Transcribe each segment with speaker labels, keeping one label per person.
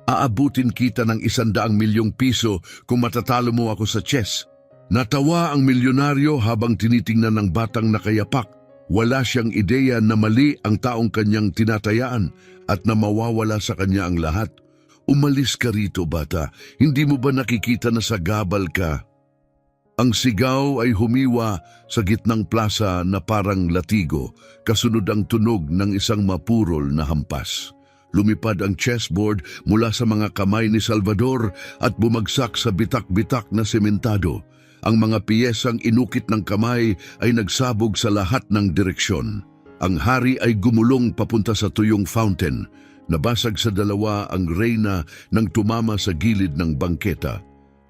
Speaker 1: Aabutin kita ng 100 milyong piso kung matatalo mo ako sa chess. Natawa ang milyonaryo habang tinitingnan ng batang nakayapak. Wala siyang ideya na mali ang taong kanyang tinatayaan at na mawawala sa kanya ang lahat. Umalis ka rito, bata. Hindi mo ba nakikita na sagabal ka? Ang sigaw ay humiwa sa gitnang plaza na parang latigo, kasunod ang tunog ng isang mapurol na hampas. Lumipad ang chessboard mula sa mga kamay ni Salvador at bumagsak sa bitak-bitak na sementado. Ang mga piyesang inukit ng kamay ay nagsabog sa lahat ng direksyon. Ang hari ay gumulong papunta sa tuyong fountain. Nabasag sa dalawa ang reyna nang tumama sa gilid ng bangketa.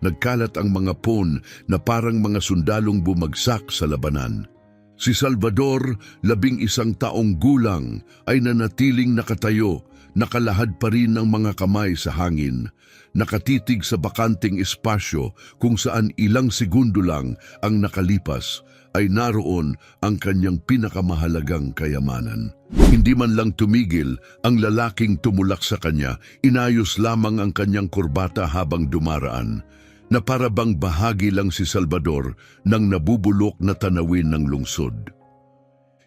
Speaker 1: Nagkalat ang mga pawn na parang mga sundalong bumagsak sa labanan. Si Salvador, 11 taong gulang, ay nanatiling nakatayo, nakalahad pa rin ng mga kamay sa hangin, nakatitig sa bakanting espasyo kung saan ilang segundo lang ang nakalipas ay naroon ang kanyang pinakamahalagang kayamanan. Hindi man lang tumigil ang lalaking tumulak sa kanya, inayos lamang ang kanyang kurbata habang dumaraan, na para bang bahagi lang si Salvador ng nabubulok na tanawin ng lungsod.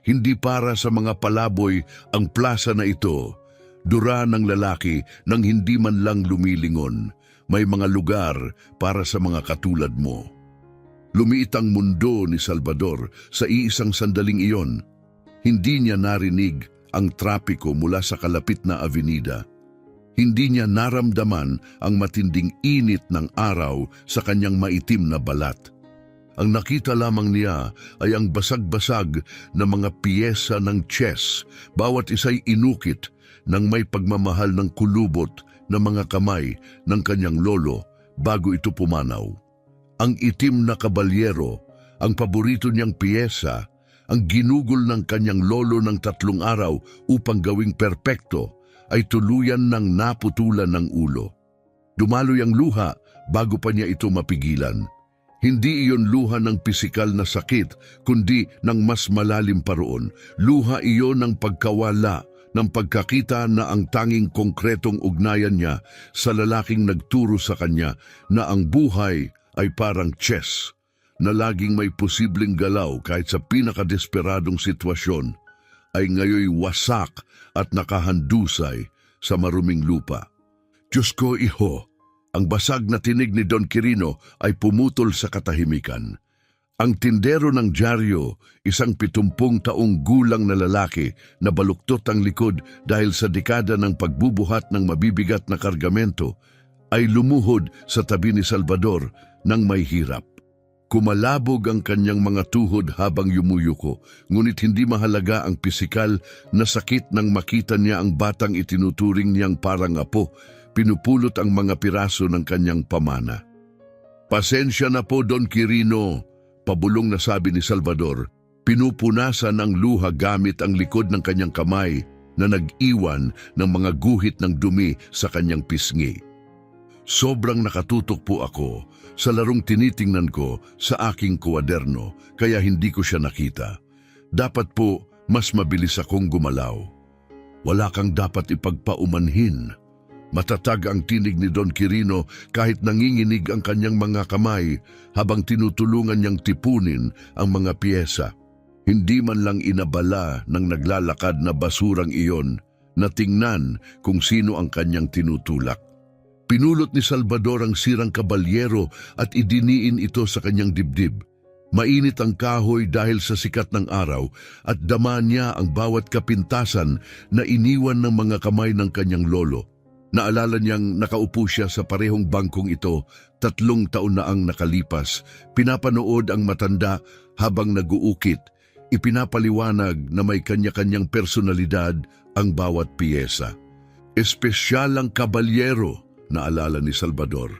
Speaker 1: Hindi para sa mga palaboy ang plaza na ito. Dura ng lalaki nang hindi man lang lumilingon. May mga lugar para sa mga katulad mo. Lumiit ang mundo ni Salvador sa iisang sandaling iyon. Hindi niya narinig ang trapiko mula sa kalapit na avenida. Hindi niya naramdaman ang matinding init ng araw sa kanyang maitim na balat. Ang nakita lamang niya ay ang basag-basag na mga piyesa ng chess, bawat isa'y inukit ng may pagmamahal ng kulubot na mga kamay ng kanyang lolo bago ito pumanaw. Ang itim na kabalyero, ang paborito niyang piyesa, ang ginugol ng kanyang lolo ng 3 araw upang gawing perpekto, ay tuluyan ng naputulan ng ulo. Dumaloy ang luha bago pa niya ito mapigilan. Hindi iyon luha ng pisikal na sakit, kundi ng mas malalim pa roon. Luha iyon ng pagkawala, ng pagkakita na ang tanging konkretong ugnayan niya sa lalaking nagturo sa kanya na ang buhay ay parang chess, na laging may posibleng galaw kahit sa pinakadesperadong sitwasyon, ay ngayoy wasak at nakahandusay sa maruming lupa. Diyos ko, iho, ang basag na tinig ni Don Quirino ay pumutol sa katahimikan. Ang tindero ng dyaryo, isang 70 taong gulang na lalaki na baluktot ang likod dahil sa dekada ng pagbubuhat ng mabibigat na kargamento, ay lumuhod sa tabi ni Salvador nang may hirap. Kumalabog ang kanyang mga tuhod habang yumuyuko, ngunit hindi mahalaga ang pisikal na sakit nang makita niya ang batang itinuturing niyang parang apo, pinupulot ang mga piraso ng kanyang pamana. Pasensya na po, Don Quirino, pabulong na sabi ni Salvador, pinupunasan ang luha gamit ang likod ng kanyang kamay na nag-iwan ng mga guhit ng dumi sa kanyang pisngi. Sobrang nakatutok po ako sa larong tinitingnan ko sa aking kwaderno, kaya hindi ko siya nakita. Dapat po mas mabilis akong gumalaw. Wala kang dapat ipagpaumanhin. Matatag ang tinig ni Don Quirino kahit nanginginig ang kanyang mga kamay habang tinutulungan niyang tipunin ang mga piyesa. Hindi man lang inabala ng naglalakad na basurang iyon na tingnan kung sino ang kanyang tinutulak. Pinulot ni Salvador ang sirang kabalyero at idiniin ito sa kanyang dibdib. Mainit ang kahoy dahil sa sikat ng araw at dama niya ang bawat kapintasan na iniwan ng mga kamay ng kanyang lolo. Naalala niyang nakaupo siya sa parehong bangkong ito 3 taon na ang nakalipas. Pinapanood ang matanda habang naguukit. Ipinapaliwanag na may kanya-kanyang personalidad ang bawat piyesa. Espesyal ang kabalyero, naalala ni Salvador.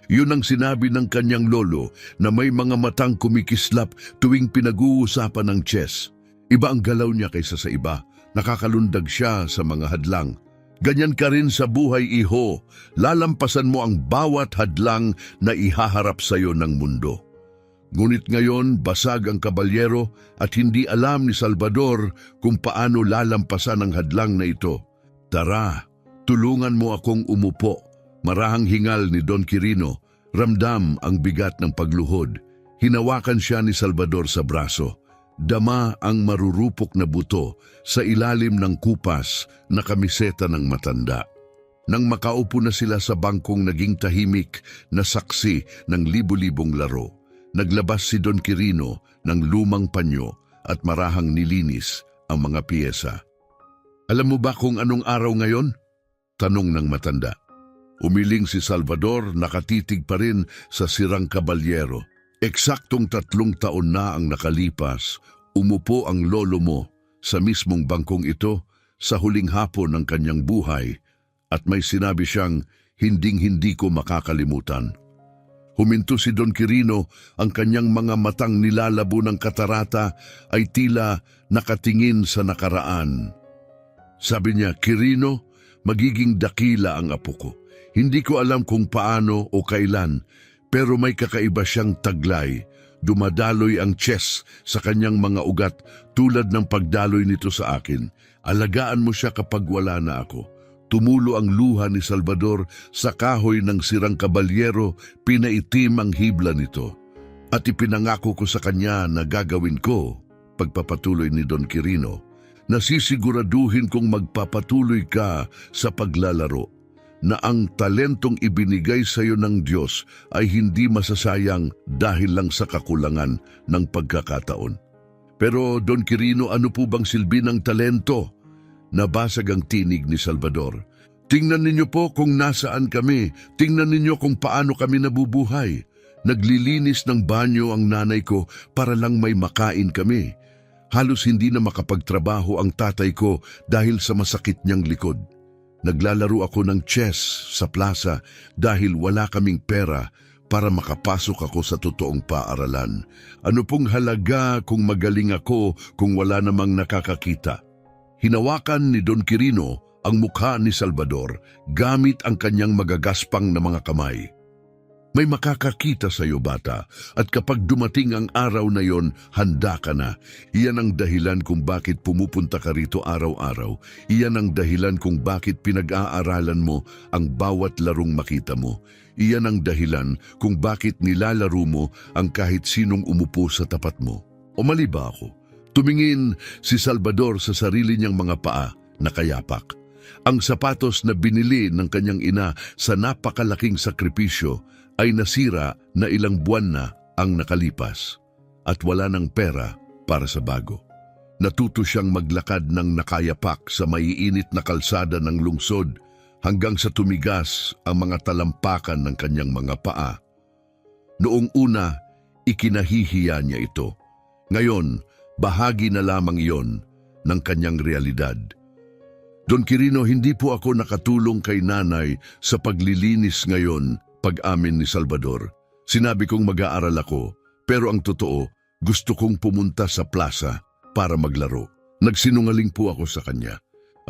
Speaker 1: Yun ang sinabi ng kanyang lolo na may mga matang kumikislap tuwing pinag-uusapan ng chess. Iba ang galaw niya kaysa sa iba. Nakakalundag siya sa mga hadlang. Ganyan ka rin sa buhay, iho. Lalampasan mo ang bawat hadlang na ihaharap sa iyo ng mundo. Ngunit ngayon, basag ang kabalyero at hindi alam ni Salvador kung paano lalampasan ang hadlang na ito. Tara, tulungan mo akong umupo, Marahang hingal ni Don Quirino, ramdam ang bigat ng pagluhod. Hinawakan siya ni Salvador sa braso. Dama ang marurupok na buto sa ilalim ng kupas na kamiseta ng matanda. Nang makaupo na sila sa bangkong naging tahimik na saksi ng libu-libong laro, naglabas si Don Quirino ng lumang panyo at marahang nilinis ang mga piyesa. Alam mo ba kung anong araw ngayon? Tanong ng matanda. Umiling si Salvador, nakatitig pa rin sa sirang kabalyero. Eksaktong 3 taon na ang nakalipas, umupo ang lolo mo sa mismong bangkong ito sa huling hapon ng kanyang buhay at may sinabi siyang hinding-hindi ko makakalimutan. Huminto si Don Quirino, ang kanyang mga matang nilalabo ng katarata ay tila nakatingin sa nakaraan. Sabi niya, Quirino, magiging dakila ang apo ko. Hindi ko alam kung paano o kailan, pero may kakaiba siyang taglay. Dumadaloy ang chess sa kanyang mga ugat tulad ng pagdaloy nito sa akin. Alagaan mo siya kapag wala na ako. Tumulo ang luha ni Salvador sa kahoy ng sirang kabalyero, pinaitim ang hibla nito. At ipinangako ko sa kanya na gagawin ko, pagpapatuloy ni Don Quirino, na sisiguraduhin kong magpapatuloy ka sa paglalaro, na ang talentong ibinigay sa iyo ng Diyos ay hindi masasayang dahil lang sa kakulangan ng pagkakataon. Pero Don Quirino, ano po bang silbi ng talento? Nabasag ang tinig ni Salvador. Tingnan ninyo po kung nasaan kami. Tingnan ninyo kung paano kami nabubuhay. Naglilinis ng banyo ang nanay ko para lang may makain kami. Halos hindi na makapagtrabaho ang tatay ko dahil sa masakit niyang likod. Naglalaro ako ng chess sa plaza dahil wala kaming pera para makapasok ako sa totoong paaralan. Ano pong halaga kung magaling ako kung wala namang nakakakita? Hinawakan ni Don Quirino ang mukha ni Salvador gamit ang kanyang magagaspang na mga kamay. May makakakita sa iyo, bata, at kapag dumating ang araw na yon, handa ka na. Iyan ang dahilan kung bakit pumupunta ka rito araw-araw. Iyan ang dahilan kung bakit pinag-aaralan mo ang bawat larong makita mo. Iyan ang dahilan kung bakit nilalaro mo ang kahit sinong umupo sa tapat mo. O mali ba ako? Tumingin si Salvador sa sarili niyang mga paa na kayapak. Ang sapatos na binili ng kanyang ina sa napakalaking sakripisyo ay nasira na ilang buwan na ang nakalipas at wala ng pera para sa bago. Natuto siyang maglakad ng nakayapak sa maiinit na kalsada ng lungsod hanggang sa tumigas ang mga talampakan ng kanyang mga paa. Noong una, ikinahihiya niya ito. Ngayon, bahagi na lamang iyon ng kanyang realidad. Don Quirino, hindi po ako nakatulong kay nanay sa paglilinis ngayon, pag-amin ni Salvador. Sinabi kong mag-aaral ako, pero ang totoo, gusto kong pumunta sa plaza para maglaro. Nagsinungaling po ako sa kanya.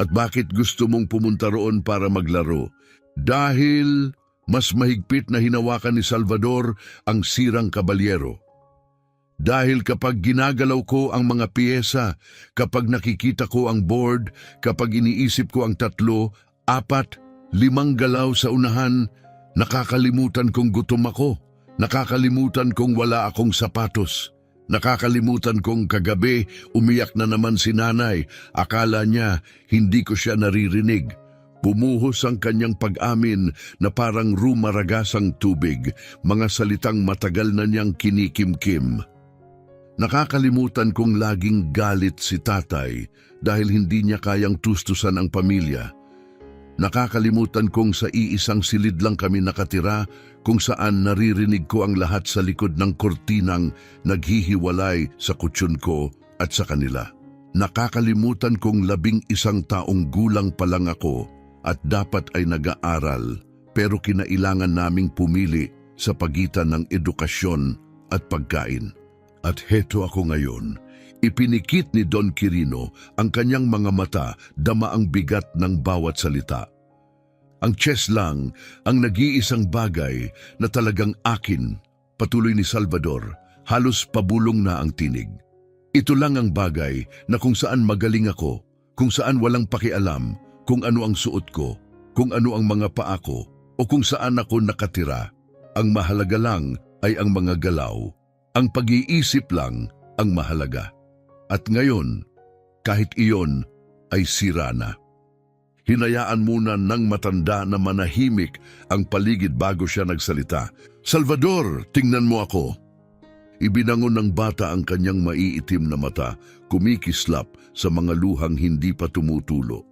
Speaker 1: At bakit gusto mong pumunta roon para maglaro? Dahil mas mahigpit na hinawakan ni Salvador ang sirang kabalyero. Dahil kapag ginagalaw ko ang mga piyesa, kapag nakikita ko ang board, kapag iniisip ko ang 3, 4, 5 galaw sa unahan, nakakalimutan kong gutom ako. Nakakalimutan kong wala akong sapatos. Nakakalimutan kong kagabi umiyak na naman si nanay. Akala niya hindi ko siya naririnig. Bumuhos ang kanyang pag-amin na parang rumaragasang tubig, mga salitang matagal na niyang kinikimkim. Nakakalimutan kong laging galit si tatay dahil hindi niya kayang tustusan ang pamilya. Nakakalimutan kong sa iisang silid lang kami nakatira kung saan naririnig ko ang lahat sa likod ng kortinang naghihiwalay sa kutsyon ko at sa kanila. Nakakalimutan kong 11 taong gulang pa lang ako at dapat ay nag-aaral pero kinailangan naming pumili sa pagitan ng edukasyon at pagkain. At heto ako ngayon. Ipinikit ni Don Quirino ang kanyang mga mata, dama ang bigat ng bawat salita. Ang chess lang ang nag-iisang bagay na talagang akin, patuloy ni Salvador, halos pabulong na ang tinig. Ito lang ang bagay na kung saan magaling ako, kung saan walang pakialam, kung ano ang suot ko, kung ano ang mga paa ko, o kung saan ako nakatira. Ang mahalaga lang ay ang mga galaw. Ang pag-iisip lang ang mahalaga. At ngayon, kahit iyon ay sira na. Hinayaan muna ng matanda na manahimik ang paligid bago siya nagsalita. Salvador, tingnan mo ako. Ibinangon ng bata ang kanyang maiitim na mata, kumikislap sa mga luhang hindi pa tumutulo.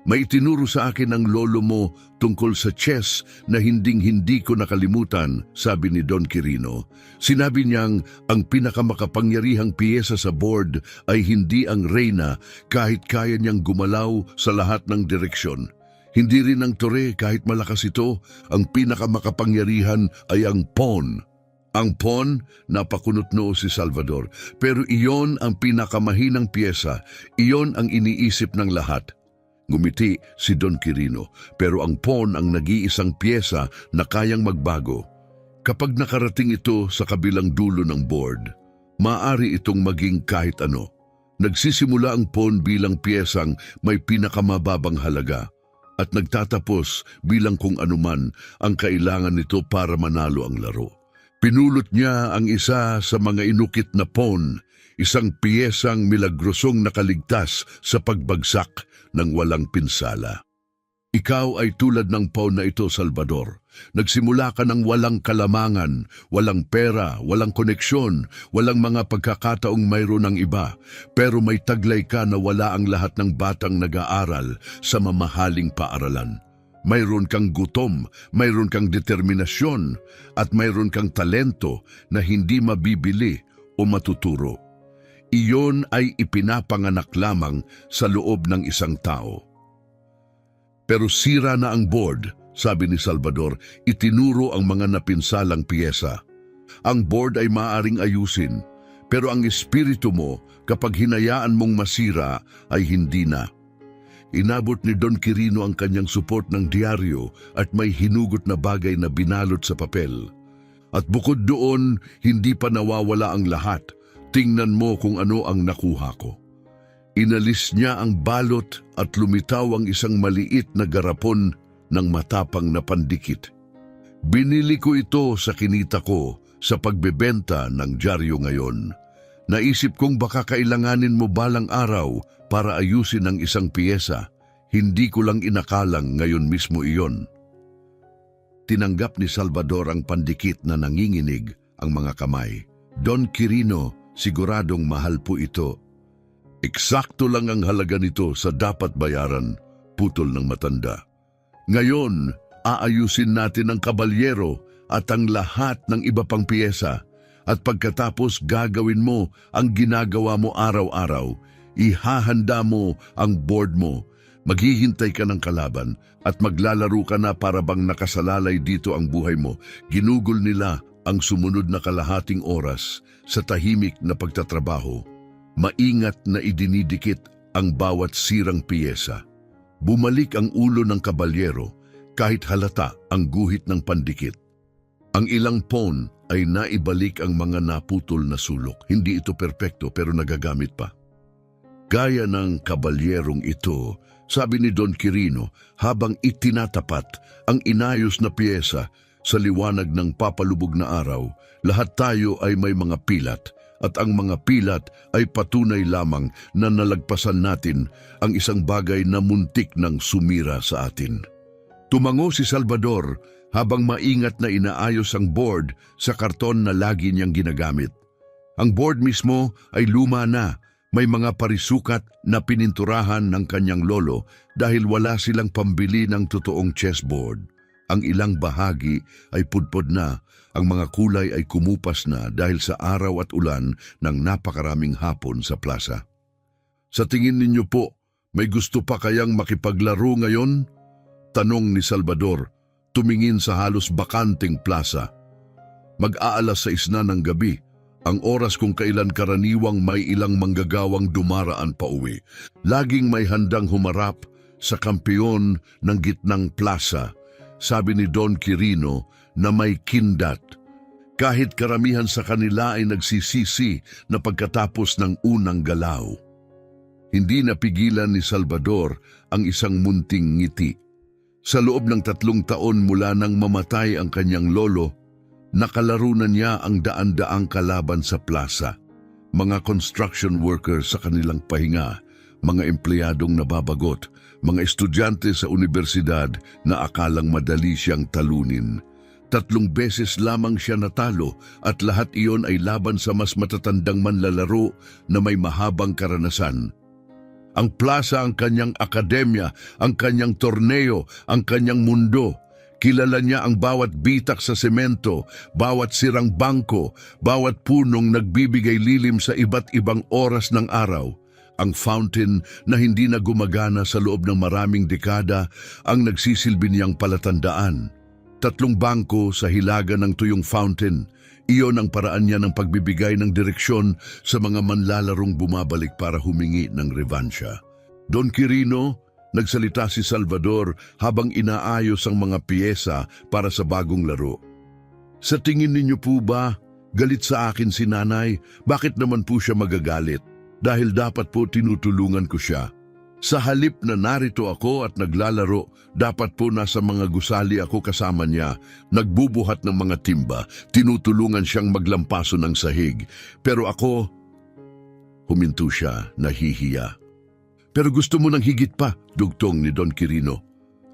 Speaker 1: May itinuro sa akin ng lolo mo tungkol sa chess na hinding-hindi ko nakalimutan, sabi ni Don Quirino. Sinabi niyang ang pinakamakapangyarihang piyesa sa board ay hindi ang reyna kahit kaya niyang gumalaw sa lahat ng direksyon. Hindi rin ang tore kahit malakas ito, ang pinakamakapangyarihan ay ang pawn. Ang pawn, napakunot noo si Salvador, pero iyon ang pinakamahinang piyesa, iyon ang iniisip ng lahat. Ngumiti si Don Quirino, pero ang pawn ang nag-iisang piyesa na kayang magbago. Kapag nakarating ito sa kabilang dulo ng board, maaari itong maging kahit ano. Nagsisimula ang pawn bilang piyesang may pinakamababang halaga at nagtatapos bilang kung anuman ang kailangan nito para manalo ang laro. Pinulot niya ang isa sa mga inukit na pawn, isang piyesang milagrosong nakaligtas sa pagbagsak ng walang pinsala. Ikaw ay tulad ng pawn na ito, Salvador. Nagsimula ka ng walang kalamangan, walang pera, walang koneksyon, walang mga pagkakataong mayroon ng iba. Pero may taglay ka na wala ang lahat ng batang nag-aaral sa mamahaling paaralan. Mayroon kang gutom, mayroon kang determinasyon, at mayroon kang talento na hindi mabibili o matuturo. Iyon ay ipinapanganak lamang sa loob ng isang tao. Pero sira na ang board, sabi ni Salvador, itinuro ang mga napinsalang piyesa. Ang board ay maaaring ayusin, pero ang espiritu mo, kapag hinayaan mong masira, ay hindi na. Inabot ni Don Quirino ang kanyang support ng diaryo at may hinugot na bagay na binalot sa papel. At bukod doon, hindi pa nawawala ang lahat. Tingnan mo kung ano ang nakuha ko. Inalis niya ang balot at lumitaw ang isang maliit na garapon ng matapang na pandikit. Binili ko ito sa kinita ko sa pagbebenta ng dyaryo ngayon. Naisip kong baka kailanganin mo balang araw para ayusin ang isang piyesa. Hindi ko lang inakalang ngayon mismo iyon. Tinanggap ni Salvador ang pandikit na nanginginig ang mga kamay. Don Quirino, siguradong mahal po ito. Eksakto lang ang halaga nito sa dapat bayaran, putol ng matanda. Ngayon, aayusin natin ang kabalyero at ang lahat ng iba pang piyesa. At pagkatapos gagawin mo ang ginagawa mo araw-araw, ihahanda mo ang board mo. Maghihintay ka ng kalaban at maglalaro ka na para bang nakasalalay dito ang buhay mo. Ginugol nila ang sumunod na kalahating oras sa tahimik na pagtatrabaho. Maingat na idinidikit ang bawat sirang piyesa. Bumalik ang ulo ng kabalyero kahit halata ang guhit ng pandikit. Ang ilang pawn ay naibalik ang mga naputol na sulok. Hindi ito perpekto pero nagagamit pa. Gaya ng kabalyerong ito, sabi ni Don Quirino habang itinatapat ang inayos na piyesa sa liwanag ng papalubog na araw, lahat tayo ay may mga pilat at ang mga pilat ay patunay lamang na nalagpasan natin ang isang bagay na muntik ng sumira sa atin. Tumango si Salvador habang maingat na inaayos ang board sa karton na lagi niyang ginagamit. Ang board mismo ay luma na, may mga parisukat na pininturahan ng kanyang lolo dahil wala silang pambili ng totoong chessboard. Ang ilang bahagi ay pudpod na, ang mga kulay ay kumupas na dahil sa araw at ulan ng napakaraming hapon sa plaza. Sa tingin ninyo po, may gusto pa kayang makipaglaro ngayon? Tanong ni Salvador, tumingin sa halos bakanting plaza. Mag-aalas 6 na ng gabi, ang oras kung kailan karaniwang may ilang manggagawang dumaraan pa uwi. Laging may handang humarap sa kampiyon ng gitnang plaza, sabi ni Don Quirino na may kindat. Kahit karamihan sa kanila ay nagsisisi na pagkatapos ng unang galaw. Hindi napigilan ni Salvador ang isang munting ngiti. Sa loob ng 3 taon mula nang mamatay ang kanyang lolo, nakalaro na niya ang daan-daang kalaban sa plaza. Mga construction workers sa kanilang pahinga, mga empleyadong nababagot, mga estudyante sa universidad na akalang madali siyang talunin. 3 beses lamang siya natalo at lahat iyon ay laban sa mas matatandang manlalaro na may mahabang karanasan. Ang plaza ang kanyang akademya, ang kanyang torneo, ang kanyang mundo. Kilala niya ang bawat bitak sa semento, bawat sirang bangko, bawat punong nagbibigay lilim sa iba't ibang oras ng araw. Ang fountain na hindi na gumagana sa loob ng maraming dekada ang nagsisilbi niyang palatandaan. 3 bangko sa hilaga ng tuyong fountain. Iyon ang paraan niya ng pagbibigay ng direksyon sa mga manlalarong bumabalik para humingi ng revansya. Don Quirino, nagsalita si Salvador habang inaayos ang mga piyesa para sa bagong laro. Sa tingin ninyo po ba, galit sa akin si nanay? Bakit naman po siya magagalit? Dahil dapat po tinutulungan ko siya. Sa halip na narito ako at naglalaro, dapat po nasa mga gusali ako kasama niya, nagbubuhat ng mga timba, tinutulungan siyang maglampaso ng sahig. Pero ako, huminto siya, nahihiya. Pero gusto mo ng higit pa, dugtong ni Don Quirino.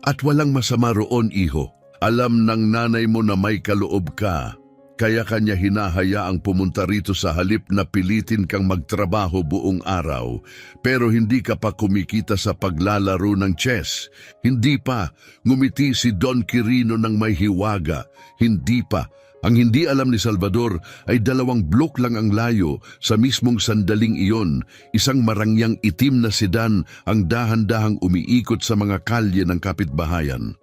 Speaker 1: At walang masama roon, iho. Alam ng nanay mo na may kaloob ka. Kaya kanya hinahayaang pumunta rito sa halip na pilitin kang magtrabaho buong araw. Pero hindi ka pa kumikita sa paglalaro ng chess. Hindi pa. Ngumiti si Don Quirino ng may hiwaga. Hindi pa. Ang hindi alam ni Salvador ay 2 blok lang ang layo sa mismong sandaling iyon. Isang marangyang itim na sedan ang dahan-dahang umiikot sa mga kalye ng kapitbahayan.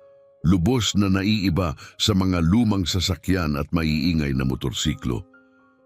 Speaker 1: Lubos na naiiba sa mga lumang sasakyan at maiingay na motorsiklo.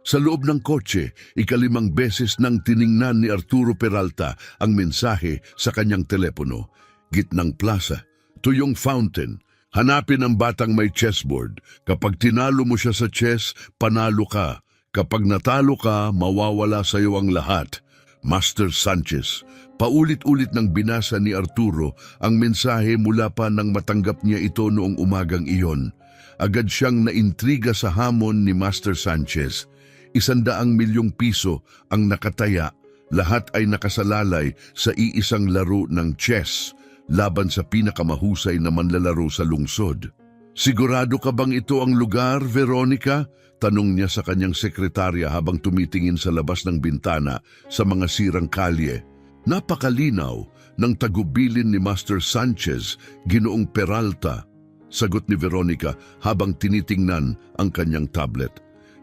Speaker 1: Sa loob ng kotse, 5 beses nang tiningnan ni Arturo Peralta ang mensahe sa kanyang telepono. Gitnang plaza, tuyong fountain, hanapin ang batang may chessboard. Kapag tinalo mo siya sa chess, panalo ka. Kapag natalo ka, mawawala sa iyo ang lahat. Master Sanchez. Paulit-ulit nang binasa ni Arturo ang mensahe mula pa nang matanggap niya ito noong umagang iyon. Agad siyang naintriga sa hamon ni Master Sanchez. 100 milyong piso ang nakataya, lahat ay nakasalalay sa iisang laro ng chess laban sa pinakamahusay na manlalaro sa lungsod. Sigurado ka bang ito ang lugar, Veronica? Tanong niya sa kanyang sekretarya habang tumitingin sa labas ng bintana sa mga sirang kalye. Napakalinaw ng tagubilin ni Master Sanchez, Ginoong Peralta. Sagot ni Veronica habang tinitingnan ang kanyang tablet.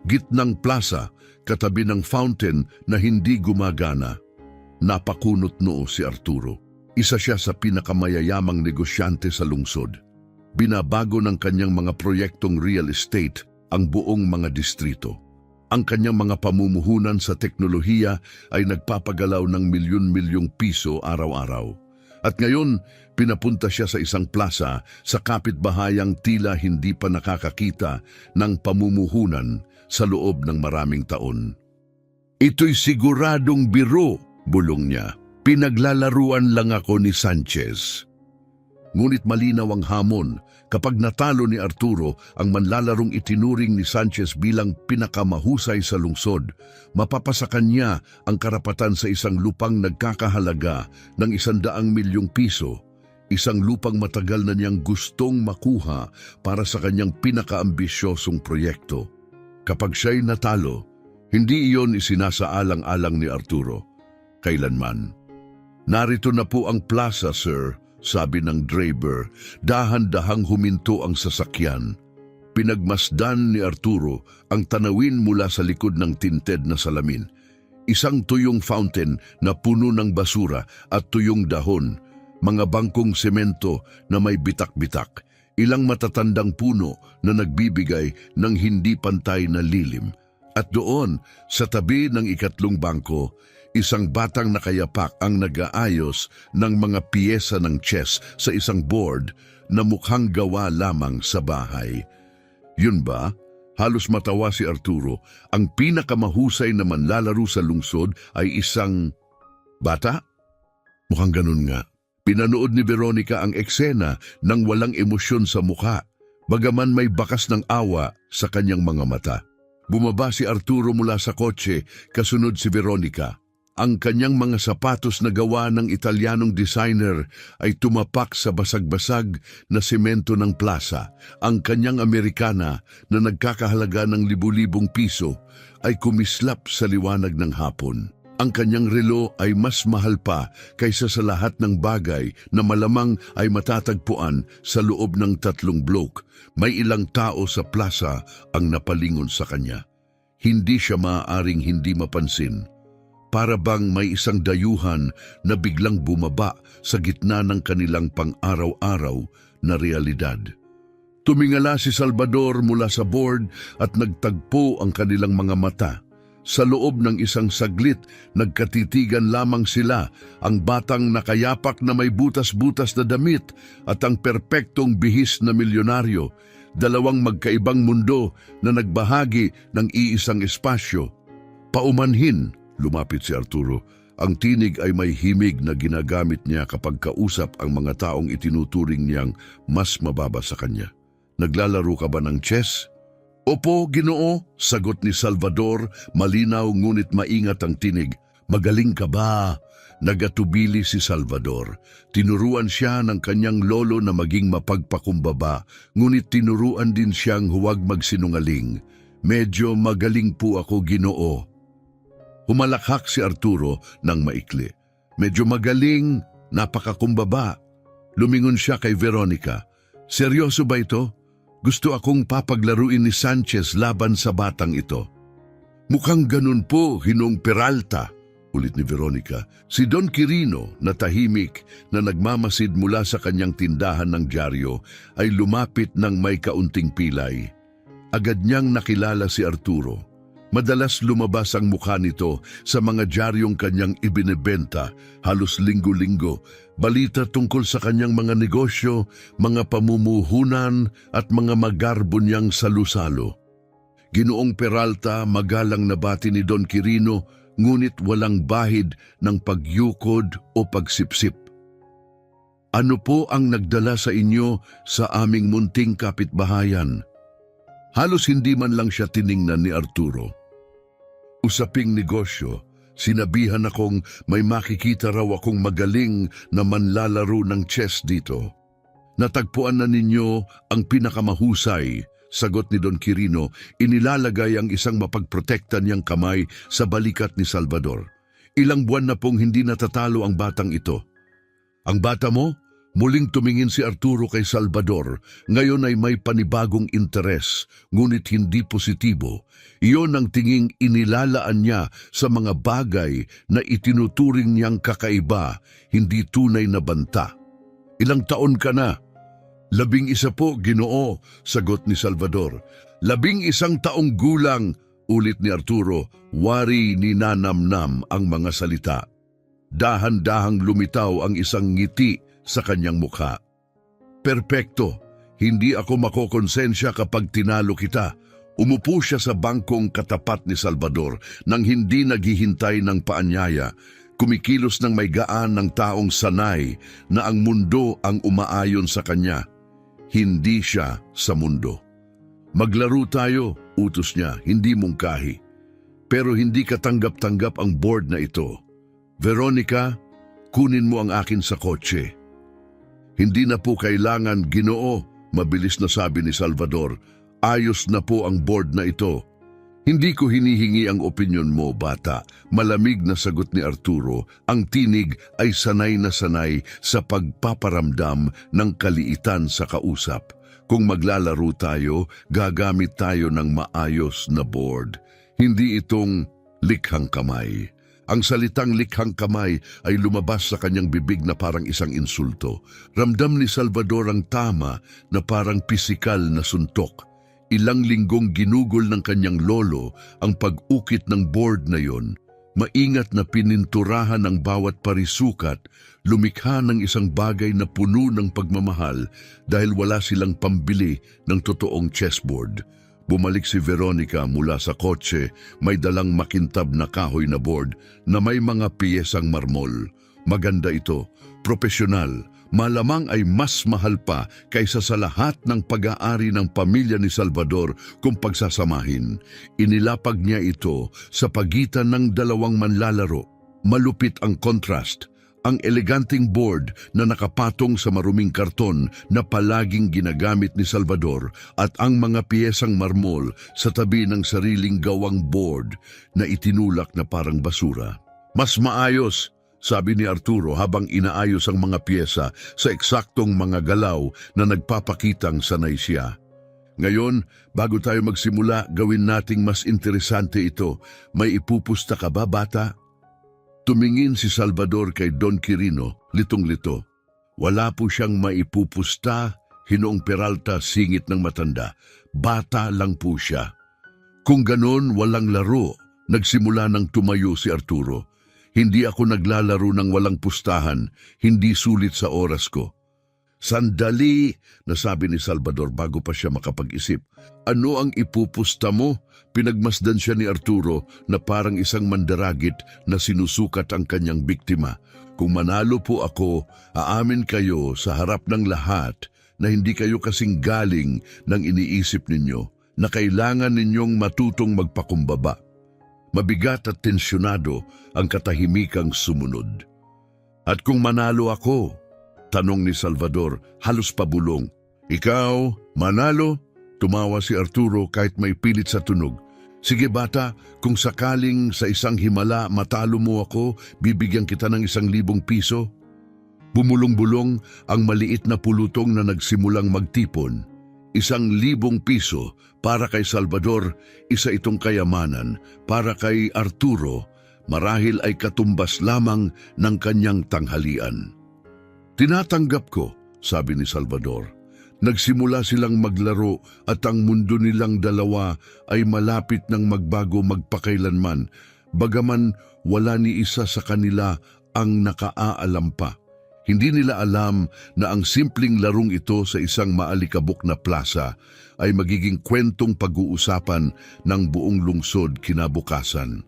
Speaker 1: Gitnang plaza, katabi ng fountain na hindi gumagana. Napakunot noo si Arturo. Isa siya sa pinakamayayamang negosyante sa lungsod. Binabago ng kanyang mga proyektong real estate ang buong mga distrito. Ang kanyang mga pamumuhunan sa teknolohiya ay nagpapagalaw ng milyon-milyong piso araw-araw. At ngayon, pinapunta siya sa isang plaza sa kapitbahayang tila hindi pa nakakakita ng pamumuhunan sa loob ng maraming taon. Ito'y siguradong biro, bulong niya. Pinaglalaruan lang ako ni Sanchez. Ngunit malinaw ang hamon. Kapag natalo ni Arturo ang manlalarong itinuring ni Sanchez bilang pinakamahusay sa lungsod, mapapasakan niya ang karapatan sa isang lupang nagkakahalaga ng 100 milyong piso, isang lupang matagal na niyang gustong makuha para sa kanyang pinakaambisyosong proyekto. Kapag siya'y natalo, hindi iyon isinasaalang-alang ni Arturo. Kailanman. Narito na po ang plaza, sir, sabi ng driver. Dahan-dahang huminto ang sasakyan. Pinagmasdan ni Arturo ang tanawin mula sa likod ng tinted na salamin. Isang tuyong fountain na puno ng basura at tuyong dahon, mga bangkong semento na may bitak-bitak, ilang matatandang puno na nagbibigay ng hindi pantay na lilim. At doon, sa tabi ng 3 bangko, isang batang nakayapak ang nag-aayos ng mga piyesa ng chess sa isang board na mukhang gawa lamang sa bahay. Yun ba? Halos matawa si Arturo. Ang pinakamahusay na manlalaro sa lungsod ay isang bata? Mukhang ganun nga. Pinanood ni Veronica ang eksena nang walang emosyon sa mukha, bagaman may bakas ng awa sa kanyang mga mata. Bumaba si Arturo mula sa kotse, kasunod si Veronica. Ang kanyang mga sapatos na gawa ng Italianong designer ay tumapak sa basag-basag na semento ng plaza. Ang kanyang Amerikana na nagkakahalaga ng libu-libong piso ay kumislap sa liwanag ng hapon. Ang kanyang relo ay mas mahal pa kaysa sa lahat ng bagay na malamang ay matatagpuan sa loob ng 3 blok. May ilang tao sa plaza ang napalingon sa kanya. Hindi siya maaaring hindi mapansin. Para bang may isang dayuhan na biglang bumaba sa gitna ng kanilang pang-araw-araw na realidad. Tumingala si Salvador mula sa board at nagtagpo ang kanilang mga mata. Sa loob ng isang saglit, nagkatitigan lamang sila, ang batang nakayapak na may butas-butas na damit at ang perpektong bihis na milyonaryo, dalawang magkaibang mundo na nagbahagi ng iisang espasyo. Paumanhin, lumapit si Arturo. Ang tinig ay may himig na ginagamit niya kapag kausap ang mga taong itinuturing niyang mas mababa sa kanya. Naglalaro ka ba ng chess? Opo, Ginoo, sagot ni Salvador, malinaw ngunit maingat ang tinig. Magaling ka ba? Nagatubili si Salvador. Tinuruan siya ng kanyang lolo na maging mapagpakumbaba, ngunit tinuruan din siyang huwag magsinungaling. Medyo magaling po ako, Ginoo. Humalakhak si Arturo ng maikli. Medyo magaling, napakakumbaba. Lumingon siya kay Veronica. Seryoso ba ito? Gusto akong papaglaruin ni Sanchez laban sa batang ito. Mukhang ganun po, Hinong Peralta, ulit ni Veronica. Si Don Quirino, na tahimik na nagmamasid mula sa kanyang tindahan ng dyaryo, ay lumapit ng may kaunting pilay. Agad niyang nakilala si Arturo. Madalas lumabas ang mukha nito sa mga dyaryong kanyang ibinebenta, halos linggo-linggo, balita tungkol sa kanyang mga negosyo, mga pamumuhunan at mga magarbo niyang salusalo. Ginoong Peralta, magalang na bati ni Don Quirino, ngunit walang bahid ng pagyukod o pagsipsip. Ano po ang nagdala sa inyo sa aming munting kapitbahayan? Halos hindi man lang siya tiningnan ni Arturo. Usaping negosyo, sinabihan akong may makikita raw akong magaling na manlalaro ng chess dito. Natagpuan na ninyo ang pinakamahusay, sagot ni Don Quirino, inilalagay ang isang mapagprotekta niyang kamay sa balikat ni Salvador. Ilang buwan na pong hindi natatalo ang batang ito. Ang bata mo? Muling tumingin si Arturo kay Salvador. Ngayon ay may panibagong interes, ngunit hindi positibo. Iyon ang tinging inilalaan niya sa mga bagay na itinuturing niyang kakaiba, hindi tunay na banta. Ilang taon ka na? 11 po, Ginoo, sagot ni Salvador. 11 taong gulang, ulit ni Arturo, wari ni nanamnam ang mga salita. Dahan-dahang lumitaw ang isang ngiti sa kanyang mukha. Perpekto, hindi ako makokonsensya kapag tinalo kita. Umupo siya sa bangkong katapat ni Salvador nang hindi naghihintay ng paanyaya. Kumikilos ng may gaan ng taong sanay na ang mundo ang umaayon sa kanya. Hindi siya sa mundo. Maglaro tayo, utos niya, hindi mungkahi. Pero hindi katanggap-tanggap ang board na ito. Veronica, kunin mo ang akin sa kotse. Hindi na po kailangan, Ginoo, mabilis na sabi ni Salvador. Ayos na po ang board na ito. Hindi ko hinihingi ang opinyon mo, bata. Malamig na sagot ni Arturo. Ang tinig ay sanay na sanay sa pagpaparamdam ng kaliitan sa kausap. Kung maglalaro tayo, gagamit tayo ng maayos na board. Hindi itong likhang kamay. Ang salitang likhang kamay ay lumabas sa kanyang bibig na parang isang insulto. Ramdam ni Salvador ang tama na parang pisikal na suntok. Ilang linggong ginugol ng kanyang lolo ang pag-ukit ng board na yon. Maingat na pininturahan ng bawat parisukat, lumikha ng isang bagay na puno ng pagmamahal dahil wala silang pambili ng totoong chessboard. Bumalik si Veronica mula sa kotse, may dalang makintab na kahoy na board na may mga piyesang marmol. Maganda ito, Propesyonal, malamang ay mas mahal pa kaysa sa lahat ng pag-aari ng pamilya ni Salvador kung pagsasamahin. Inilapag niya ito sa pagitan ng dalawang manlalaro. Malupit ang contrast, ang eleganteng board na nakapatong sa maruming karton na palaging ginagamit ni Salvador at ang mga piyesang marmol sa tabi ng sariling gawang board na itinulak na parang basura. Mas maayos, sabi ni Arturo habang inaayos ang mga piyesa sa eksaktong mga galaw na nagpapakitang sanay siya. Ngayon, bago tayo magsimula, gawin nating mas interesante ito. May ipupusta ka ba, bata? Tumingin si Salvador kay Don Quirino, litong-lito. Wala po siyang maipupusta, Hinoong Peralta, singit ng matanda. Bata lang po siya. Kung ganon, walang laro. Nagsimula ng tumayo si Arturo. Hindi ako naglalaro ng walang pustahan, hindi sulit sa oras ko. Sandali, nasabi ni Salvador bago pa siya makapag-isip. Ano ang ipupusta mo? Pinagmasdan siya ni Arturo na parang isang mandaragit na sinusukat ang kanyang biktima. Kung manalo po ako, aamin kayo sa harap ng lahat na hindi kayo kasing galing ng iniisip ninyo, na kailangan ninyong matutong magpakumbaba. Mabigat at tensyonado ang katahimikang sumunod. At kung manalo ako, tanong ni Salvador, halos pabulong. Ikaw, manalo? Tumawa si Arturo kahit may pilit sa tunog. Sige bata, kung sakaling sa isang himala matalo mo ako, bibigyan kita ng 1,000 piso. Bumulong-bulong ang maliit na pulutong na nagsimulang magtipon. 1,000 piso para kay Salvador, isa itong kayamanan. Para kay Arturo, marahil ay katumbas lamang ng kanyang tanghalian. Tinatanggap ko, sabi ni Salvador. Nagsimula silang maglaro at ang mundo nilang dalawa ay malapit ng magbago magpakailanman, bagaman wala ni isa sa kanila ang nakaaalam pa. Hindi nila alam na ang simpleng larong ito sa isang maalikabok na plaza ay magiging kwentong pag-uusapan ng buong lungsod kinabukasan.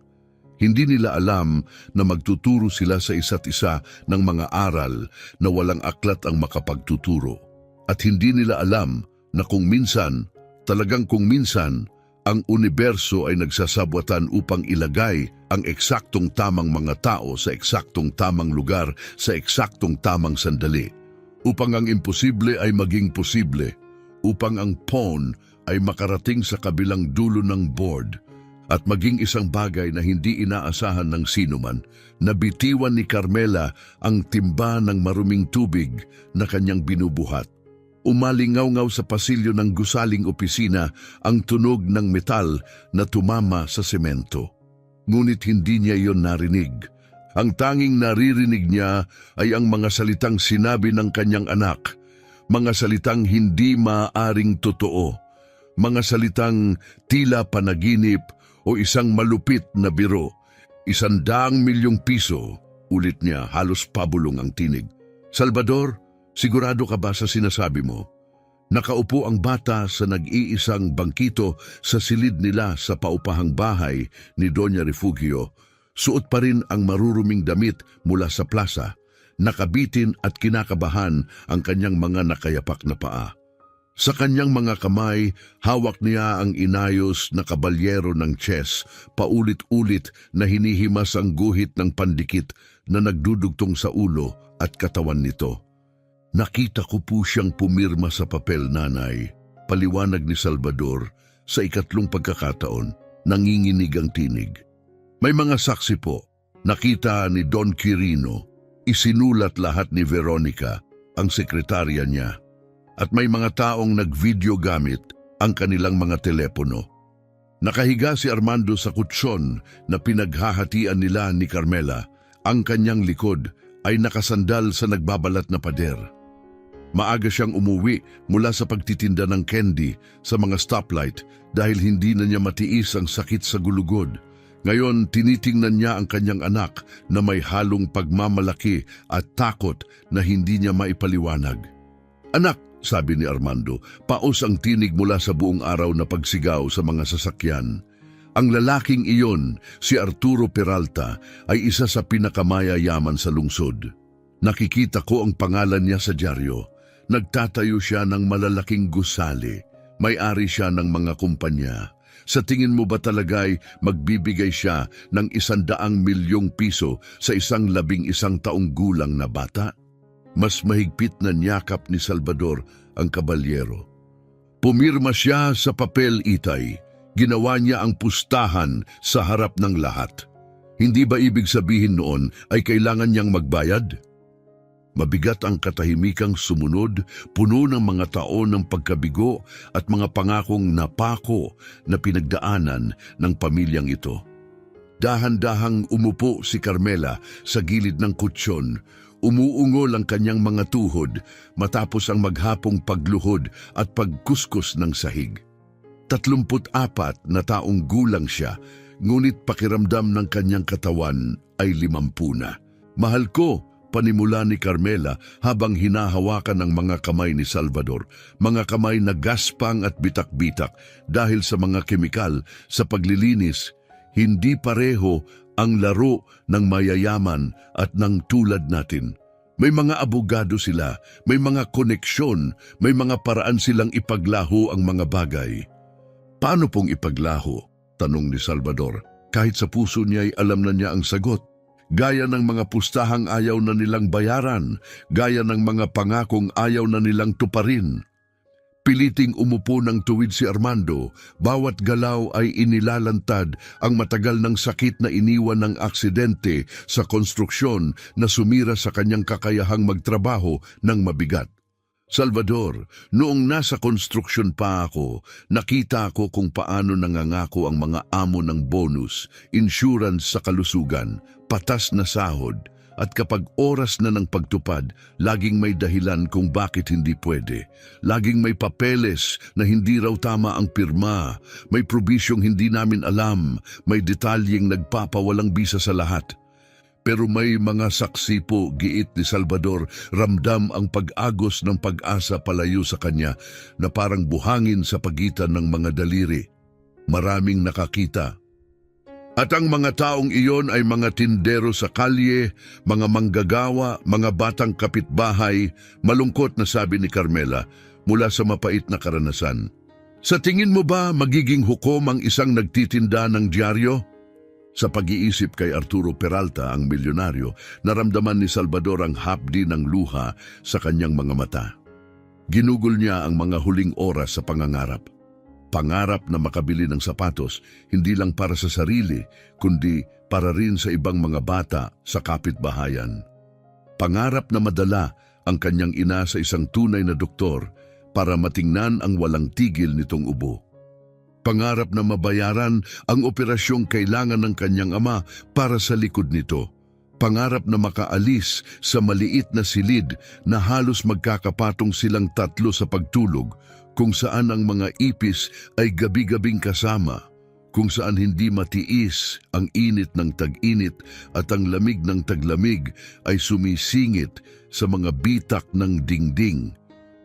Speaker 1: Hindi nila alam na magtuturo sila sa isa't isa ng mga aral na walang aklat ang makapagtuturo. At hindi nila alam na kung minsan, talagang kung minsan, ang universo ay nagsasabwatan upang ilagay ang eksaktong tamang mga tao sa eksaktong tamang lugar sa eksaktong tamang sandali. Upang ang imposible ay maging posible. Upang ang pawn ay makarating sa kabilang dulo ng board. At maging isang bagay na hindi inaasahan ng sinuman, nabitiwan ni Carmela ang timba ng maruming tubig na kanyang binubuhat. Umalingaw-ngaw sa pasilyo ng gusaling opisina ang tunog ng metal na tumama sa semento. Ngunit hindi niya iyon narinig. Ang tanging naririnig niya ay ang mga salitang sinabi ng kanyang anak, mga salitang hindi maaaring totoo, mga salitang tila panaginip o isang malupit na biro. 100 milyong piso, ulit niya, halos pabulong ang tinig. Salvador, sigurado ka ba sa sinasabi mo? Nakaupo ang bata sa nag-iisang bangkito sa silid nila sa paupahang bahay ni Doña Refugio. Suot pa rin ang maruruming damit mula sa plaza. Nakabitin at kinakabahan ang kanyang mga nakayapak na paa. Sa kanyang mga kamay, hawak niya ang inayos na kabalyero ng chess, paulit-ulit na hinihimas ang guhit ng pandikit na nagdudugtong sa ulo at katawan nito. Nakita ko po siyang pumirma sa papel, nanay, paliwanag ni Salvador sa ikatlong pagkakataon, nanginginig ang tinig. May mga saksi po, nakita ni Don Quirino, isinulat lahat ni Veronica, ang sekretarya niya, at may mga taong nag-video gamit ang kanilang mga telepono. Nakahiga si Armando sa kutsyon na pinaghahatian nila ni Carmela. Ang kanyang likod ay nakasandal sa nagbabalat na pader. Maaga siyang umuwi mula sa pagtitinda ng candy sa mga stoplight dahil hindi na niya matiis ang sakit sa gulugod. Ngayon, tinitingnan niya ang kanyang anak na may halong pagmamalaki at takot na hindi niya maipaliwanag. Anak, sabi ni Armando, paos ang tinig mula sa buong araw na pagsigaw sa mga sasakyan. Ang lalaking iyon, si Arturo Peralta, ay isa sa pinakamayayaman sa lungsod. Nakikita ko ang pangalan niya sa dyaryo. Nagtatayo siya ng malalaking gusali. May-ari siya ng mga kumpanya. Sa tingin mo ba talaga'y magbibigay siya ng 100 milyong piso sa isang 11 taong gulang na bata? Mas mahigpit na niyakap ni Salvador ang kabalyero. Pumirma siya sa papel, Itay. Ginawa niya ang pustahan sa harap ng lahat. Hindi ba ibig sabihin noon ay kailangan niyang magbayad? Mabigat ang katahimikang sumunod, puno ng mga taon ng pagkabigo at mga pangakong napako na pinagdaanan ng pamilyang ito. Dahan-dahang umupo si Carmela sa gilid ng kutsyon. Umuungol ang kanyang mga tuhod matapos ang maghapong pagluhod at pagkuskus ng sahig. 34 na taong gulang siya, ngunit pakiramdam ng kanyang katawan ay 50 na. Mahal ko, panimula ni Carmela habang hinahawakan ng mga kamay ni Salvador, mga kamay na gaspang at bitak-bitak dahil sa mga kemikal sa paglilinis. Hindi pareho ang laro ng mayayaman at ng tulad natin. May mga abogado sila, may mga koneksyon, may mga paraan silang ipaglaho ang mga bagay. Paano pong ipaglaho? Tanong ni Salvador. Kahit sa puso niya ay alam na niya ang sagot. Gaya ng mga pustahang ayaw na nilang bayaran, gaya ng mga pangakong ayaw na nilang tuparin. Piliting umupo ng tuwid si Armando, bawat galaw ay inilalantad ang matagal ng sakit na iniwan ng aksidente sa konstruksyon na sumira sa kanyang kakayahang magtrabaho ng mabigat. Salvador, noong nasa konstruksyon pa ako, nakita ko kung paano nangangako ang mga amo ng bonus, insurance sa kalusugan, patas na sahod, at kapag oras na ng pagtupad, laging may dahilan kung bakit hindi pwede. Laging may papeles na hindi raw tama ang pirma, may probisyong hindi namin alam, may detalyeng nagpapawalang bisa sa lahat. Pero may mga saksi po, giit ni Salvador, ramdam ang pag-agos ng pag-asa palayo sa kanya na parang buhangin sa pagitan ng mga daliri. Maraming nakakita. At ang mga taong iyon ay mga tindero sa kalye, mga manggagawa, mga batang kapitbahay, malungkot na sabi ni Carmela mula sa mapait na karanasan. Sa tingin mo ba magiging hukom ang isang nagtitinda ng dyaryo? Sa pag-iisip kay Arturo Peralta, ang milyonaryo, naramdaman ni Salvador ang hapdi ng luha sa kanyang mga mata. Ginugol niya ang mga huling oras sa pangangarap. Pangarap na makabili ng sapatos, hindi lang para sa sarili, kundi para rin sa ibang mga bata sa kapitbahayan. Pangarap na madala ang kanyang ina sa isang tunay na doktor para matingnan ang walang tigil nitong ubo. Pangarap na mabayaran ang operasyong kailangan ng kanyang ama para sa likod nito. Pangarap na makaalis sa maliit na silid na halos magkakapatong silang tatlo sa pagtulog, kung saan ang mga ipis ay gabi-gabing kasama, kung saan hindi matiis ang init ng tag-init at ang lamig ng taglamig ay sumisingit sa mga bitak ng dingding.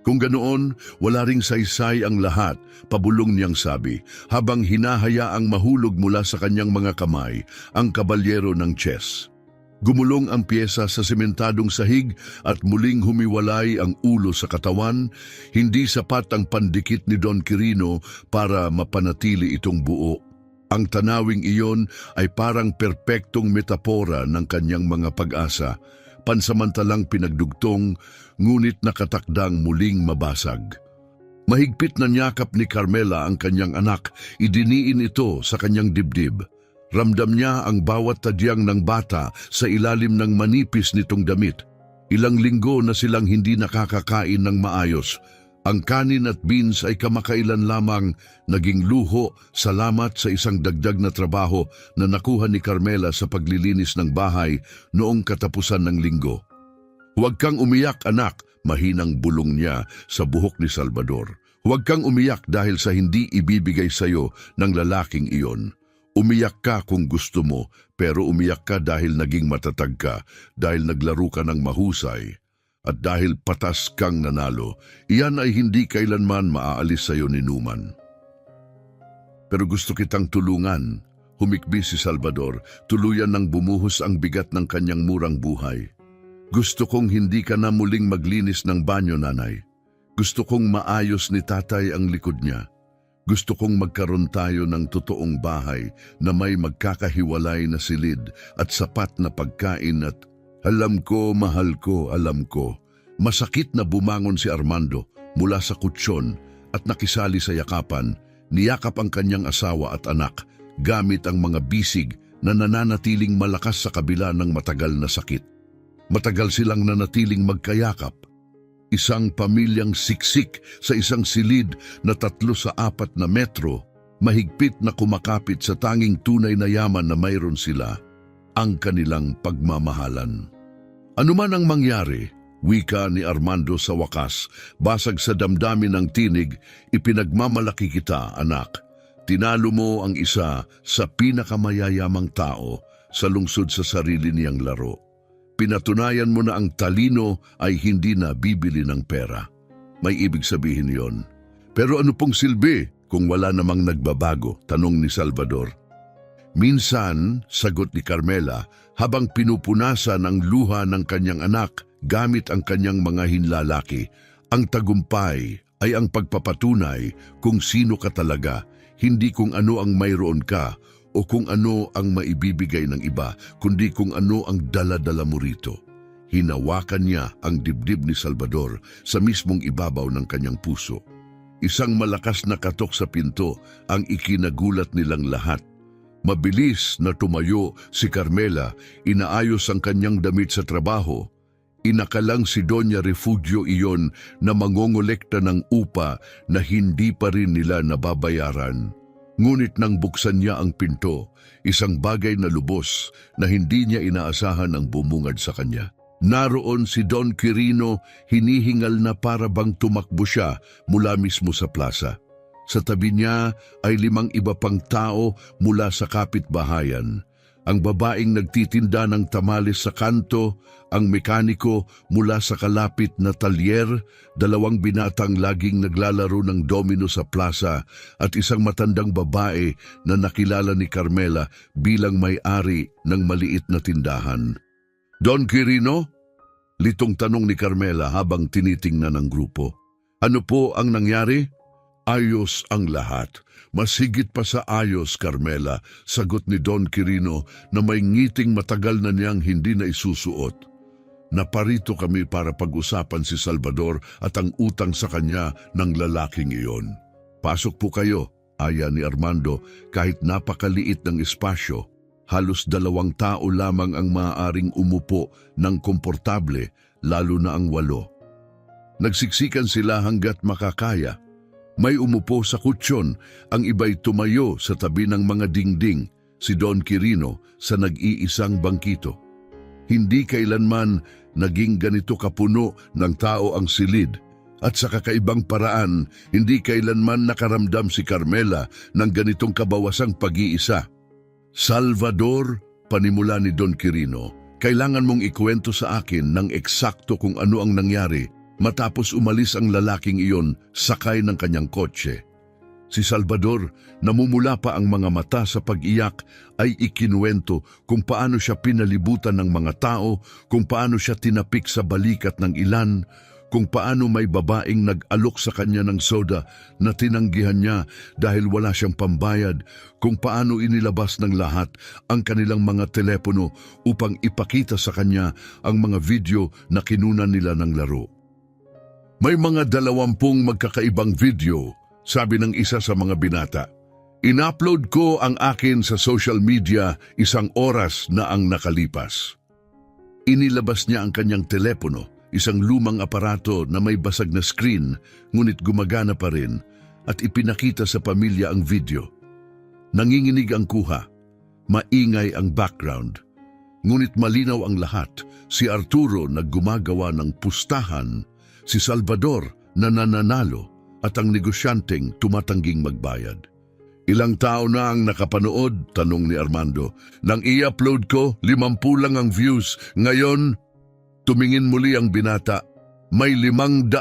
Speaker 1: Kung ganoon, wala ring saysay ang lahat, pabulong niyang sabi, habang hinahayaang mahulog mula sa kanyang mga kamay ang kabalyero ng chess. Gumulong ang pyesa sa sementadong sahig at muling humiwalay ang ulo sa katawan. Hindi sapat ang pandikit ni Don Quirino para mapanatili itong buo. Ang tanawing iyon ay parang perpektong metapora ng kanyang mga pag-asa, pansamantalang pinagdugtong, ngunit nakatakdang muling mabasag. Mahigpit na niyakap ni Carmela ang kanyang anak, idiniin ito sa kanyang dibdib. Ramdam niya ang bawat tadyang ng bata sa ilalim ng manipis nitong damit. Ilang linggo na silang hindi nakakakain ng maayos. Ang kanin at beans ay kamakailan lamang naging luho salamat sa isang dagdag na trabaho na nakuha ni Carmela sa paglilinis ng bahay noong katapusan ng linggo. Huwag kang umiyak, anak, mahinang bulong niya sa buhok ni Salvador. Huwag kang umiyak dahil sa hindi ibibigay sayo ng lalaking iyon. Umiyak ka kung gusto mo, pero umiyak ka dahil naging matatag ka, dahil naglaro ka ng mahusay, at dahil patas kang nanalo. Iyan ay hindi kailanman maaalis sa iyo ni Numan. Pero gusto kitang tulungan, humikbi si Salvador, tuluyan ng bumuhos ang bigat ng kanyang murang buhay. Gusto kong hindi ka na muling maglinis ng banyo, nanay. Gusto kong maayos ni tatay ang likod niya. Gusto kong magkaroon tayo ng totoong bahay na may magkakahiwalay na silid at sapat na pagkain at alam ko, mahal ko, alam ko. Masakit na bumangon si Armando mula sa kutsyon at nakisali sa yakapan, niyakap ang kanyang asawa at anak gamit ang mga bisig na nananatiling malakas sa kabila ng matagal na sakit. Matagal silang nanatiling magkayakap. Isang pamilyang siksik sa isang silid na 3 sa 4 na metro, mahigpit na kumakapit sa tanging tunay na yaman na mayroon sila, ang kanilang pagmamahalan. Ano man ang mangyari, wika ni Armando sa wakas, basag sa damdamin ng tinig, ipinagmamalaki kita, anak. Tinalo mo ang isa sa pinakamayayamang tao sa lungsod sa sarili niyang laro. Pinatunayan mo na ang talino ay hindi na bibili ng pera. May ibig sabihin yon. Pero ano pong silbi kung wala namang nagbabago? Tanong ni Salvador. Minsan, sagot ni Carmela habang pinupunasan ang luha ng kanyang anak gamit ang kanyang mga hinlalaki, ang tagumpay ay ang pagpapatunay kung sino ka talaga, hindi kung ano ang mayroon ka o kung ano ang maibibigay ng iba, kundi kung ano ang dala-dala mo rito. Hinawakan niya ang dibdib ni Salvador sa mismong ibabaw ng kanyang puso. Isang malakas na katok sa pinto ang ikinagulat nilang lahat. Mabilis na tumayo si Carmela, inaayos ang kanyang damit sa trabaho. Inakalang si Doña Refugio iyon na mangongolekta ng upa na hindi pa rin nila nababayaran. Ngunit nang buksan niya ang pinto, isang bagay na lubos na hindi niya inaasahan ang bumungad sa kanya. Naroon si Don Quirino, hinihingal na para bang tumakbo siya mula mismo sa plaza. Sa tabi niya ay 5 iba pang tao mula sa kapitbahayan. Ang babaeng nagtitinda ng tamales sa kanto, ang mekaniko mula sa kalapit na talyer, 2 binatang laging naglalaro ng domino sa plaza at isang matandang babae na nakilala ni Carmela bilang may-ari ng maliit na tindahan. Don Quirino? Litong tanong ni Carmela habang tinitingnan ng grupo. Ano po ang nangyari? Ayos ang lahat. Masigit pa sa ayos, Carmela, sagot ni Don Quirino na may ngiting matagal na niyang hindi na isusuot. Naparito kami para pag-usapan si Salvador at ang utang sa kanya ng lalaking iyon. Pasok po kayo, aya ni Armando, kahit napakaliit ng espasyo. Halos 2 tao lamang ang maaaring umupo ng komportable, lalo na ang 8. Nagsiksikan sila hanggat makakaya. May umupo sa kutsyon, ang iba'y tumayo sa tabi ng mga dingding, si Don Quirino sa nag-iisang bangkito. Hindi kailanman naging ganito kapuno ng tao ang silid, at sa kakaibang paraan, hindi kailanman nakaramdam si Carmela ng ganitong kabawasang pag-iisa. Salvador, panimula ni Don Quirino, kailangan mong ikwento sa akin ng eksakto kung ano ang nangyari matapos umalis ang lalaking iyon sakay ng kanyang kotse. Si Salvador, namumula pa ang mga mata sa pag-iyak, ay ikinuwento kung paano siya pinalibutan ng mga tao, kung paano siya tinapik sa balikat ng ilan, kung paano may babaeng nag-alok sa kanya ng soda na tinanggihan niya dahil wala siyang pambayad, kung paano inilabas ng lahat ang kanilang mga telepono upang ipakita sa kanya ang mga video na kinunan nila ng laro. May mga 20 magkakaibang video, sabi ng isa sa mga binata. In-upload ko ang akin sa social media 1 oras na ang nakalipas. Inilabas niya ang kanyang telepono, isang lumang aparato na may basag na screen, ngunit gumagana pa rin, at ipinakita sa pamilya ang video. Nanginginig ang kuha, maingay ang background, ngunit malinaw ang lahat. Si Arturo na gumagawa ng pustahan, si Salvador na nananalo, at ang negosyanteng tumatangging magbayad. Ilang tao na ang nakapanood? Tanong ni Armando. Nang i-upload ko, 50 lang ang views. Ngayon, tumingin muli ang binata. May 500,000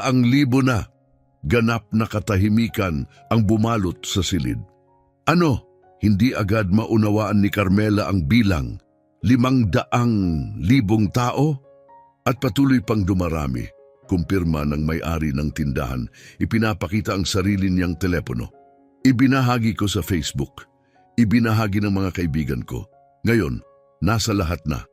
Speaker 1: na. Ganap na katahimikan ang bumalot sa silid. Ano? Hindi agad maunawaan ni Carmela ang bilang. 500,000 tao? At patuloy pang dumarami. Kumpirma ng may-ari ng tindahan, ipinapakita ang sarili niyang telepono. Ibinahagi ko sa Facebook. Ibinahagi ng mga kaibigan ko. Ngayon, nasa lahat na.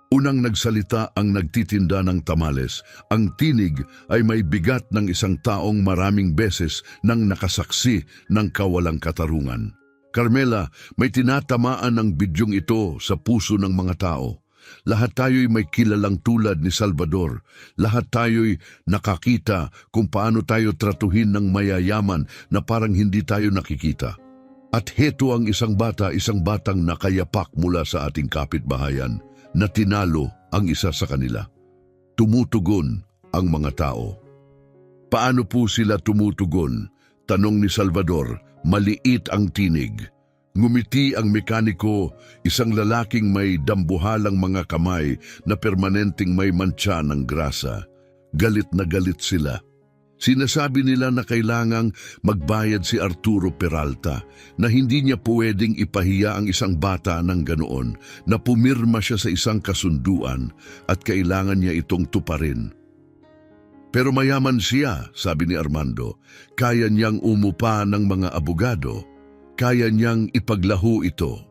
Speaker 1: Unang nagsalita ang nagtitinda ng tamales. Ang tinig ay may bigat ng isang taong maraming beses nang nakasaksi ng kawalang katarungan. Carmela, may tinatamaan ng bidyong ito sa puso ng mga tao. Lahat tayo'y may kilalang tulad ni Salvador. Lahat tayo'y nakakita kung paano tayo tratuhin ng mayayaman na parang hindi tayo nakikita. At heto ang isang batang nakayapak mula sa ating kapitbahayan na tinalo ang isa sa kanila. Tumutugon ang mga tao. Paano po sila tumutugon? Tanong ni Salvador, maliit ang tinig. Ngumiti ang mekaniko, isang lalaking may dambuhalang mga kamay na permanenteng may mantsa ng grasa. Galit na galit sila. Sinasabi nila na kailangang magbayad si Arturo Peralta, na hindi niya pwedeng ipahiya ang isang bata ng ganoon, na pumirma siya sa isang kasunduan at kailangan niya itong tuparin. Pero mayaman siya, sabi ni Armando, kaya niyang umupa ng mga abogado, kaya niyang ipaglaho ito.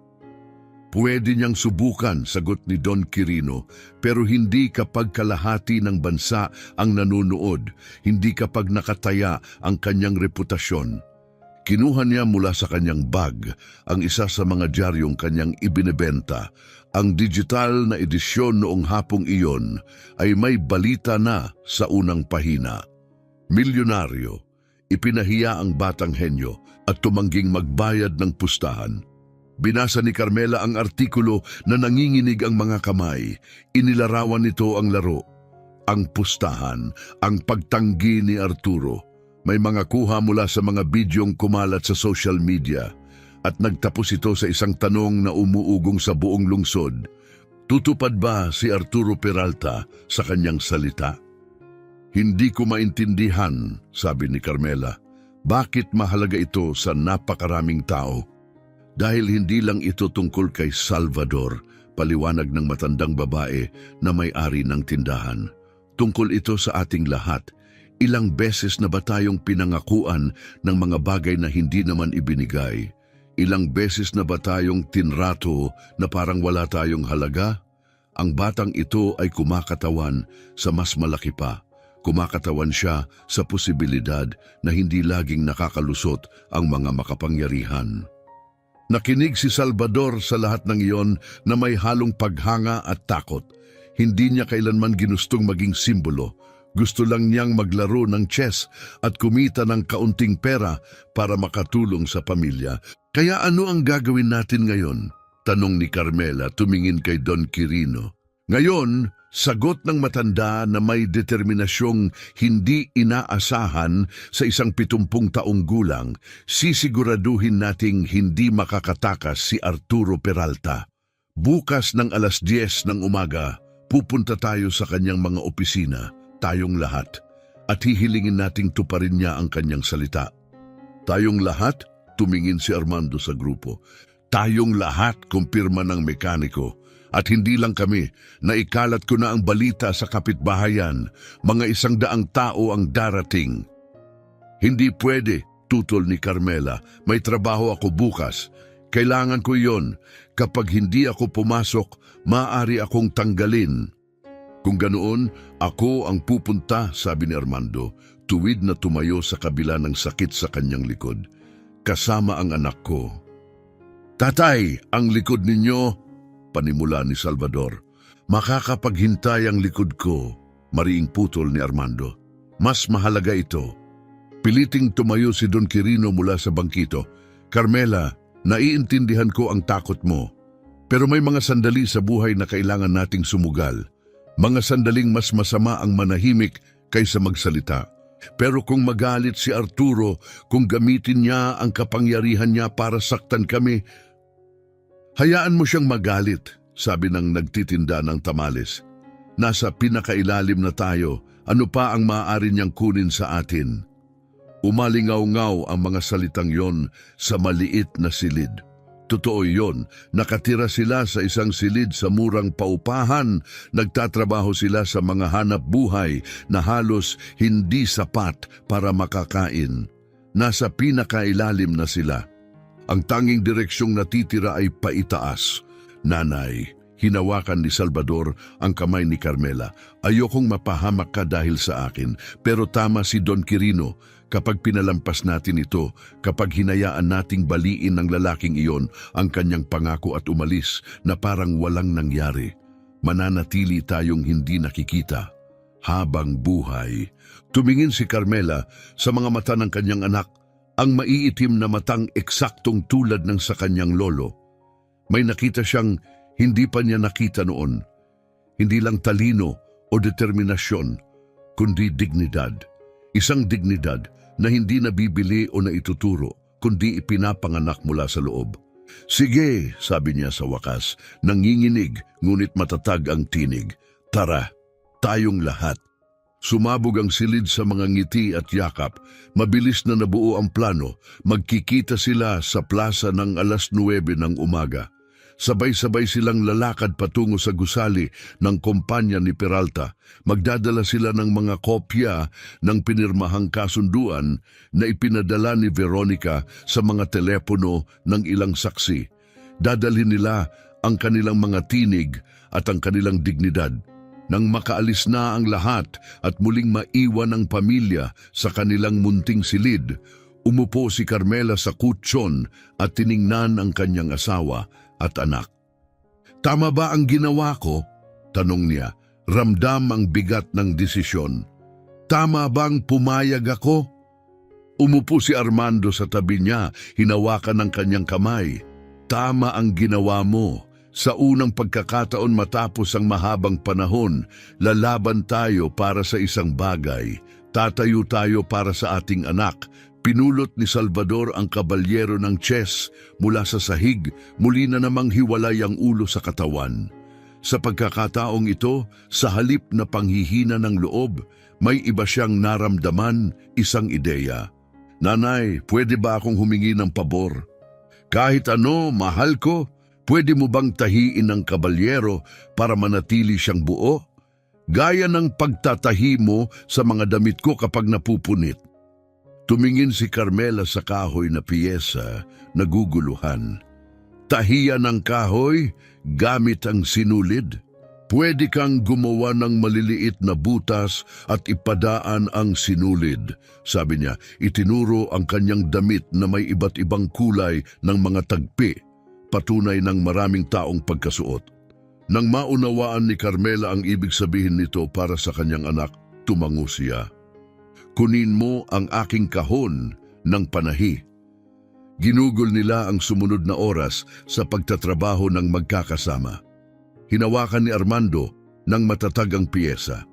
Speaker 1: Pwede niyang subukan, sagot ni Don Quirino, pero hindi kapag kalahati ng bansa ang nanonood, hindi kapag nakataya ang kanyang reputasyon. Kinuha niya mula sa kanyang bag ang isa sa mga diaryong kanyang ibinebenta. Ang digital na edisyon noong hapong iyon ay may balita na sa unang pahina. Milyonaryo, ipinahiya ang batang henyo at tumangging magbayad ng pustahan. Binasa ni Carmela ang artikulo na nanginginig ang mga kamay. Inilarawan nito ang laro, ang pustahan, ang pagtanggi ni Arturo. May mga kuha mula sa mga bidyong kumalat sa social media at nagtapos ito sa isang tanong na umuugong sa buong lungsod. Tutupad ba si Arturo Peralta sa kanyang salita? Hindi ko maintindihan, sabi ni Carmela. Bakit mahalaga ito sa napakaraming tao? Dahil hindi lang ito tungkol kay Salvador, paliwanag ng matandang babae na may-ari ng tindahan. Tungkol ito sa ating lahat. Ilang beses na ba tayong pinangakuan ng mga bagay na hindi naman ibinigay? Ilang beses na ba tayong tinrato na parang wala tayong halaga? Ang batang ito ay kumakatawan sa mas malaki pa. Kumakatawan siya sa posibilidad na hindi laging nakakalusot ang mga makapangyarihan. Nakinig si Salvador sa lahat ng iyon na may halong paghanga at takot. Hindi niya kailanman ginustong maging simbolo. Gusto lang niyang maglaro ng chess at kumita ng kaunting pera para makatulong sa pamilya. Kaya ano ang gagawin natin ngayon? Tanong ni Carmela tumingin kay Don Quirino. Ngayon, sagot ng matanda na may determinasyong hindi inaasahan sa isang 70 taong gulang, sisiguraduhin nating hindi makakatakas si Arturo Peralta. Bukas ng 10:00 ng umaga, pupunta tayo sa kanyang mga opisina, tayong lahat, at hihilingin nating tuparin niya ang kanyang salita. Tayong lahat? Tumingin si Armando sa grupo. Tayong lahat, kumpirma ng mekaniko. At hindi lang kami, naikalat ko na ang balita sa kapitbahayan, mga 100 tao ang darating. Hindi pwede, tutol ni Carmela, may trabaho ako bukas. Kailangan ko yon. Kapag hindi ako pumasok, maaari akong tanggalin. Kung ganoon, ako ang pupunta, sabi ni Armando, tuwid na tumayo sa kabila ng sakit sa kanyang likod. Kasama ang anak ko. Tatay, ang likod ninyo, panimula ni Salvador. Makakapaghintay ang likod ko, mariing putol ni Armando. Mas mahalaga ito. Piliting tumayo si Don Quirino mula sa bangkito. Carmela, naiintindihan ko ang takot mo. Pero may mga sandali sa buhay na kailangan nating sumugal. Mga sandaling mas masama ang manahimik kaysa magsalita. Pero kung magalit si Arturo, kung gamitin niya ang kapangyarihan niya para saktan kami, hayaan mo siyang magalit, sabi ng nagtitinda ng tamales. Nasa pinakailalim na tayo, ano pa ang maaari niyang kunin sa atin? Umalingaw-ngaw ang mga salitang yon sa maliit na silid. Totoo yon, nakatira sila sa isang silid sa murang paupahan, nagtatrabaho sila sa mga hanap buhay na halos hindi sapat para makakain. Nasa pinakailalim na sila. Ang tanging direksyong natitira ay paitaas. Nanay, hinawakan ni Salvador ang kamay ni Carmela. Ayokong mapahamak ka dahil sa akin, pero tama si Don Quirino. Kapag pinalampas natin ito, kapag hinayaan nating baliin ng lalaking iyon ang kanyang pangako at umalis na parang walang nangyari, mananatili tayong hindi nakikita habang buhay. Tumingin si Carmela sa mga mata ng kanyang anak, ang maiitim na matang eksaktong tulad ng sa kanyang lolo. May nakita siyang hindi pa niya nakita noon. Hindi lang talino o determinasyon, kundi dignidad. Isang dignidad na hindi nabibili o naituturo, kundi ipinapanganak mula sa loob. Sige, sabi niya sa wakas, nanginginig ngunit matatag ang tinig. Tara, tayong lahat. Sumabog ang silid sa mga ngiti at yakap. Mabilis na nabuo ang plano. Magkikita sila sa plaza ng 9:00 ng umaga. Sabay-sabay silang lalakad patungo sa gusali ng kumpanya ni Peralta. Magdadala sila ng mga kopya ng pinirmahang kasunduan na ipinadala ni Veronica sa mga telepono ng ilang saksi. Dadalhin nila ang kanilang mga tinig at ang kanilang dignidad. Nang makaalis na ang lahat at muling maiwan ang pamilya sa kanilang munting silid, umupo si Carmela sa kutsyon at tiningnan ang kanyang asawa at anak. Tama ba ang ginawa ko? Tanong niya, ramdam ang bigat ng desisyon. Tama bang pumayag ako? Umupo si Armando sa tabi niya, hinawakan ng kanyang kamay. Tama ang ginawa mo. Sa unang pagkakataon matapos ang mahabang panahon, lalaban tayo para sa isang bagay. Tatayo tayo para sa ating anak. Pinulot ni Salvador ang kabalyero ng chess mula sa sahig, muli na namang hiwalay ang ulo sa katawan. Sa pagkakataong ito, sa halip na panghihina ng loob, may iba siyang naramdaman, isang ideya. Nanay, pwede ba akong humingi ng pabor? Kahit ano, mahal ko, pwede mo bang tahiin ang kabalyero para manatili siyang buo? Gaya ng pagtatahi mo sa mga damit ko kapag napupunit. Tumingin si Carmela sa kahoy na piyesa, naguguluhan. Tahiyan ng kahoy gamit ang sinulid. Pwede kang gumawa ng maliliit na butas at ipadaan ang sinulid. Sabi niya, itinuro ang kanyang damit na may iba't ibang kulay ng mga tagpi, patunay ng maraming taong pagkasuot. Nang maunawaan ni Carmela ang ibig sabihin nito para sa kanyang anak, tumango siya. Kunin mo ang aking kahon ng panahi. Ginugol nila ang sumunod na oras sa pagtatrabaho ng magkakasama. Hinawakan ni Armando ng matatag ang piyesa.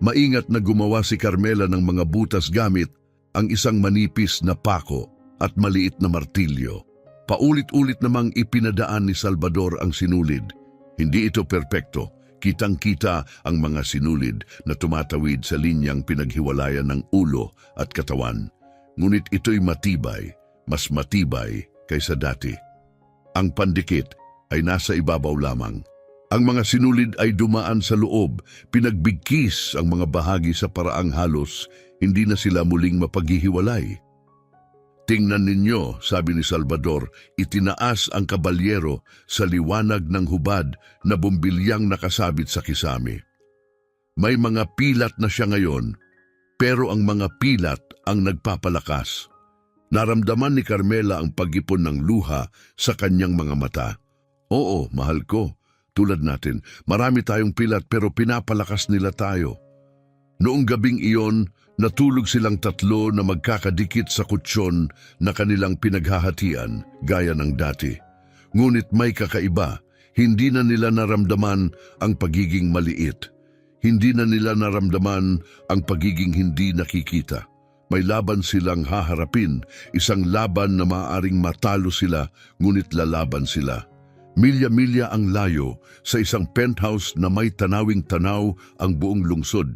Speaker 1: Maingat na gumawa si Carmela ng mga butas gamit ang isang manipis na pako at maliit na martilyo. Paulit-ulit namang ipinadaan ni Salvador ang sinulid. Hindi ito perpekto. Kitang-kita ang mga sinulid na tumatawid sa linyang pinaghiwalayan ng ulo at katawan. Ngunit ito'y matibay, mas matibay kaysa dati. Ang pandikit ay nasa ibabaw lamang. Ang mga sinulid ay dumaan sa loob, pinagbigkis ang mga bahagi sa paraang halos, hindi na sila muling mapaghihiwalay. Tingnan ninyo, sabi ni Salvador, itinaas ang kabalyero sa liwanag ng hubad na bumbilyang nakasabit sa kisame. May mga pilat na siya ngayon, pero ang mga pilat ang nagpapalakas. Naramdaman ni Carmela ang pag-ipon ng luha sa kanyang mga mata. Oo, mahal ko, tulad natin, marami tayong pilat pero pinapalakas nila tayo. Noong gabing iyon, natulog silang tatlo na magkakadikit sa kutsyon na kanilang pinaghahatian gaya ng dati. Ngunit may kakaiba, hindi na nila naramdaman ang pagiging maliit. Hindi na nila naramdaman ang pagiging hindi nakikita. May laban silang haharapin, isang laban na maaaring matalo sila, ngunit lalaban sila. Milya-milya ang layo sa isang penthouse na may tanawing tanaw ang buong lungsod.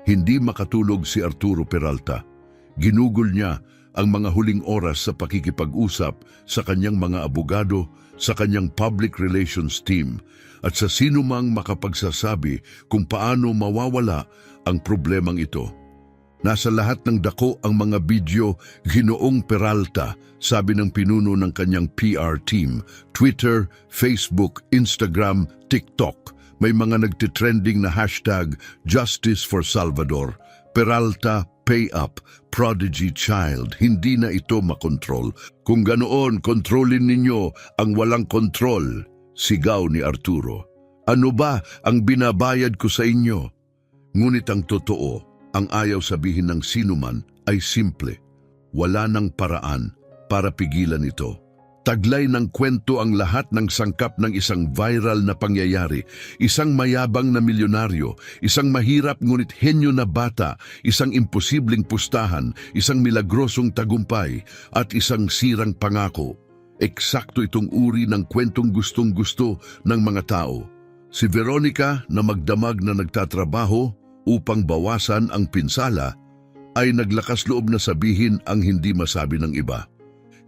Speaker 1: Hindi makatulog si Arturo Peralta. Ginugol niya ang mga huling oras sa pakikipag-usap sa kanyang mga abogado, sa kanyang public relations team, at sa sino mang makapagsasabi kung paano mawawala ang problemang ito. Nasa lahat ng dako ang mga video, Ginoong Peralta, sabi ng pinuno ng kanyang PR team, Twitter, Facebook, Instagram, TikTok. May mga nagtitrending na hashtag Justice for Salvador, Peralta, Pay Up, Prodigy Child. Hindi na ito makontrol. Kung ganoon, kontrolin ninyo ang walang kontrol, sigaw ni Arturo. Ano ba ang binabayad ko sa inyo? Ngunit ang totoo, ang ayaw sabihin ng sinuman ay simple. Wala nang paraan para pigilan ito. Taglay ng kwento ang lahat ng sangkap ng isang viral na pangyayari, isang mayabang na milyonaryo, isang mahirap ngunit henyo na bata, isang imposibleng pustahan, isang milagrosong tagumpay, at isang sirang pangako. Eksakto itong uri ng kwentong gustong-gusto ng mga tao. Si Veronica na magdamag na nagtatrabaho upang bawasan ang pinsala ay naglakas loob na sabihin ang hindi masabi ng iba.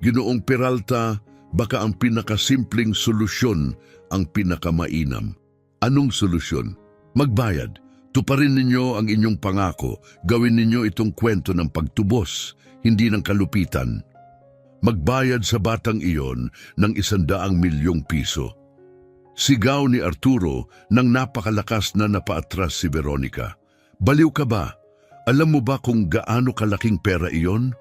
Speaker 1: Ginoong Peralta, baka ang pinakasimpleng solusyon ang pinakamainam. Anong solusyon? Magbayad. Tuparin ninyo ang inyong pangako. Gawin ninyo itong kwento ng pagtubos, hindi ng kalupitan. Magbayad sa batang iyon ng 100 milyong piso. Sigaw ni Arturo nang napakalakas na napaatras si Veronica. Baliw ka ba? Alam mo ba kung gaano kalaking pera iyon?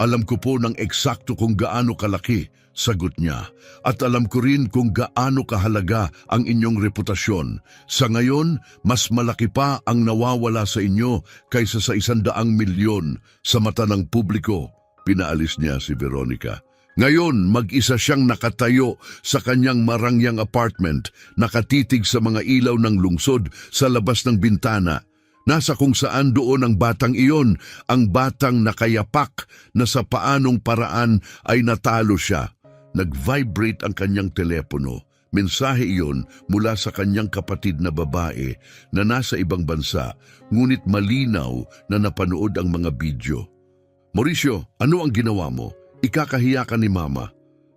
Speaker 1: Alam ko po ng eksakto kung gaano kalaki, sagot niya. At alam ko rin kung gaano kahalaga ang inyong reputasyon. Sa ngayon, mas malaki pa ang nawawala sa inyo kaysa sa 100 milyon sa mata ng publiko. Pinaalis niya si Veronica. Ngayon, mag-isa siyang nakatayo sa kanyang marangyang apartment, nakatitig sa mga ilaw ng lungsod sa labas ng bintana. Nasa kung saan doon ang batang iyon, ang batang nakayapak na sa paanong paraan ay natalo siya. Nag-vibrate ang kanyang telepono. Mensahe iyon mula sa kanyang kapatid na babae na nasa ibang bansa, ngunit malinaw na napanood ang mga video. Mauricio, ano ang ginawa mo? Ikakahiya ka ni Mama.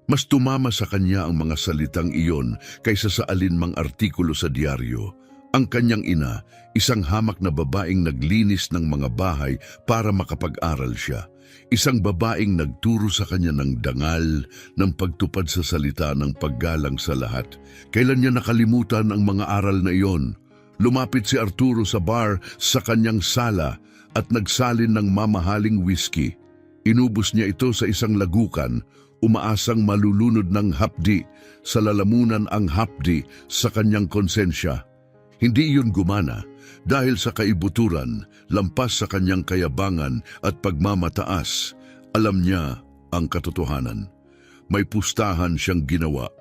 Speaker 1: Mas tumama sa kanya ang mga salitang iyon kaysa sa alinmang artikulo sa diaryo. Ang kanyang ina, isang hamak na babaeng naglinis ng mga bahay para makapag-aral siya. Isang babaeng nagturo sa kanya ng dangal, ng pagtupad sa salita ng paggalang sa lahat. Kailan niya nakalimutan ang mga aral na iyon? Lumapit si Arturo sa bar sa kanyang sala at nagsalin ng mamahaling whiskey. Inubos niya ito sa isang lagukan, umaasang malulunod ng hapdi, sa lalamunan ang hapdi sa kanyang konsensya. Hindi iyon gumana dahil sa kaibuturan, lampas sa kanyang kayabangan at pagmamataas. Alam niya ang katotohanan. May pustahan siyang ginawa.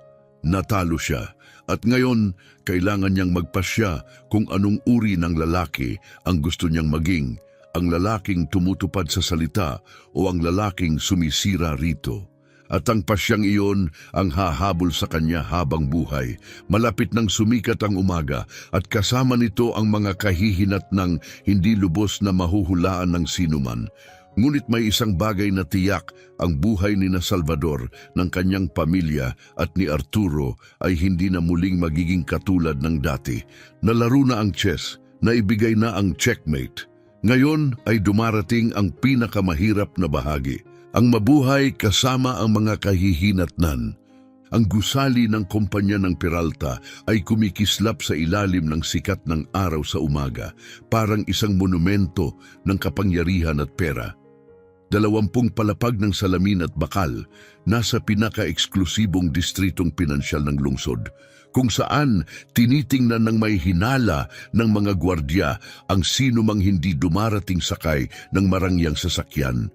Speaker 1: Natalo siya at ngayon kailangan niyang magpasya kung anong uri ng lalaki ang gusto niyang maging. Ang lalaking tumutupad sa salita o ang lalaking sumisira rito. At ang pasyang iyon ang hahabol sa kanya habang buhay. Malapit nang sumikat ang umaga at kasama nito ang mga kahihinat ng hindi lubos na mahuhulaan ng sinuman. Ngunit may isang bagay na tiyak, ang buhay ni Salvador, ng kanyang pamilya at ni Arturo ay hindi na muling magiging katulad ng dati. Nalaro na ang chess, naibigay na ang checkmate. Ngayon ay dumarating ang pinakamahirap na bahagi. Ang mabuhay kasama ang mga kahihinatnan. Ang gusali ng kumpanya ng Peralta ay kumikislap sa ilalim ng sikat ng araw sa umaga, parang isang monumento ng kapangyarihan at pera. 20 palapag ng salamin at bakal nasa pinaka-eksklusibong distritong pinansyal ng lungsod, kung saan tinitingnan ng may hinala ng mga gwardya ang sino mang hindi dumarating sakay ng marangyang sasakyan.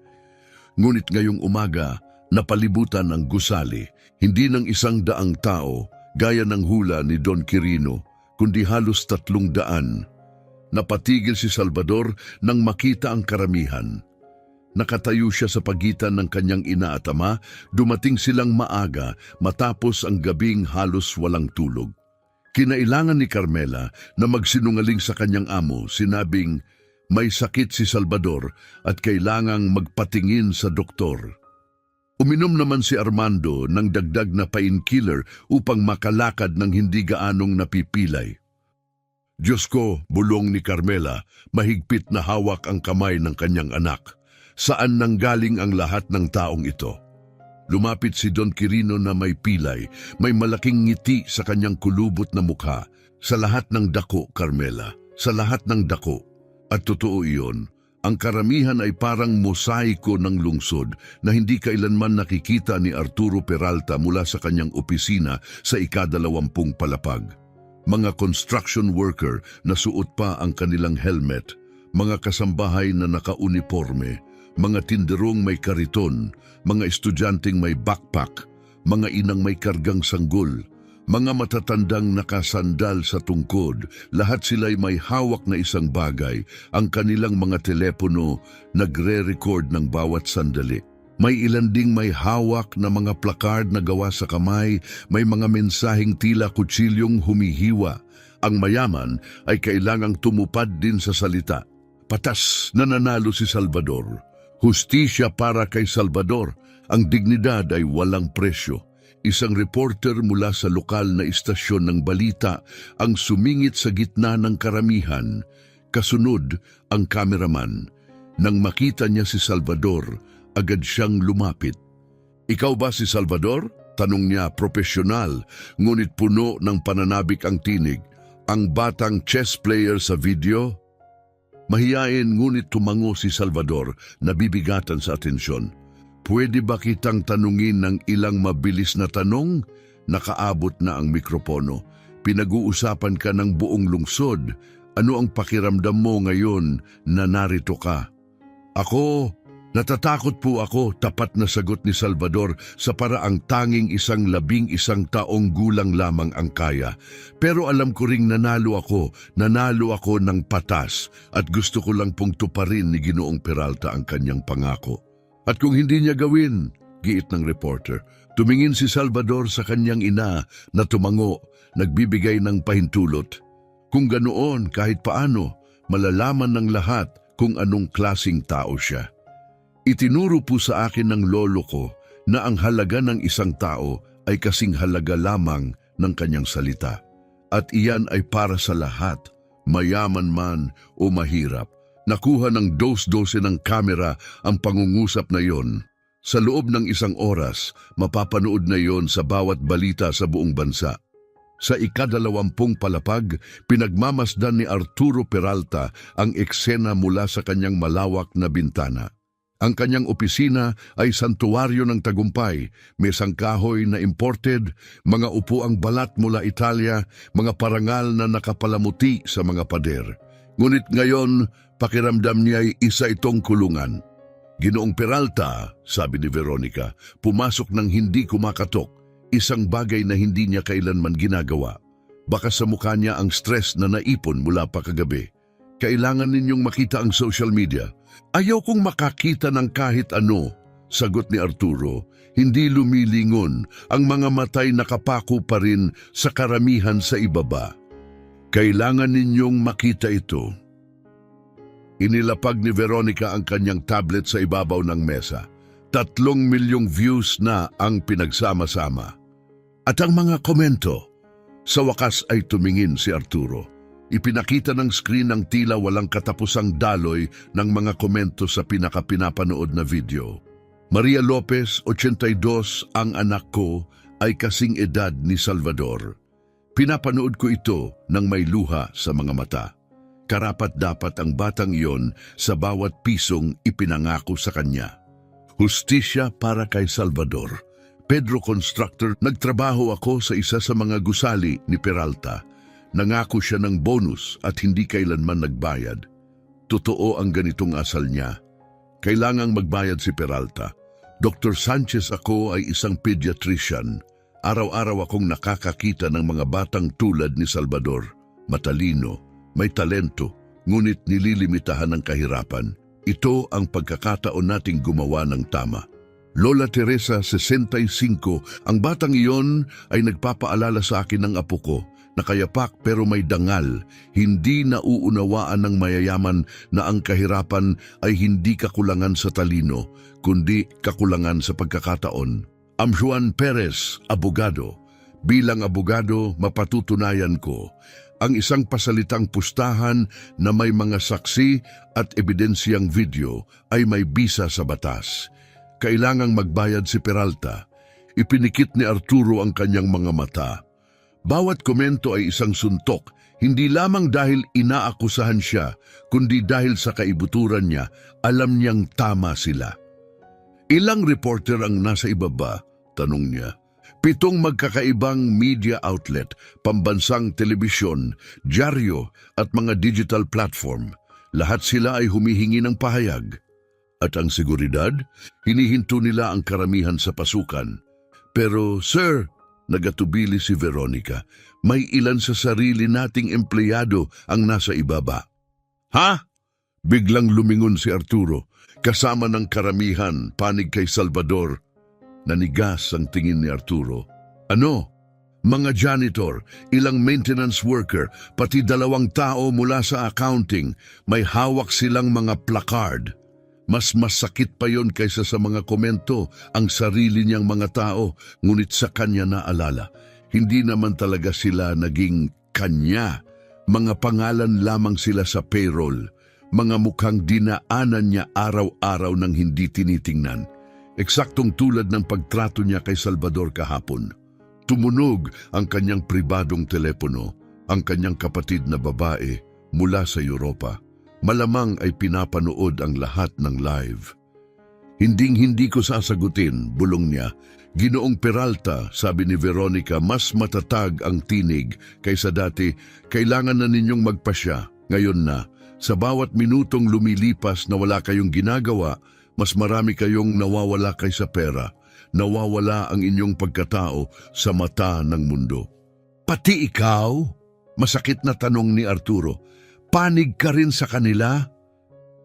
Speaker 1: Ngunit ngayong umaga, napalibutan ang gusali, hindi ng 100 tao, gaya ng hula ni Don Quirino, kundi halos 300. Napatigil si Salvador nang makita ang karamihan. Nakatayo siya sa pagitan ng kanyang ina at ama, dumating silang maaga matapos ang gabing halos walang tulog. Kinailangan ni Carmela na magsinungaling sa kanyang amo, sinabing, May sakit si Salvador at kailangang magpatingin sa doktor. Uminom naman si Armando ng dagdag na painkiller upang makalakad ng hindi gaanong napipilay. Diyos ko, bulong ni Carmela, mahigpit na hawak ang kamay ng kanyang anak. Saan nanggaling ang lahat ng taong ito? Lumapit si Don Quirino na may pilay, may malaking ngiti sa kanyang kulubot na mukha. Sa lahat ng dako, Carmela, sa lahat ng dako. At totoo iyon, ang karamihan ay parang mosaiko ng lungsod na hindi kailanman nakikita ni Arturo Peralta mula sa kanyang opisina sa ika-20 palapag. Mga construction worker na suot pa ang kanilang helmet, mga kasambahay na nakauniforme, mga tinderong may kariton, mga estudyanteng may backpack, mga inang may kargang sanggol, mga matatandang nakasandal sa tungkod, lahat sila'y may hawak na isang bagay, ang kanilang mga telepono nagre-record ng bawat sandali. May ilan ding may hawak na mga placard na gawa sa kamay, may mga mensaheng tila kutsilyong humihiwa. Ang mayaman ay kailangang tumupad din sa salita. Patas na nanalo si Salvador. Hustisya para kay Salvador. Ang dignidad ay walang presyo. Isang reporter mula sa lokal na istasyon ng balita ang sumingit sa gitna ng karamihan. Kasunod ang kameraman. Nang makita niya si Salvador, agad siyang lumapit. Ikaw ba si Salvador? Tanong niya, profesional, ngunit puno ng pananabik ang tinig. Ang batang chess player sa video? Mahiyain ngunit tumango si Salvador, nabibigatan sa atensyon. Pwede ba kitang tanungin ng ilang mabilis na tanong? Nakaabot na ang mikropono. Pinag-uusapan ka ng buong lungsod. Ano ang pakiramdam mo ngayon na narito ka? Ako, natatakot po ako, tapat na sagot ni Salvador sa paraang tanging isang 11 taong gulang lamang ang kaya. Pero alam ko ring nanalo ako ng patas at gusto ko lang pong tuparin ni Ginoong Peralta ang kanyang pangako. At kung hindi niya gawin, giit ng reporter, tumingin si Salvador sa kanyang ina na tumango, nagbibigay ng pahintulot. Kung ganoon, kahit paano, malalaman ng lahat kung anong klasing tao siya. Itinuro po sa akin ng lolo ko na ang halaga ng isang tao ay kasing halaga lamang ng kanyang salita. At iyan ay para sa lahat, mayaman man o mahirap. Nakuha ng dos-dose ng kamera ang pangungusap na yon. Sa loob ng 1 oras, mapapanood na yon sa bawat balita sa buong bansa. Sa ika-20 palapag, pinagmamasdan ni Arturo Peralta ang eksena mula sa kanyang malawak na bintana. Ang kanyang opisina ay santuwaryo ng tagumpay, may sangkahoy na imported, mga upuang balat mula Italia, mga parangal na nakapalamuti sa mga pader. Ngunit ngayon, pakiramdam niya ay isa itong kulungan. Ginoong Peralta, sabi ni Veronica, pumasok ng hindi kumakatok, isang bagay na hindi niya kailanman ginagawa. Baka sa mukha niya ang stress na naipon mula pa kagabi. Kailangan ninyong makita ang social media. Ayaw kong makakita ng kahit ano, sagot ni Arturo. Hindi lumilingon, ang mga matay nakapako pa rin sa karamihan sa ibaba. Kailangan ninyong makita ito. Inilapag ni Veronica ang kanyang tablet sa ibabaw ng mesa. 3 milyong views na ang pinagsama-sama. At ang mga komento. Sa wakas ay tumingin si Arturo. Ipinakita ng screen ng tila walang katapusang daloy ng mga komento sa pinakapinapanood na video. Maria Lopez, 82, ang anak ko, ay kasing edad ni Salvador. Pinapanood ko ito nang may luha sa mga mata. Karapat-dapat ang batang iyon sa bawat pisong ipinangako sa kanya. Hustisya para kay Salvador. Pedro Constructor, nagtrabaho ako sa isa sa mga gusali ni Peralta. Nangako siya ng bonus at hindi kailanman nagbayad. Totoo ang ganitong asal niya. Kailangang magbayad si Peralta. Dr. Sanchez ako ay isang pediatrician. Araw-araw akong nakakakita ng mga batang tulad ni Salvador. Matalino, may talento, ngunit nililimitahan ng kahirapan. Ito ang pagkakataon nating gumawa ng tama. Lola Teresa, 65, ang batang iyon ay nagpapaalala sa akin ng apo ko nakayapak pero may dangal, hindi nauunawaan ng mayayaman na ang kahirapan ay hindi kakulangan sa talino, kundi kakulangan sa pagkakataon. Juan Perez, abogado. Bilang abogado, mapatutunayan ko ang isang pasalitang pustahan na may mga saksi at ebidensyang video ay may bisa sa batas. Kailangang magbayad si Peralta. Ipinikit ni Arturo ang kanyang mga mata. Bawat komento ay isang suntok, hindi lamang dahil inaakusahan siya, kundi dahil sa kaibuturan niya, alam niyang tama sila. Ilang reporter ang nasa ibaba? Tanong niya. 7 magkakaibang media outlet, pambansang telebisyon, dyaryo at mga digital platform. Lahat sila ay humihingi ng pahayag. At ang seguridad, hinihinto nila ang karamihan sa pasukan. Pero, sir, nagatubili si Veronica, may ilan sa sarili nating empleyado ang nasa ibaba. Ha? Biglang lumingon si Arturo, kasama ng karamihan, panig kay Salvador. Nanigas ang tingin ni Arturo. Ano? Mga janitor, ilang maintenance worker, pati 2 tao mula sa accounting, may hawak silang mga placard. Mas masakit pa yon kaysa sa mga komento ang sarili niyang mga tao, ngunit sa kanya naalala. Hindi naman talaga sila naging kanya. Mga pangalan lamang sila sa payroll. Mga mukhang dinaanan niya araw-araw nang hindi tinitingnan. Eksaktong tulad ng pagtrato niya kay Salvador kahapon. Tumunog ang kanyang pribadong telepono, ang kanyang kapatid na babae mula sa Europa. Malamang ay pinapanood ang lahat ng live. Hinding-hindi ko sasagutin, bulong niya. Ginoong Peralta, sabi ni Veronica, mas matatag ang tinig kaysa dati. Kailangan na ninyong magpasya. Ngayon na, sa bawat minutong lumilipas na wala kayong ginagawa, mas marami kayong nawawala kaysa pera. Nawawala ang inyong pagkatao sa mata ng mundo. Pati ikaw? Masakit na tanong ni Arturo. Panig ka rin sa kanila?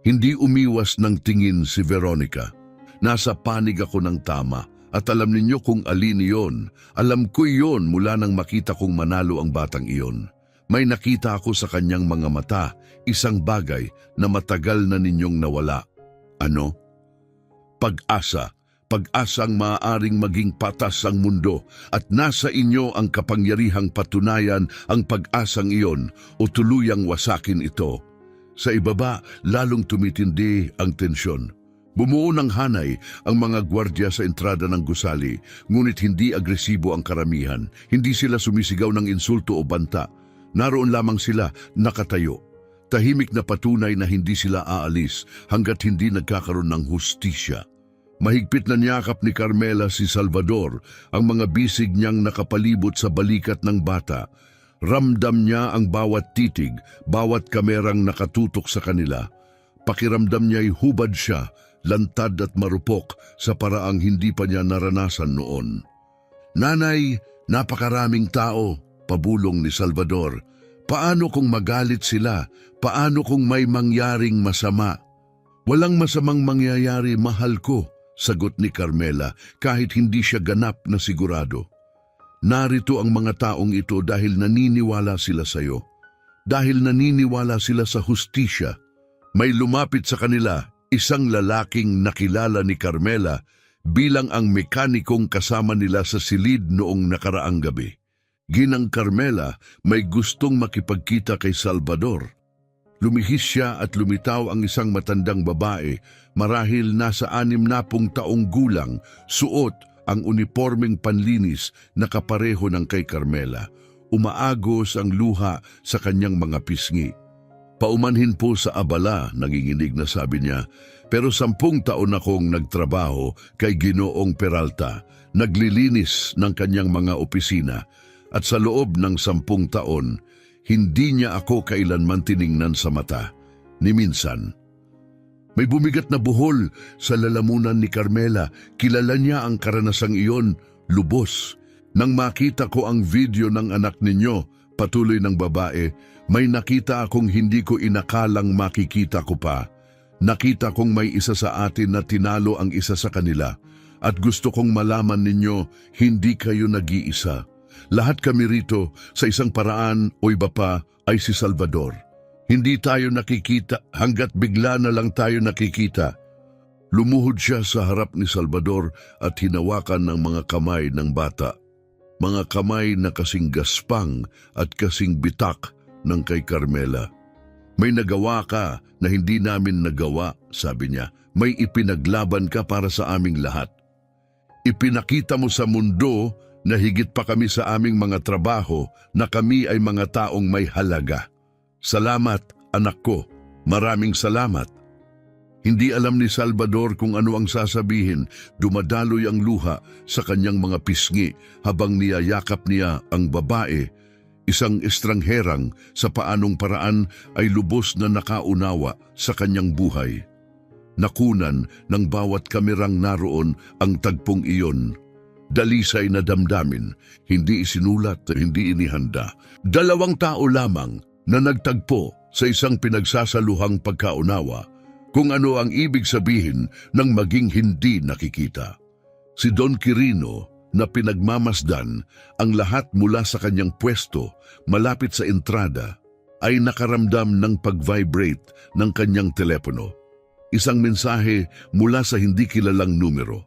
Speaker 1: Hindi umiwas ng tingin si Veronica. Nasa panig ako ng tama at alam ninyo kung alin iyon. Alam ko iyon mula nang makita kong manalo ang batang iyon. May nakita ako sa kanyang mga mata, isang bagay na matagal na ninyong nawala. Ano? Pag-asa. Pag-asang maaaring maging patas ang mundo at nasa inyo ang kapangyarihang patunayan ang pag-asang iyon o tuluyang wasakin ito. Sa ibaba, lalong tumitindi ang tensyon. Bumuo ng hanay ang mga gwardya sa entrada ng gusali, ngunit hindi agresibo ang karamihan. Hindi sila sumisigaw ng insulto o banta. Naroon lamang sila nakatayo. Tahimik na patunay na hindi sila aalis hanggat hindi nagkakaroon ng hustisya. Mahigpit na niyakap ni Carmela si Salvador, ang mga bisig niyang nakapalibot sa balikat ng bata. Ramdam niya ang bawat titig, bawat kamerang nakatutok sa kanila. Pakiramdam niya'y hubad siya, lantad at marupok sa paraang hindi pa niya naranasan noon. Nanay, napakaraming tao, pabulong ni Salvador. Paano kung magalit sila? Paano kung may mangyaring masama? Walang masamang mangyayari, mahal ko, sagot ni Carmela kahit hindi siya ganap na sigurado. Narito ang mga taong ito dahil naniniwala sila sa iyo. Dahil naniniwala sila sa hustisya. May lumapit sa kanila, isang lalaking nakilala ni Carmela bilang ang mekanikong kasama nila sa silid noong nakaraang gabi. Ginang Carmela may gustong makipagkita kay Salvador. Lumihis siya at lumitaw ang isang matandang babae, marahil nasa 60 taong gulang, suot ang unipormeng panlinis na kapareho ng kay Carmela. Umaagos ang luha sa kanyang mga pisngi. Paumanhin po sa abala, nanginginig na sabi niya, pero 10 taon akong nagtrabaho kay Ginoong Peralta, naglilinis ng kanyang mga opisina, at sa loob ng 10 taon, hindi niya ako kailanman tiningnan sa mata, ni minsan. May bumigat na buhol sa lalamunan ni Carmela. Kilala niya ang karanasang iyon, lubos. Nang makita ko ang video ng anak ninyo, patuloy ng babae, may nakita akong hindi ko inakalang makikita ko pa. Nakita kong may isa sa atin na tinalo ang isa sa kanila. At gusto kong malaman ninyo, hindi kayo nag-iisa. Lahat kami rito sa isang paraan o iba pa ay si Salvador. Hindi tayo nakikita hanggat bigla na lang tayo nakikita. Lumuhod siya sa harap ni Salvador at hinawakan ng mga kamay ng bata. Mga kamay na kasing gaspang at kasing bitak ng kay Carmela. May nagawa ka na hindi namin nagawa, sabi niya. May ipinaglaban ka para sa aming lahat. Ipinakita mo sa mundo na higit pa kami sa aming mga trabaho na kami ay mga taong may halaga. Salamat, anak ko. Maraming salamat. Hindi alam ni Salvador kung ano ang sasabihin. Dumadaloy ang luha sa kanyang mga pisngi habang niyayakap niya ang babae, isang estrangherang sa paanong paraan ay lubos na nakaunawa sa kanyang buhay. Nakunan ng bawat kamerang naroon ang tagpong iyon. Dalisay na damdamin, hindi isinulat, hindi inihanda. 2 tao lamang na nagtagpo sa isang pinagsasaluhang pagkaunawa kung ano ang ibig sabihin ng maging hindi nakikita. Si Don Quirino na pinagmamasdan ang lahat mula sa kanyang pwesto malapit sa entrada ay nakaramdam ng pag-vibrate ng kanyang telepono. Isang mensahe mula sa hindi kilalang numero.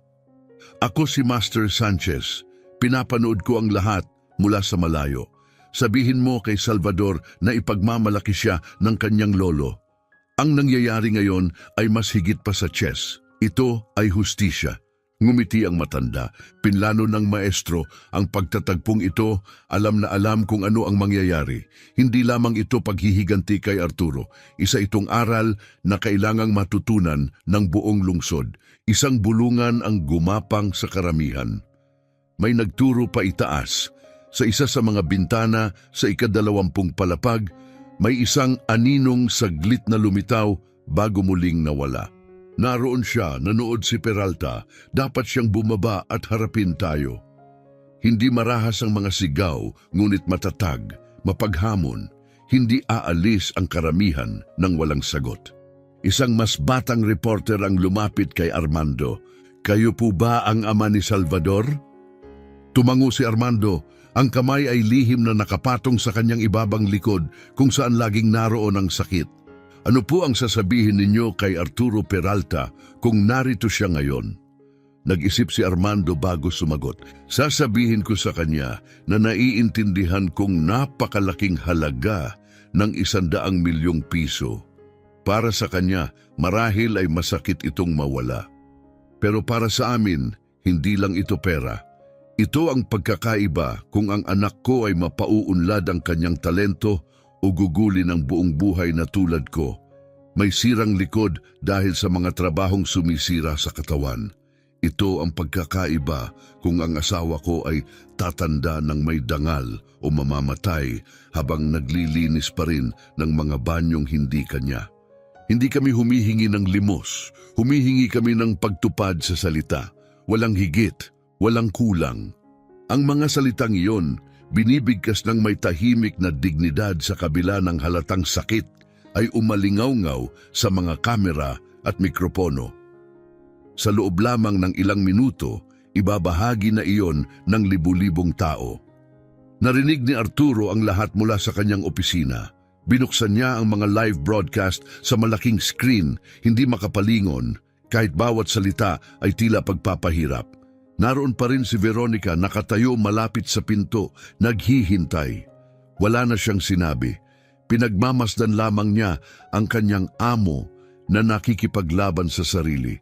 Speaker 1: Ako si Master Sanchez. Pinapanood ko ang lahat mula sa malayo. Sabihin mo kay Salvador na ipagmamalaki siya ng kanyang lolo. Ang nangyayari ngayon ay mas higit pa sa chess. Ito ay hustisya. Ngumiti ang matanda. Pinlano ng maestro ang pagtatagpong ito. Alam na alam kung ano ang mangyayari. Hindi lamang ito paghihiganti kay Arturo. Isa itong aral na kailangang matutunan ng buong lungsod. Isang bulungan ang gumapang sa karamihan. May nagturo pa itaas. Sa isa sa mga bintana sa 20 palapag, may isang aninong saglit na lumitaw bago muling nawala. Naroon siya, nanood si Peralta, dapat siyang bumaba at harapin tayo. Hindi marahas ang mga sigaw, ngunit matatag, mapaghamon, hindi aalis ang karamihan ng walang sagot. Isang mas batang reporter ang lumapit kay Armando. Kayo po ba ang ama ni Salvador? Tumango si Armando, ang kamay ay lihim na nakapatong sa kanyang ibabang likod kung saan laging naroon ang sakit. Ano po ang sasabihin ninyo kay Arturo Peralta kung narito siya ngayon? Nag-isip si Armando bago sumagot. Sasabihin ko sa kanya na naiintindihan kong napakalaking halaga ng 100 milyong piso. Para sa kanya, marahil ay masakit itong mawala. Pero para sa amin, hindi lang ito pera. Ito ang pagkakaiba kung ang anak ko ay mapauunlad ang kanyang talento o gugulin ang buong buhay na tulad ko. May sirang likod dahil sa mga trabahong sumisira sa katawan. Ito ang pagkakaiba kung ang asawa ko ay tatanda ng may dangal o mamamatay habang naglilinis pa rin ng mga banyong hindi kanya. Hindi kami humihingi ng limos, humihingi kami ng pagtupad sa salita. Walang higit, walang kulang. Ang mga salitang iyon, binibigkas ng may tahimik na dignidad sa kabila ng halatang sakit, ay umalingaw-ngaw sa mga kamera at mikropono. Sa loob lamang ng ilang minuto, ibabahagi na iyon ng libu-libong tao. Narinig ni Arturo ang lahat mula sa kanyang opisina. Binuksan niya ang mga live broadcast sa malaking screen, hindi makapalingon, kahit bawat salita ay tila pagpapahirap. Naroon pa rin si Veronica nakatayo malapit sa pinto, naghihintay. Wala na siyang sinabi. Pinagmamasdan lamang niya ang kanyang amo na nakikipaglaban sa sarili.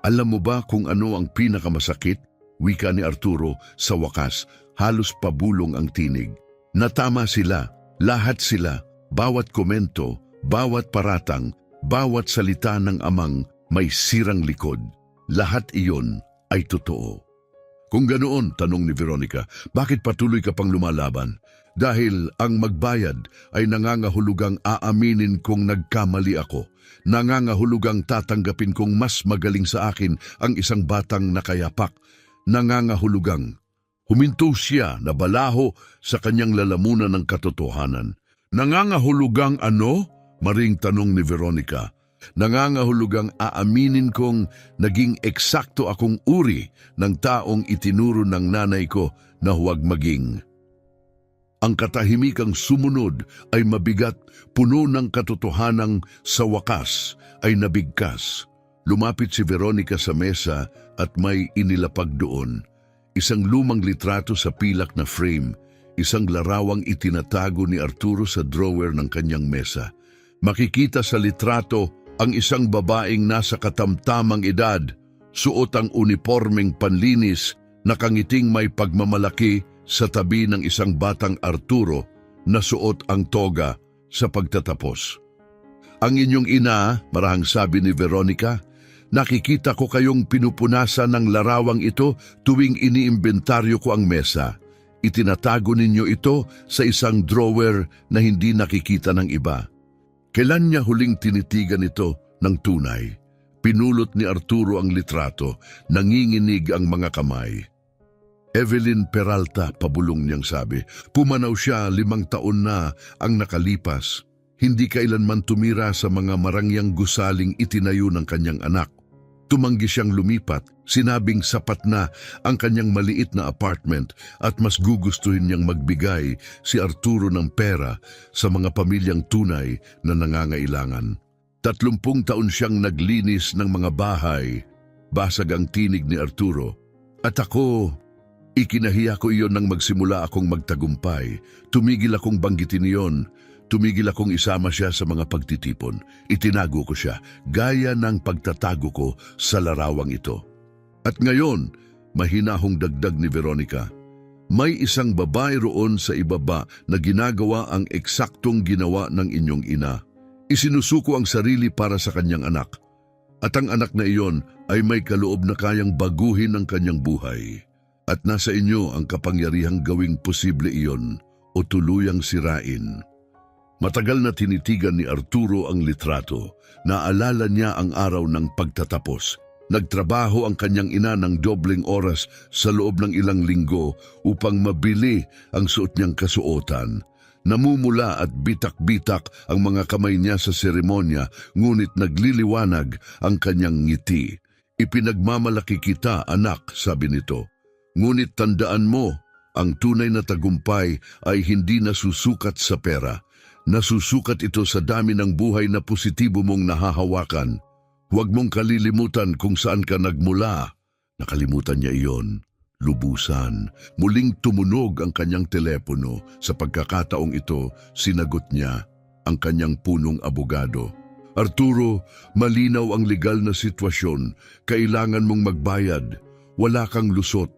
Speaker 1: Alam mo ba kung ano ang pinakamasakit? Wika ni Arturo sa wakas, halos pabulong ang tinig. Natama sila, lahat sila, bawat komento, bawat paratang, bawat salita ng amang may sirang likod. Lahat iyon ay totoo. Kung ganoon, tanong ni Veronica, bakit patuloy ka pang lumalaban? Dahil ang magbayad ay nangangahulugang aaminin kong nagkamali ako. Nangangahulugang tatanggapin kong mas magaling sa akin ang isang batang nakayapak. Nangangahulugang. Huminto siya na balaho sa kanyang lalamunan ng katotohanan. Nangangahulugang ano? Maring tanong ni Veronica. Nangangahulugang aaminin kong naging eksakto akong uri ng taong itinuro ng nanay ko na huwag maging. Ang katahimikang sumunod ay mabigat, puno ng katotohanang sa wakas ay nabigkas. Lumapit si Veronica sa mesa at may inilapag doon. Isang lumang litrato sa pilak na frame, isang larawang itinatago ni Arturo sa drawer ng kanyang mesa. Makikita sa litrato ang isang babaeng nasa katamtamang edad, suot ang unipormeng panlinis, nakangiting may pagmamalaki sa tabi ng isang batang Arturo na suot ang toga sa pagtatapos. Ang inyong ina, marahang sabi ni Veronica, nakikita ko kayong pinupunasan ng larawang ito tuwing iniimbentaryo ko ang mesa. Itinatago ninyo ito sa isang drawer na hindi nakikita ng iba. Kailan niya huling tinitigan ito ng tunay? Pinulot ni Arturo ang litrato, nanginginig ang mga kamay. Evelyn Peralta, pabulong niyang sabi. Pumanaw siya, 5 taon na ang nakalipas. Hindi kailanman tumira sa mga marangyang gusaling itinayo ng kanyang anak. Tumanggi siyang lumipat, sinabing sapat na ang kanyang maliit na apartment at mas gugustuhin niyang magbigay si Arturo ng pera sa mga pamilyang tunay na nangangailangan. 30 taon siyang naglinis ng mga bahay. Basag ang tinig ni Arturo. At ako, ikinahiya ko iyon nang magsimula akong magtagumpay. Tumigil akong banggitin iyon. Tumigil akong isama siya sa mga pagtitipon. Itinago ko siya, gaya ng pagtatago ko sa larawang ito. At ngayon, mahinahong dagdag ni Veronica, may isang babae roon sa ibaba na ginagawa ang eksaktong ginawa ng inyong ina. Isinusuko ang sarili para sa kanyang anak. At ang anak na iyon ay may kaloob na kayang baguhin ang kanyang buhay. At nasa inyo ang kapangyarihang gawing posible iyon o tuluyang sirain. Matagal na tinitigan ni Arturo ang litrato. Naalala niya ang araw ng pagtatapos. Nagtrabaho ang kanyang ina ng dobleng oras sa loob ng ilang linggo upang mabili ang suot niyang kasuotan. Namumula at bitak-bitak ang mga kamay niya sa seremonya, ngunit nagliliwanag ang kanyang ngiti. Ipinagmamalaki kita, anak, sabi nito. Ngunit tandaan mo, ang tunay na tagumpay ay hindi nasusukat sa pera. Nasusukat ito sa dami ng buhay na positibo mong nahahawakan. Huwag mong kalilimutan kung saan ka nagmula. Nakalimutan niya iyon. Lubusan. Muling tumunog ang kanyang telepono. Sa pagkakataong ito, sinagot niya ang kanyang punong abogado. Arturo, malinaw ang legal na sitwasyon. Kailangan mong magbayad. Wala kang lusot.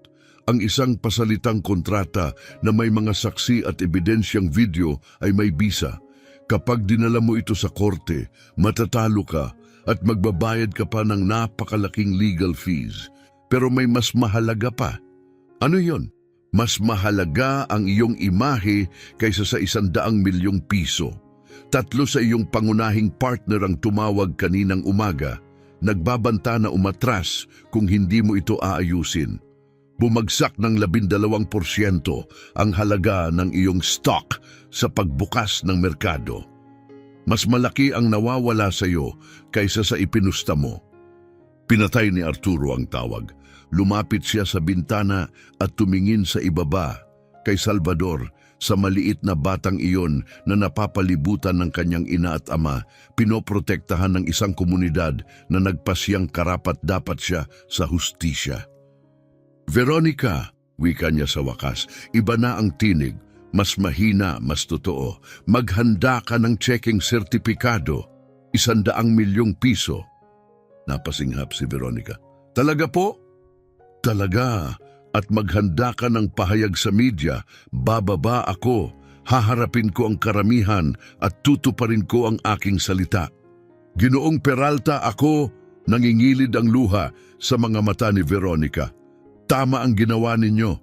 Speaker 1: Ang isang pasalitang kontrata na may mga saksi at ebidensyang video ay may bisa. Kapag dinala mo ito sa korte, matatalo ka at magbabayad ka pa ng napakalaking legal fees. Pero may mas mahalaga pa. Ano yon? Mas mahalaga ang iyong imahe kaysa sa 100 milyong piso. 3 sa iyong pangunahing partner ang tumawag kaninang umaga. Nagbabanta na umatras kung hindi mo ito aayusin. Bumagsak ng 12% ang halaga ng iyong stock sa pagbukas ng merkado. Mas malaki ang nawawala sa iyo kaysa sa ipinusta mo. Pinatay ni Arturo ang tawag. Lumapit siya sa bintana at tumingin sa ibaba kay Salvador, sa maliit na batang iyon na napapalibutan ng kanyang ina at ama, pinoprotektahan ng isang komunidad na nagpasyang karapat-dapat siya sa hustisya. Veronica, wika niya sa wakas, iba na ang tinig, mas mahina, mas totoo. Maghanda ka ng checking sertipikado, 100 milyong piso. Napasinghap si Veronica. Talaga po? Talaga. At maghanda ka ng pahayag sa media, bababa ako, haharapin ko ang karamihan at tutuparin ko ang aking salita. Ginoong Peralta, ako, nangingilid ang luha sa mga mata ni Veronica. Tama ang ginawa ninyo.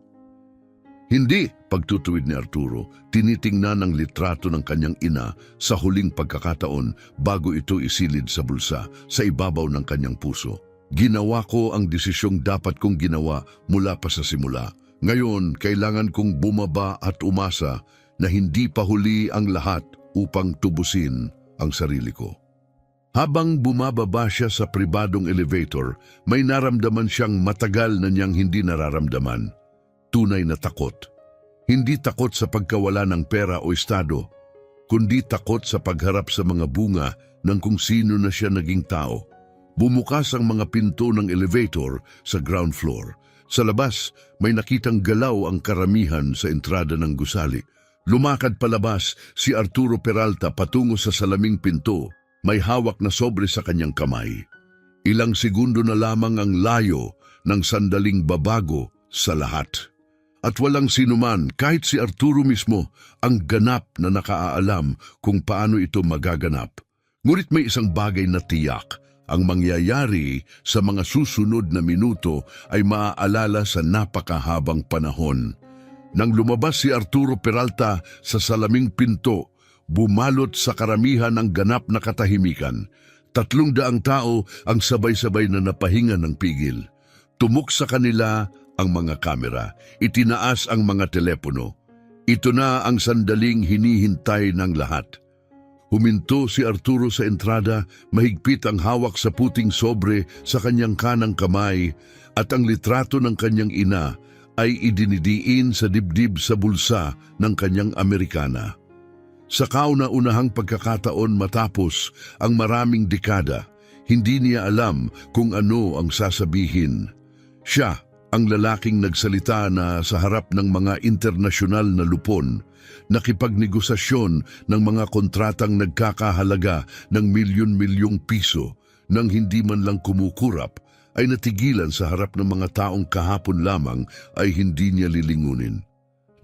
Speaker 1: Hindi, pagtutuwid ni Arturo, tinitingnan ang litrato ng kanyang ina sa huling pagkakataon bago ito isilid sa bulsa sa ibabaw ng kanyang puso. Ginawa ko ang desisyong dapat kong ginawa mula pa sa simula. Ngayon, kailangan kong bumaba at umasa na hindi pa huli ang lahat upang tubusin ang sarili ko. Habang bumababa siya sa pribadong elevator, may naramdaman siyang matagal na niyang hindi nararamdaman. Tunay na takot. Hindi takot sa pagkawala ng pera o estado, kundi takot sa pagharap sa mga bunga ng kung sino na siya naging tao. Bumukas ang mga pinto ng elevator sa ground floor. Sa labas, may nakitang galaw ang karamihan sa entrada ng gusali. Lumakad palabas si Arturo Peralta patungo sa salaming pinto. May hawak na sobre sa kanyang kamay. Ilang segundo na lamang ang layo ng sandaling babago sa lahat. At walang sinuman, kahit si Arturo mismo, ang ganap na nakaalam kung paano ito magaganap. Ngunit may isang bagay na tiyak. Ang mangyayari sa mga susunod na minuto ay maaalala sa napakahabang panahon. Nang lumabas si Arturo Peralta sa salaming pinto, bumalot sa karamihan ang ganap na katahimikan. 300 tao ang sabay-sabay na napahinga ng pigil. Tumuk sa kanila ang mga kamera, itinaas ang mga telepono. Ito na ang sandaling hinihintay ng lahat. Huminto si Arturo sa entrada, mahigpit ang hawak sa puting sobre sa kanyang kanang kamay at ang litrato ng kanyang ina ay idinidiin sa dibdib sa bulsa ng kanyang Amerikana. Sa kauna-unahang pagkakataon matapos ang maraming dekada, hindi niya alam kung ano ang sasabihin. Siya, ang lalaking nagsalita na sa harap ng mga internasyonal na lupon, nakipagnegosasyon ng mga kontratang nagkakahalaga ng milyon-milyong piso nang hindi man lang kumukurap, ay natigilan sa harap ng mga taong kahapon lamang ay hindi niya lilingunin.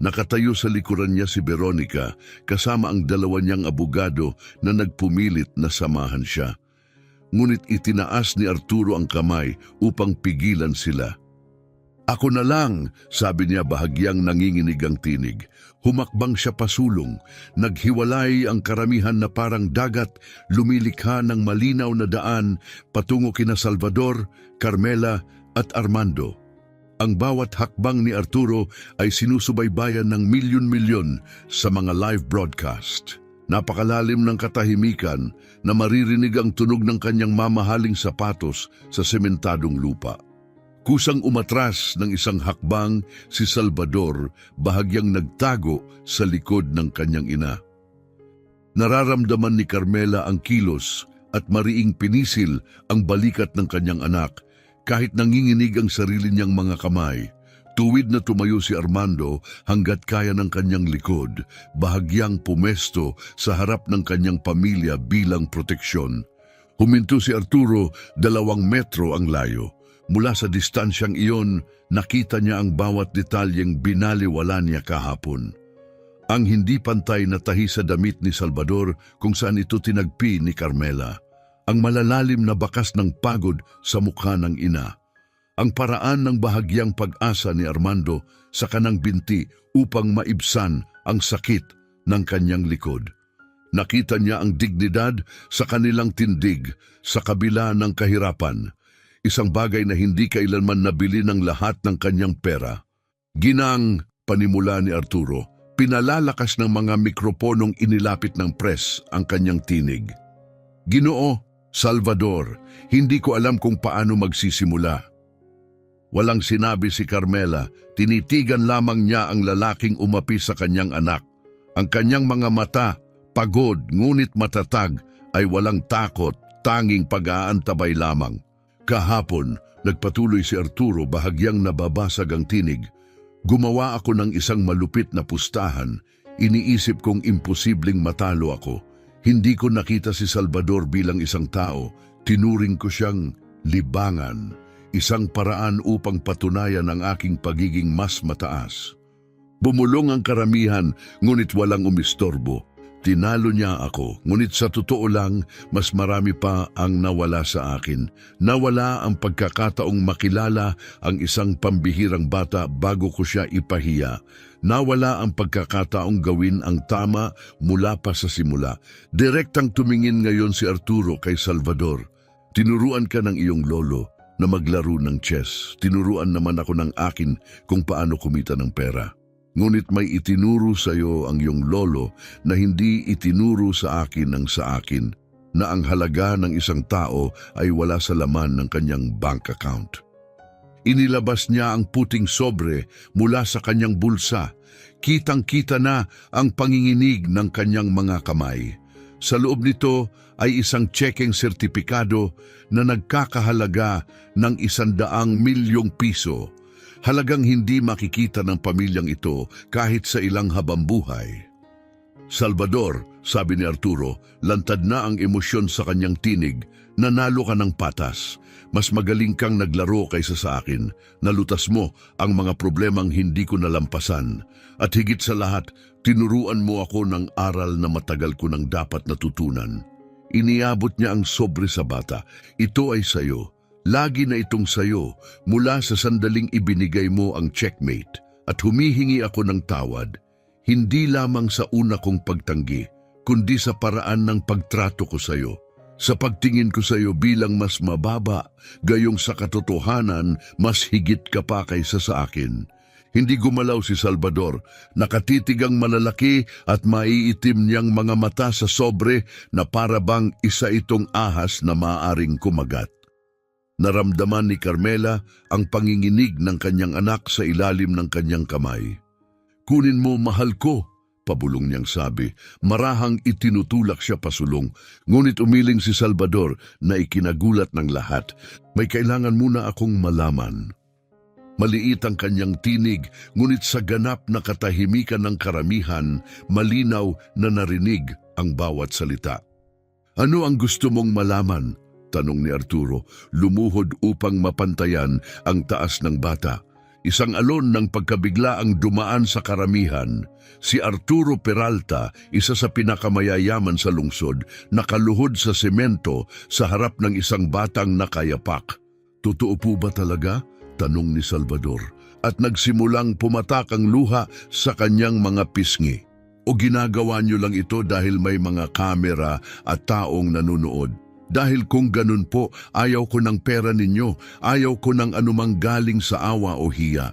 Speaker 1: Nakatayo sa likuran niya si Veronica kasama ang 2 niyang abogado na nagpumilit na samahan siya. Ngunit itinaas ni Arturo ang kamay upang pigilan sila. "Ako na lang," sabi niya bahagyang nanginginig ang tinig. Humakbang siya pasulong, naghiwalay ang karamihan na parang dagat, lumilikha ng malinaw na daan patungo kina Salvador, Carmela at Armando. Ang bawat hakbang ni Arturo ay sinusubaybayan ng milyon-milyon sa mga live broadcast. Napakalalim ng katahimikan na maririnig ang tunog ng kanyang mamahaling sapatos sa sementadong lupa. Kusang umatras ng isang hakbang si Salvador, bahagyang nagtago sa likod ng kanyang ina. Nararamdaman ni Carmela ang kilos at mariing pinisil ang balikat ng kanyang anak kahit nanginginig ang sarili niyang mga kamay. Tuwid na tumayo si Armando hanggat kaya ng kanyang likod, bahagyang pumesto sa harap ng kanyang pamilya bilang proteksyon. Huminto si Arturo, 2 metro ang layo. Mula sa distansyang iyon, nakita niya ang bawat detalyeng binaliwala niya kahapon. Ang hindi pantay na tahi sa damit ni Salvador kung saan ito tinagpi ni Carmela. Ang malalalim na bakas ng pagod sa mukha ng ina. Ang paraan ng bahagyang pag-asa ni Armando sa kanang binti upang maibsan ang sakit ng kanyang likod. Nakita niya ang dignidad sa kanilang tindig sa kabila ng kahirapan. Isang bagay na hindi kailanman nabili ng lahat ng kanyang pera. "Ginang," panimula ni Arturo, pinalalakas ng mga mikroponong inilapit ng press ang kanyang tinig. "Ginoo, Salvador, hindi ko alam kung paano magsisimula." Walang sinabi si Carmela, tinitigan lamang niya ang lalaking umapi sa kanyang anak. Ang kanyang mga mata, pagod ngunit matatag, ay walang takot, tanging pag-aantabay lamang. "Kahapon," nagpatuloy si Arturo bahagyang nababasag ang tinig, "gumawa ako ng isang malupit na pustahan. Iniisip kong imposibleng matalo ako. Hindi ko nakita si Salvador bilang isang tao. Tinuring ko siyang libangan, isang paraan upang patunayan ang aking pagiging mas mataas. Bumulong ang karamihan, ngunit walang umistorbo. Tinalo niya ako, ngunit sa totoo lang, mas marami pa ang nawala sa akin. Nawala ang pagkakataong makilala ang isang pambihirang bata bago ko siya ipahiya. Nawala ang pagkakataong gawin ang tama mula pa sa simula." Direktang tumingin ngayon si Arturo kay Salvador. "Tinuruan ka ng iyong lolo na maglaro ng chess. Tinuruan naman ako ng akin kung paano kumita ng pera. Ngunit may itinuro sa iyo ang iyong lolo na hindi itinuro sa akin ng sa akin, na ang halaga ng isang tao ay wala sa laman ng kanyang bank account. Inilabas niya ang puting sobre mula sa kanyang bulsa. Kitang-kita na ang panginginig ng kanyang mga kamay. Sa loob nito ay isang tsekeng sertipikado na nagkakahalaga ng 100 milyong piso. Halagang hindi makikita ng pamilyang ito kahit sa ilang habambuhay. Salvador, sabi ni Arturo, lantad na ang emosyon sa kanyang tinig. Nanalo ka ng patas. Mas magaling kang naglaro kaysa sa akin. Nalutas mo ang mga problemang hindi ko nalampasan. At higit sa lahat, tinuruan mo ako ng aral na matagal ko nang dapat natutunan. Iniabot niya ang sobre sa bata. Ito ay sayo. Lagi na itong sayo mula sa sandaling ibinigay mo ang checkmate. At humihingi ako ng tawad. Hindi lamang sa una kong pagtanggi, kundi sa paraan ng pagtrato ko sa iyo. Sa pagtingin ko sa iyo bilang mas mababa, gayong sa katotohanan, mas higit ka pa kaysa sa akin. Hindi gumalaw si Salvador, nakatitigang malalaki at maiitim niyang mga mata sa sobre na para bang isa itong ahas na maaaring kumagat. Naramdaman ni Carmela ang panginginig ng kanyang anak sa ilalim ng kanyang kamay. Kunin mo, mahal ko, pabulong niyang sabi. Marahang itinutulak siya pasulong, ngunit umiling si Salvador na ikinagulat ng lahat. May kailangan muna akong malaman. Maliit ang kanyang tinig, ngunit sa ganap na katahimikan ng karamihan, malinaw na narinig ang bawat salita. Ano ang gusto mong malaman? Tanong ni Arturo, lumuhod upang mapantayan ang taas ng bata. Isang alon ng pagkabigla ang dumaan sa karamihan. Si Arturo Peralta, isa sa pinakamayayaman sa lungsod, nakaluhod sa semento sa harap ng isang batang nakayapak. Totoo po ba talaga? Tanong ni Salvador. At nagsimulang pumatak ang luha sa kanyang mga pisngi. O ginagawa niyo lang ito dahil may mga kamera at taong nanunood? Dahil kung ganun po, ayaw ko ng pera ninyo, ayaw ko ng anumang galing sa awa o hiya.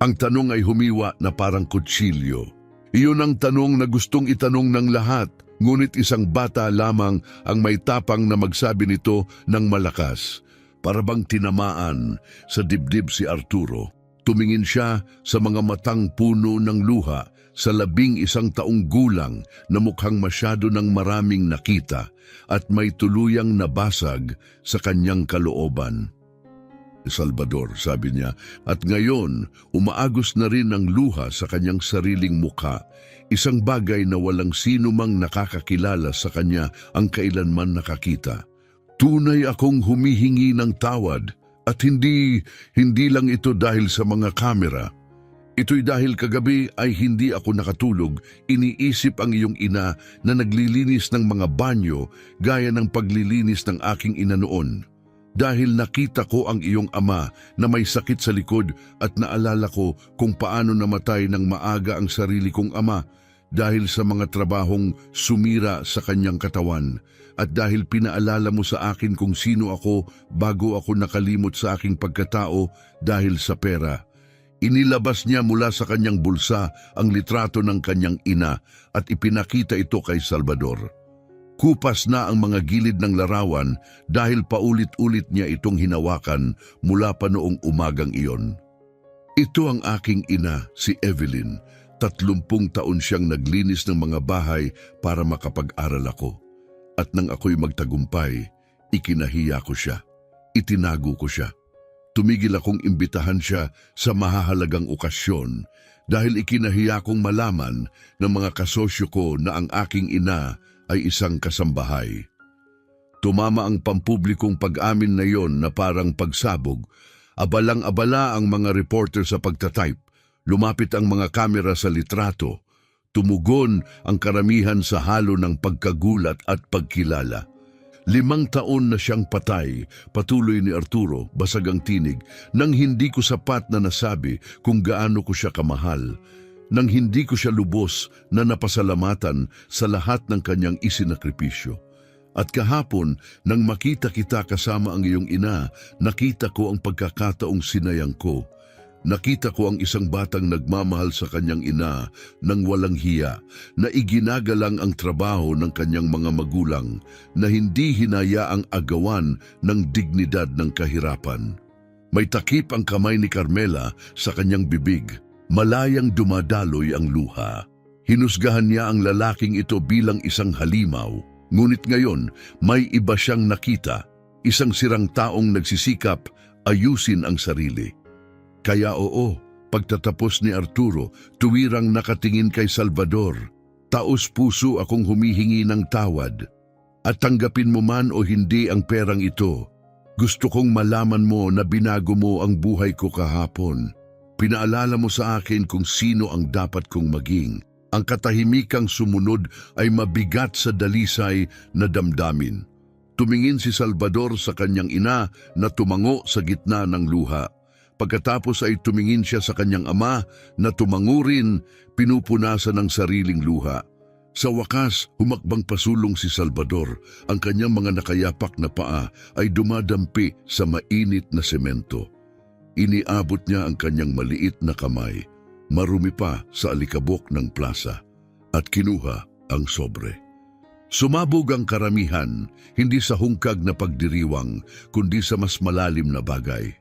Speaker 1: Ang tanong ay humiwa na parang kutsilyo. Iyon ang tanong na gustong itanong ng lahat, ngunit isang bata lamang ang may tapang na magsabi nito ng malakas. Para bang tinamaan sa dibdib si Arturo. Tumingin siya sa mga matang puno ng luha sa 11 taong gulang na mukhang masyado ng maraming nakita at may tuluyang nabasag sa kanyang kalooban. Salvador, sabi niya, at ngayon umaagos na rin ang luha sa kanyang sariling mukha, isang bagay na walang sino mang nakakakilala sa kanya ang kailanman nakakita. Tunay akong humihingi ng tawad at hindi lang ito dahil sa mga kamera. Ito'y dahil kagabi ay hindi ako nakatulog, iniisip ang iyong ina na naglilinis ng mga banyo gaya ng paglilinis ng aking ina noon. Dahil nakita ko ang iyong ama na may sakit sa likod at naalala ko kung paano namatay ng maaga ang sarili kong ama dahil sa mga trabahong sumira sa kanyang katawan at dahil pinaalala mo sa akin kung sino ako bago ako nakalimot sa aking pagkatao dahil sa pera. Inilabas niya mula sa kanyang bulsa ang litrato ng kanyang ina at ipinakita ito kay Salvador. Kupas na ang mga gilid ng larawan dahil paulit-ulit niya itong hinawakan mula pa noong umagang iyon. Ito ang aking ina, si Evelyn. 30 taon siyang naglinis ng mga bahay para makapag-aral ako. At nang ako'y magtagumpay, ikinahiya ko siya. Itinago ko siya. Tumigil akong imbitahan siya sa mahahalagang okasyon dahil ikinahiya kong malaman ng mga kasosyo ko na ang aking ina ay isang kasambahay. Tumama ang pampublikong pag-amin na yon na parang pagsabog. Abalang-abala ang mga reporter sa pagtatype. Lumapit ang mga kamera sa litrato. Tumugon ang karamihan sa halo ng pagkagulat at pagkilala. 5 taon na siyang patay, patuloy ni Arturo, basag ang tinig, nang hindi ko sapat na nasabi kung gaano ko siya kamahal, nang hindi ko siya lubos na napasalamatan sa lahat ng kanyang isinakripisyo. At kahapon, nang makita kita kasama ang iyong ina, nakita ko ang pagkakataong sinayang ko. Nakita ko ang isang batang nagmamahal sa kanyang ina nang walang hiya, na iginagalang ang trabaho ng kanyang mga magulang, na hindi hinayaang agawan ng dignidad ng kahirapan. May takip ang kamay ni Carmela sa kanyang bibig. Malayang dumadaloy ang luha. Hinusgahan niya ang lalaking ito bilang isang halimaw. Ngunit ngayon, may iba siyang nakita. Isang sirang taong nagsisikap ayusin ang sarili. Kaya oo, pagtatapos ni Arturo, tuwirang nakatingin kay Salvador. Taos puso akong humihingi ng tawad. At tanggapin mo man o hindi ang perang ito, gusto kong malaman mo na binago mo ang buhay ko kahapon. Pinaalala mo sa akin kung sino ang dapat kong maging. Ang katahimikang sumunod ay mabigat sa dalisay na damdamin. Tumingin si Salvador sa kanyang ina na tumango sa gitna ng luha. Pagkatapos ay tumingin siya sa kanyang ama na tumango rin, pinupunasan ng sariling luha. Sa wakas, humakbang pasulong si Salvador. Ang kanyang mga nakayapak na paa ay dumadampi sa mainit na semento. Iniabot niya ang kanyang maliit na kamay, marumi pa sa alikabok ng plaza, at kinuha ang sobre. Sumabog ang karamihan, hindi sa hungkag na pagdiriwang, kundi sa mas malalim na bagay.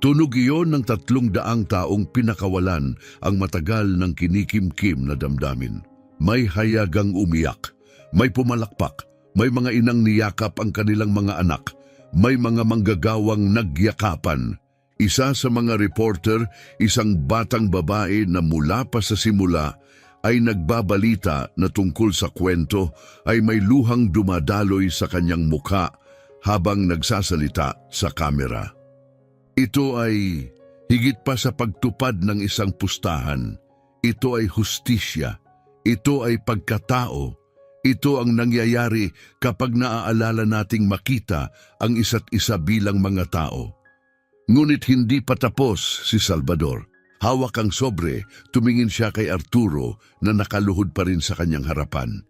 Speaker 1: Tunog iyon ng 300 taong pinakawalan ang matagal ng kinikimkim na damdamin. May hayagang umiyak, may pumalakpak, may mga inang niyakap ang kanilang mga anak, may mga manggagawang nagyakapan. Isa sa mga reporter, isang batang babae na mula pa sa simula ay nagbabalita na tungkol sa kwento ay may luhang dumadaloy sa kanyang mukha habang nagsasalita sa kamera. Ito ay higit pa sa pagtupad ng isang pustahan. Ito ay hustisya. Ito ay pagkatao. Ito ang nangyayari kapag naaalala nating makita ang isa't isa bilang mga tao. Ngunit hindi pa tapos si Salvador. Hawak ang sobre, tumingin siya kay Arturo na nakaluhod pa rin sa kanyang harapan.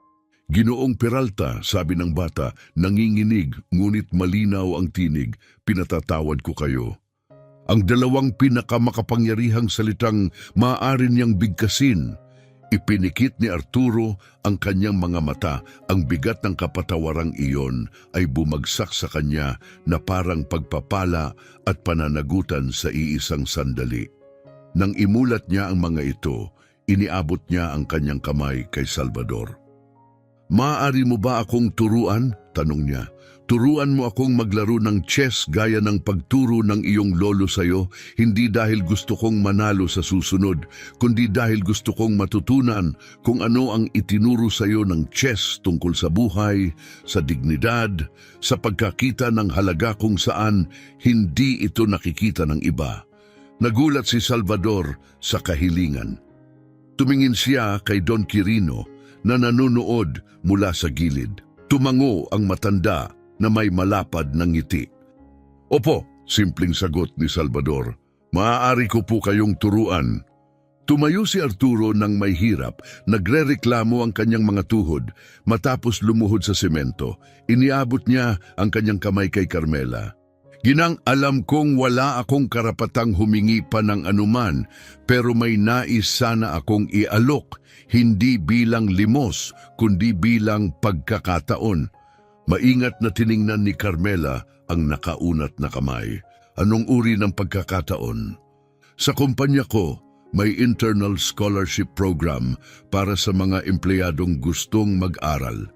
Speaker 1: Ginoong Peralta, sabi ng bata, nanginginig ngunit malinaw ang tinig, pinatatawad ko kayo. Ang dalawang pinakamakapangyarihang salitang maaari niyang bigkasin. Ipinikit ni Arturo ang kanyang mga mata, ang bigat ng kapatawarang iyon ay bumagsak sa kanya na parang pagpapala at pananagutan sa iisang sandali. Nang imulat niya ang mga ito, iniabot niya ang kanyang kamay kay Salvador. Maaari mo ba akong turuan? Tanong niya. Turuan mo akong maglaro ng chess gaya ng pagturo ng iyong lolo sa'yo, hindi dahil gusto kong manalo sa susunod, kundi dahil gusto kong matutunan kung ano ang itinuro sa'yo ng chess tungkol sa buhay, sa dignidad, sa pagkakita ng halaga kung saan hindi ito nakikita ng iba. Nagulat si Salvador sa kahilingan. Tumingin siya kay Don Quirino na nanonood mula sa gilid. Tumango ang matanda na may malapad ng ngiti. Opo, simpleng sagot ni Salvador. Maaari ko po kayong turuan. Tumayo si Arturo nang may hirap, nagrereklamo ang kanyang mga tuhod. Matapos lumuhod sa semento, iniabot niya ang kanyang kamay kay Carmela. Ginang, alam kong wala akong karapatang humingi pa ng anuman, pero may nais sana akong ialok, hindi bilang limos, kundi bilang pagkakataon. Maingat na tiningnan ni Carmela ang nakaunat na kamay. Anong uri ng pagkakataon? Sa kumpanya ko, may internal scholarship program para sa mga empleyadong gustong mag-aral.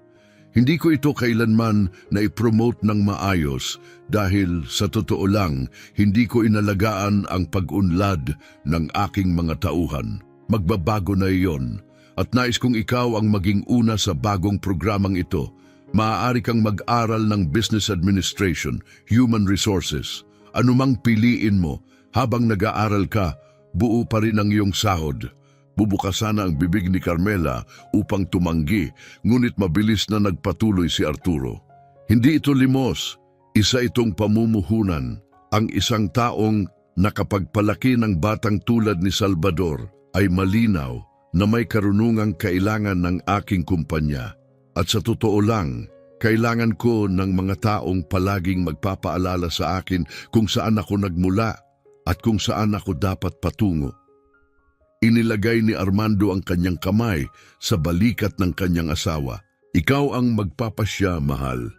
Speaker 1: Hindi ko ito kailanman na i-promote ng maayos dahil sa totoo lang, hindi ko inalagaan ang pag-unlad ng aking mga tauhan. Magbabago na iyon at nais kong ikaw ang maging una sa bagong programang ito. Maaari kang mag-aral ng Business Administration, Human Resources. Anumang piliin mo, habang nag-aaral ka, buo pa rin ang iyong sahod. Bubukasan ang bibig ni Carmela upang tumanggi, ngunit mabilis na nagpatuloy si Arturo. Hindi ito limos, isa itong pamumuhunan. Ang isang taong nakapagpalaki ng batang tulad ni Salvador ay malinaw na may karunungang kailangan ng aking kumpanya. At sa totoo lang, kailangan ko ng mga taong palaging magpapaalala sa akin kung saan ako nagmula at kung saan ako dapat patungo. Inilagay ni Armando ang kanyang kamay sa balikat ng kanyang asawa. Ikaw ang magpapasya, mahal.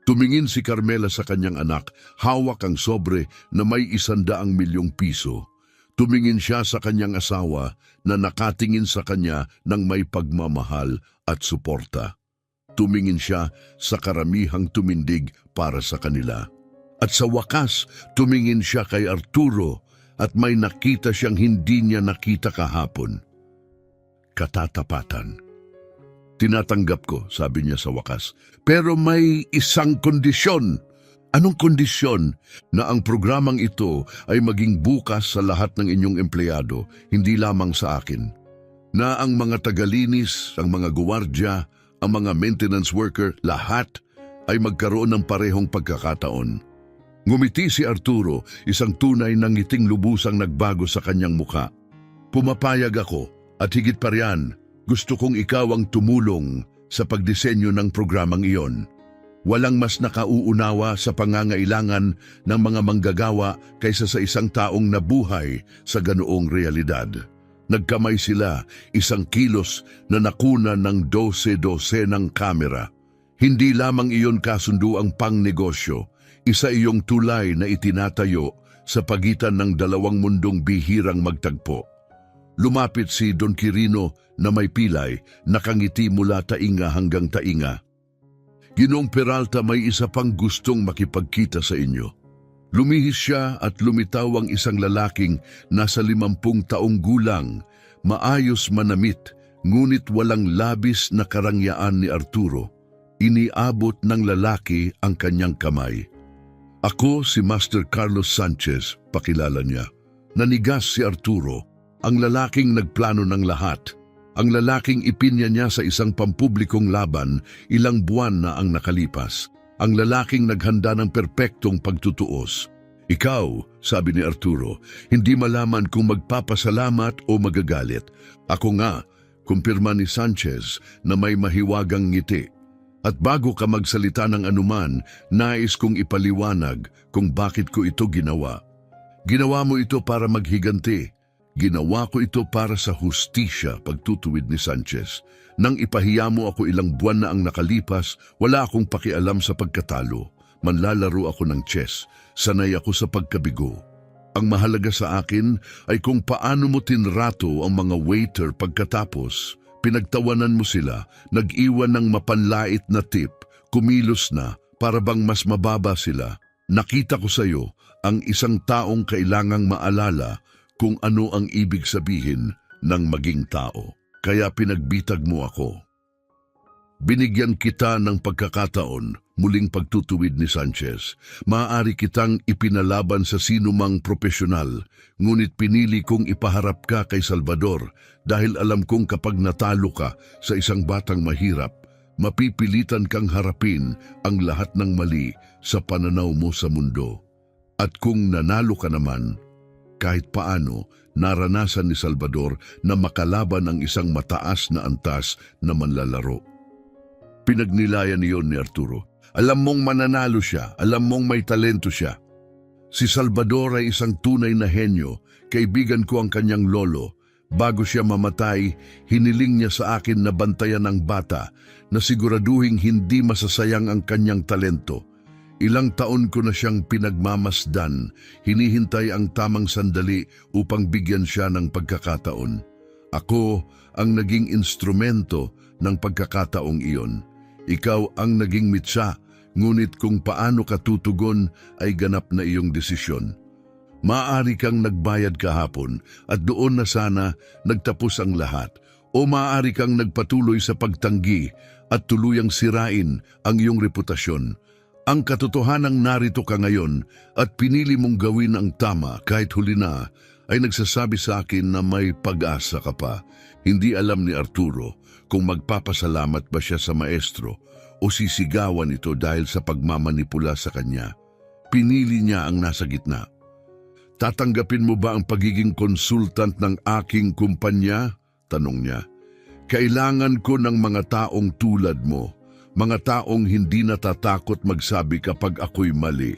Speaker 1: Tumingin si Carmela sa kanyang anak, hawak ang sobre na may 100 milyong piso. Tumingin siya sa kanyang asawa na nakatingin sa kanya ng may pagmamahal at suporta. Tumingin siya sa karamihang tumindig para sa kanila. At sa wakas, tumingin siya kay Arturo at may nakita siyang hindi niya nakita kahapon. Katatapatan. Tinatanggap ko, sabi niya sa wakas. Pero may isang kondisyon. Anong kondisyon? Na ang programang ito ay maging bukas sa lahat ng inyong empleyado, hindi lamang sa akin. Na ang mga tagalinis, ang mga guwardya, ang mga maintenance worker, lahat ay magkaroon ng parehong pagkakataon. Ngumiti si Arturo, isang tunay na ngiting lubusang nagbago sa kanyang muka. Pumapayag ako at higit pa riyan, gusto kong ikaw ang tumulong sa pagdisenyo ng programang iyon. Walang mas nakauunawa sa pangangailangan ng mga manggagawa kaysa sa isang taong nabuhay sa ganoong realidad. Nagkamay sila, isang kilos na nakuna ng 12 ng kamera. Hindi lamang iyon kasunduang pangnegosyo, isa iyong tulay na itinatayo sa pagitan ng dalawang mundong bihirang magtagpo. Lumapit si Don Quirino na may pilay, nakangiti mula tainga hanggang tainga. Ginoong Peralta, may isa pang gustong makipagkita sa inyo. Lumihis siya at lumitaw ang isang lalaking nasa 50 taong gulang, maayos manamit, ngunit walang labis na karangyaan ni Arturo. Iniabot ng lalaki ang kanyang kamay. Ako si Master Carlos Sanchez, pakilala niya. Nanigas si Arturo, ang lalaking nagplano ng lahat. Ang lalaking ipinya niya sa isang pampublikong laban, ilang buwan na ang nakalipas. Ang lalaking naghanda ng perpektong pagtutuos. Ikaw, sabi ni Arturo, hindi malaman kung magpapasalamat o magagalit. Ako nga, kumpirma ni Sanchez na may mahiwagang ngiti. At bago ka magsalita ng anuman, nais kong ipaliwanag kung bakit ko ito ginawa. Ginawa mo ito para maghiganti. Ginawa ko ito para sa hustisya, pagtutuwid ni Sanchez. Nang ipahiya mo ako ilang buwan na ang nakalipas, wala akong pakialam sa pagkatalo. Manlalaro ako ng chess. Sanay ako sa pagkabigo. Ang mahalaga sa akin ay kung paano mo tinrato ang mga waiter pagkatapos. Pinagtawanan mo sila, nag-iwan ng mapanlait na tip, kumilos na para bang mas mababa sila. Nakita ko sa iyo ang isang taong kailangang maalala kung ano ang ibig sabihin ng maging tao. Kaya pinagbitag mo ako. Binigyan kita ng pagkakataon, muling pagtutuwid ni Sanchez. Maaari kitang ipinalaban sa sinumang profesional, ngunit pinili kong ipaharap ka kay Salvador dahil alam kong kapag natalo ka sa isang batang mahirap, mapipilitan kang harapin ang lahat ng mali sa pananaw mo sa mundo. At kung nanalo ka naman, kahit paano, naranasan ni Salvador na makalaban ang isang mataas na antas na manlalaro. Pinagnilayan niyon ni Arturo. Alam mong mananalo siya, alam mong may talento siya. Si Salvador ay isang tunay na henyo, kaibigan ko ang kanyang lolo. Bago siya mamatay, hiniling niya sa akin na bantayan ang bata na siguraduhing hindi masasayang ang kanyang talento. Ilang taon ko na siyang pinagmamasdan, hinihintay ang tamang sandali upang bigyan siya ng pagkakataon. Ako ang naging instrumento ng pagkakataong iyon. Ikaw ang naging mitsa, ngunit kung paano ka tutugon ay ganap na iyong desisyon. Maaari kang nagbayad kahapon at doon na sana nagtapos ang lahat, o maaari kang nagpatuloy sa pagtanggi at tuluyang sirain ang iyong reputasyon. Ang katotohanang narito ka ngayon at pinili mong gawin ang tama kahit huli na ay nagsasabi sa akin na may pag-asa ka pa. Hindi alam ni Arturo kung magpapasalamat ba siya sa maestro o sisigawan ito dahil sa pagmamanipula sa kanya. Pinili niya ang nasa gitna. Tatanggapin mo ba ang pagiging consultant ng aking kumpanya? Tanong niya. Kailangan ko ng mga taong tulad mo. Mga taong hindi natatakot magsabi kapag ako'y mali.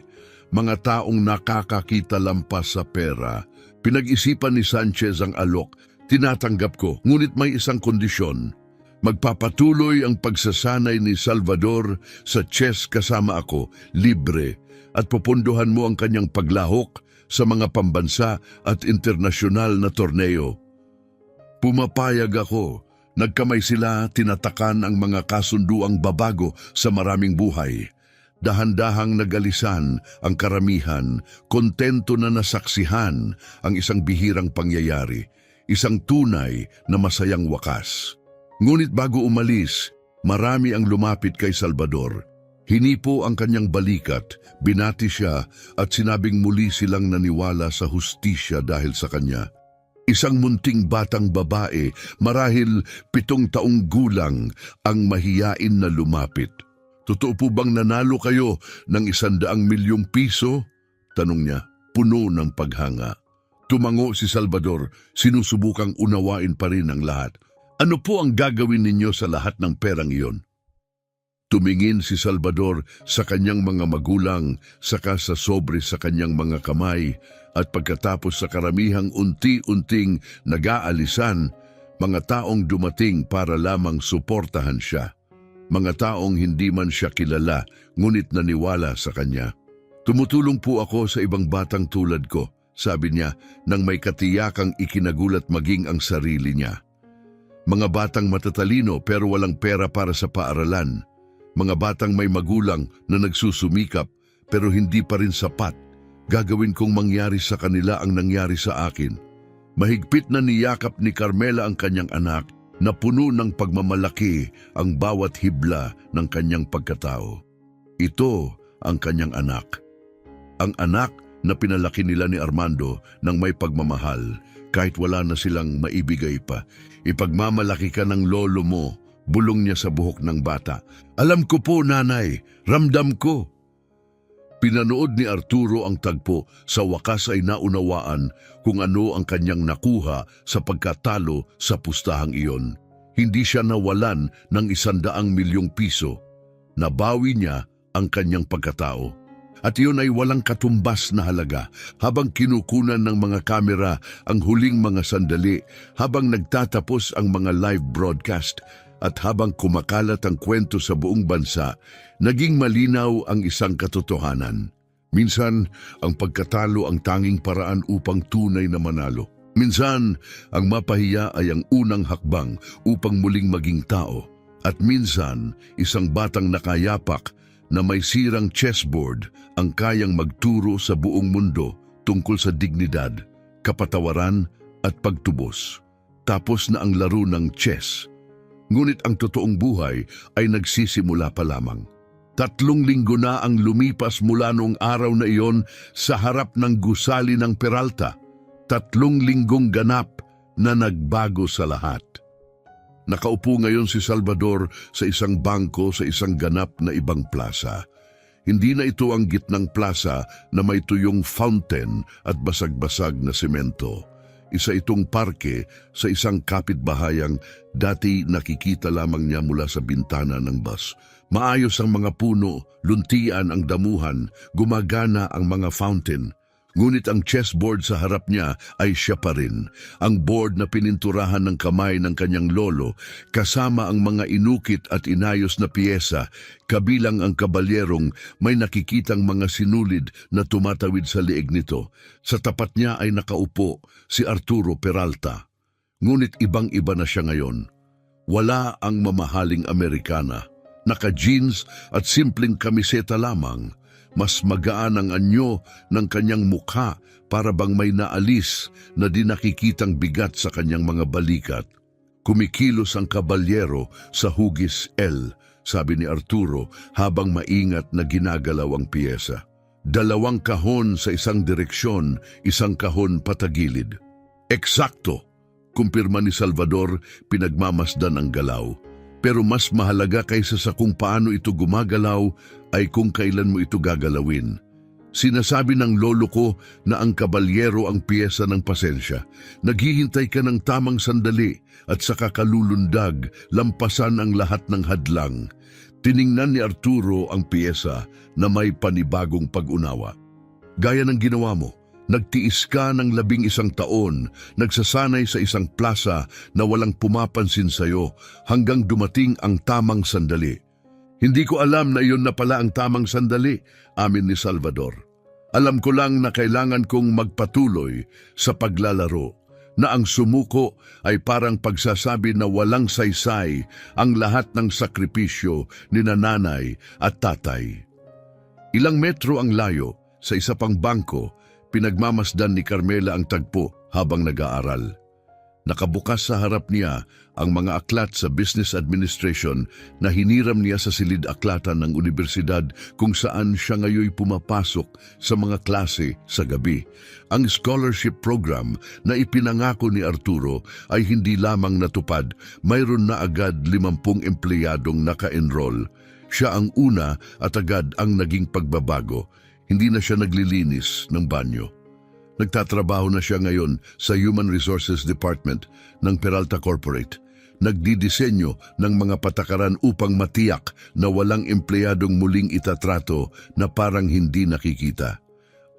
Speaker 1: Mga taong nakakakita lampas sa pera. Pinag-isipan ni Sanchez ang alok. Tinatanggap ko, ngunit may isang kondisyon. Magpapatuloy ang pagsasanay ni Salvador sa chess kasama ako, libre, at pupunduhan mo ang kanyang paglahok sa mga pambansa at internasyonal na torneo. Pumapayag ako. Nagkamay sila, tinatakan ang mga kasunduang babago sa maraming buhay. Dahan-dahang nagalisan ang karamihan, kontento na nasaksihan ang isang bihirang pangyayari, isang tunay na masayang wakas. Ngunit bago umalis, marami ang lumapit kay Salvador. Hinipo ang kanyang balikat, binati siya at sinabing muli silang naniwala sa hustisya dahil sa kanya. Isang munting batang babae, marahil 7 taong gulang, ang mahiyain na lumapit. Totoo po bang nanalo kayo ng 100 milyong piso? Tanong niya, puno ng paghanga. Tumango si Salvador, sinusubukang unawain pa rin ang lahat. Ano po ang gagawin ninyo sa lahat ng perang iyon? Tumingin si Salvador sa kanyang mga magulang, saka sa sobre sa kanyang mga kamay, at pagkatapos sa karamihang unti-unting nag-aalisan, mga taong dumating para lamang suportahan siya. Mga taong hindi man siya kilala, ngunit naniwala sa kanya. Tumutulong po ako sa ibang batang tulad ko, sabi niya, nang may katiyakang ikinagulat maging ang sarili niya. Mga batang matatalino pero walang pera para sa paaralan. Mga batang may magulang na nagsusumikap pero hindi pa rin sapat. Gagawin kong mangyari sa kanila ang nangyari sa akin. Mahigpit na niyakap ni Carmela ang kanyang anak na puno ng pagmamalaki ang bawat hibla ng kanyang pagkatao. Ito ang kanyang anak. Ang anak na pinalaki nila ni Armando ng may pagmamahal kahit wala na silang maibigay pa. Ipagmamalaki ka ng lolo mo, bulong niya sa buhok ng bata. Alam ko po, nanay, ramdam ko. Pinanood ni Arturo ang tagpo, sa wakas ay naunawaan kung ano ang kanyang nakuha sa pagkatalo sa pustahang iyon. Hindi siya nawalan ng 100 milyong piso. Nabawi niya ang kanyang pagkatao. At iyon ay walang katumbas na halaga habang kinukunan ng mga kamera ang huling mga sandali, habang nagtatapos ang mga live broadcast at habang kumakalat ang kwento sa buong bansa, naging malinaw ang isang katotohanan. Minsan, ang pagkatalo ang tanging paraan upang tunay na manalo. Minsan, ang mapahiya ay ang unang hakbang upang muling maging tao. At minsan, isang batang nakayapak na may sirang chessboard ang kayang magturo sa buong mundo tungkol sa dignidad, kapatawaran at pagtubos. Tapos na ang laro ng chess. Ngunit ang totoong buhay ay nagsisimula pa lamang. 3 linggo na ang lumipas mula noong araw na iyon sa harap ng gusali ng Peralta. 3 linggong ganap na nagbago sa lahat. Nakaupo ngayon si Salvador sa isang bangko sa isang ganap na ibang plaza. Hindi na ito ang gitnang plaza na may tuyong fountain at basag-basag na semento. Isa itong parke sa isang kapitbahayang dati nakikita lamang niya mula sa bintana ng bus. Maayos ang mga puno, luntian ang damuhan, gumagana ang mga fountain. Ngunit ang chessboard sa harap niya ay siya pa rin, ang board na pininturahan ng kamay ng kanyang lolo, kasama ang mga inukit at inayos na piyesa, kabilang ang kabalyerong may nakikitang mga sinulid na tumatawid sa leeg nito. Sa tapat niya ay nakaupo si Arturo Peralta. Ngunit ibang-iba na siya ngayon. Wala ang mamahaling Amerikana, naka-jeans at simpleng kamiseta lamang. Mas magaan ang anyo ng kanyang mukha para bang may naalis na di nakikitang bigat sa kanyang mga balikat. Kumikilos ang kabalyero sa hugis L, sabi ni Arturo habang maingat na ginagalaw ang piyesa. 2 kahon sa isang direksyon, 1 kahon patagilid. Eksakto, kumpirma ni Salvador, pinagmamasdan ang galaw. Pero mas mahalaga kaysa sa kung paano ito gumagalaw ay kung kailan mo ito gagalawin. Sinasabi ng lolo ko na ang kabalyero ang piyesa ng pasensya. Naghihintay ka ng tamang sandali at saka kalulundag, lampasan ang lahat ng hadlang. Tiningnan ni Arturo ang piyesa na may panibagong pag-unawa. Gaya ng ginawa mo, Nagtiis ka ng 11 taon, nagsasanay sa isang plaza na walang pumapansin sa'yo hanggang dumating ang tamang sandali. Hindi ko alam na iyon na pala ang tamang sandali, amin ni Salvador. Alam ko lang na kailangan kong magpatuloy sa paglalaro, na ang sumuko ay parang pagsasabi na walang saysay ang lahat ng sakripisyo ni nanay at tatay. Ilang metro ang layo, sa isa pang bangko, pinagmamasdan ni Carmela ang tagpo habang nag-aaral. Nakabukas sa harap niya ang mga aklat sa business administration na hiniram niya sa silid-aklatan ng universidad kung saan siya ngayoy pumapasok sa mga klase sa gabi. Ang scholarship program na ipinangako ni Arturo ay hindi lamang natupad, mayroon na agad 50 empleyadong naka-enroll. Siya ang una at agad ang naging pagbabago. Hindi na siya naglilinis ng banyo. Nagtatrabaho na siya ngayon sa Human Resources Department ng Peralta Corporate. Nagdidisenyo ng mga patakaran upang matiyak na walang empleyadong muling itatrato na parang hindi nakikita.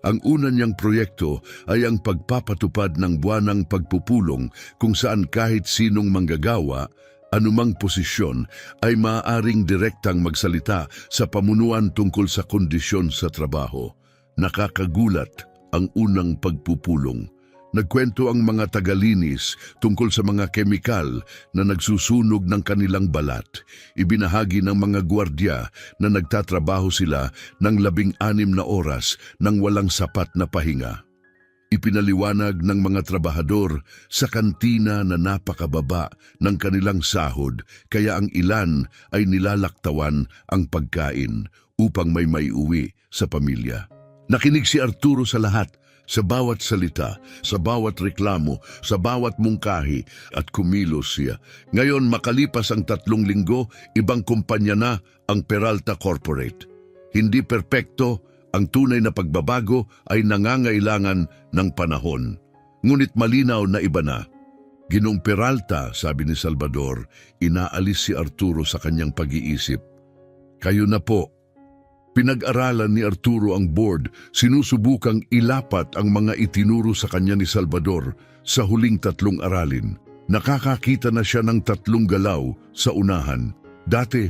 Speaker 1: Ang una niyang proyekto ay ang pagpapatupad ng buwanang pagpupulong kung saan kahit sinong manggagawa, anumang posisyon ay maaaring direktang magsalita sa pamunuan tungkol sa kondisyon sa trabaho. Nakakagulat ang unang pagpupulong. Nagkwento ang mga tagalinis tungkol sa mga kemikal na nagsusunog ng kanilang balat. Ibinahagi ng mga gwardiya na nagtatrabaho sila ng 16 na oras nang walang sapat na pahinga. Ipinaliwanag ng mga trabahador sa kantina na napakababa ng kanilang sahod kaya ang ilan ay nilalaktawan ang pagkain upang may maiuwi sa pamilya. Nakinig si Arturo sa lahat, sa bawat salita, sa bawat reklamo, sa bawat mungkahi at kumilos siya. Ngayon makalipas ang 3 linggo, ibang kumpanya na ang Peralta Corporate. Hindi perpekto, ang tunay na pagbabago ay nangangailangan ng panahon. Ngunit malinaw na iba na. Ginong Peralta, sabi ni Salvador, inaalis si Arturo sa kanyang pag-iisip. Kayo na po. Pinag-aralan ni Arturo ang board, sinusubukang ilapat ang mga itinuro sa kanya ni Salvador sa huling 3 aralin. Nakakakita na siya ng 3 galaw sa unahan. Dati,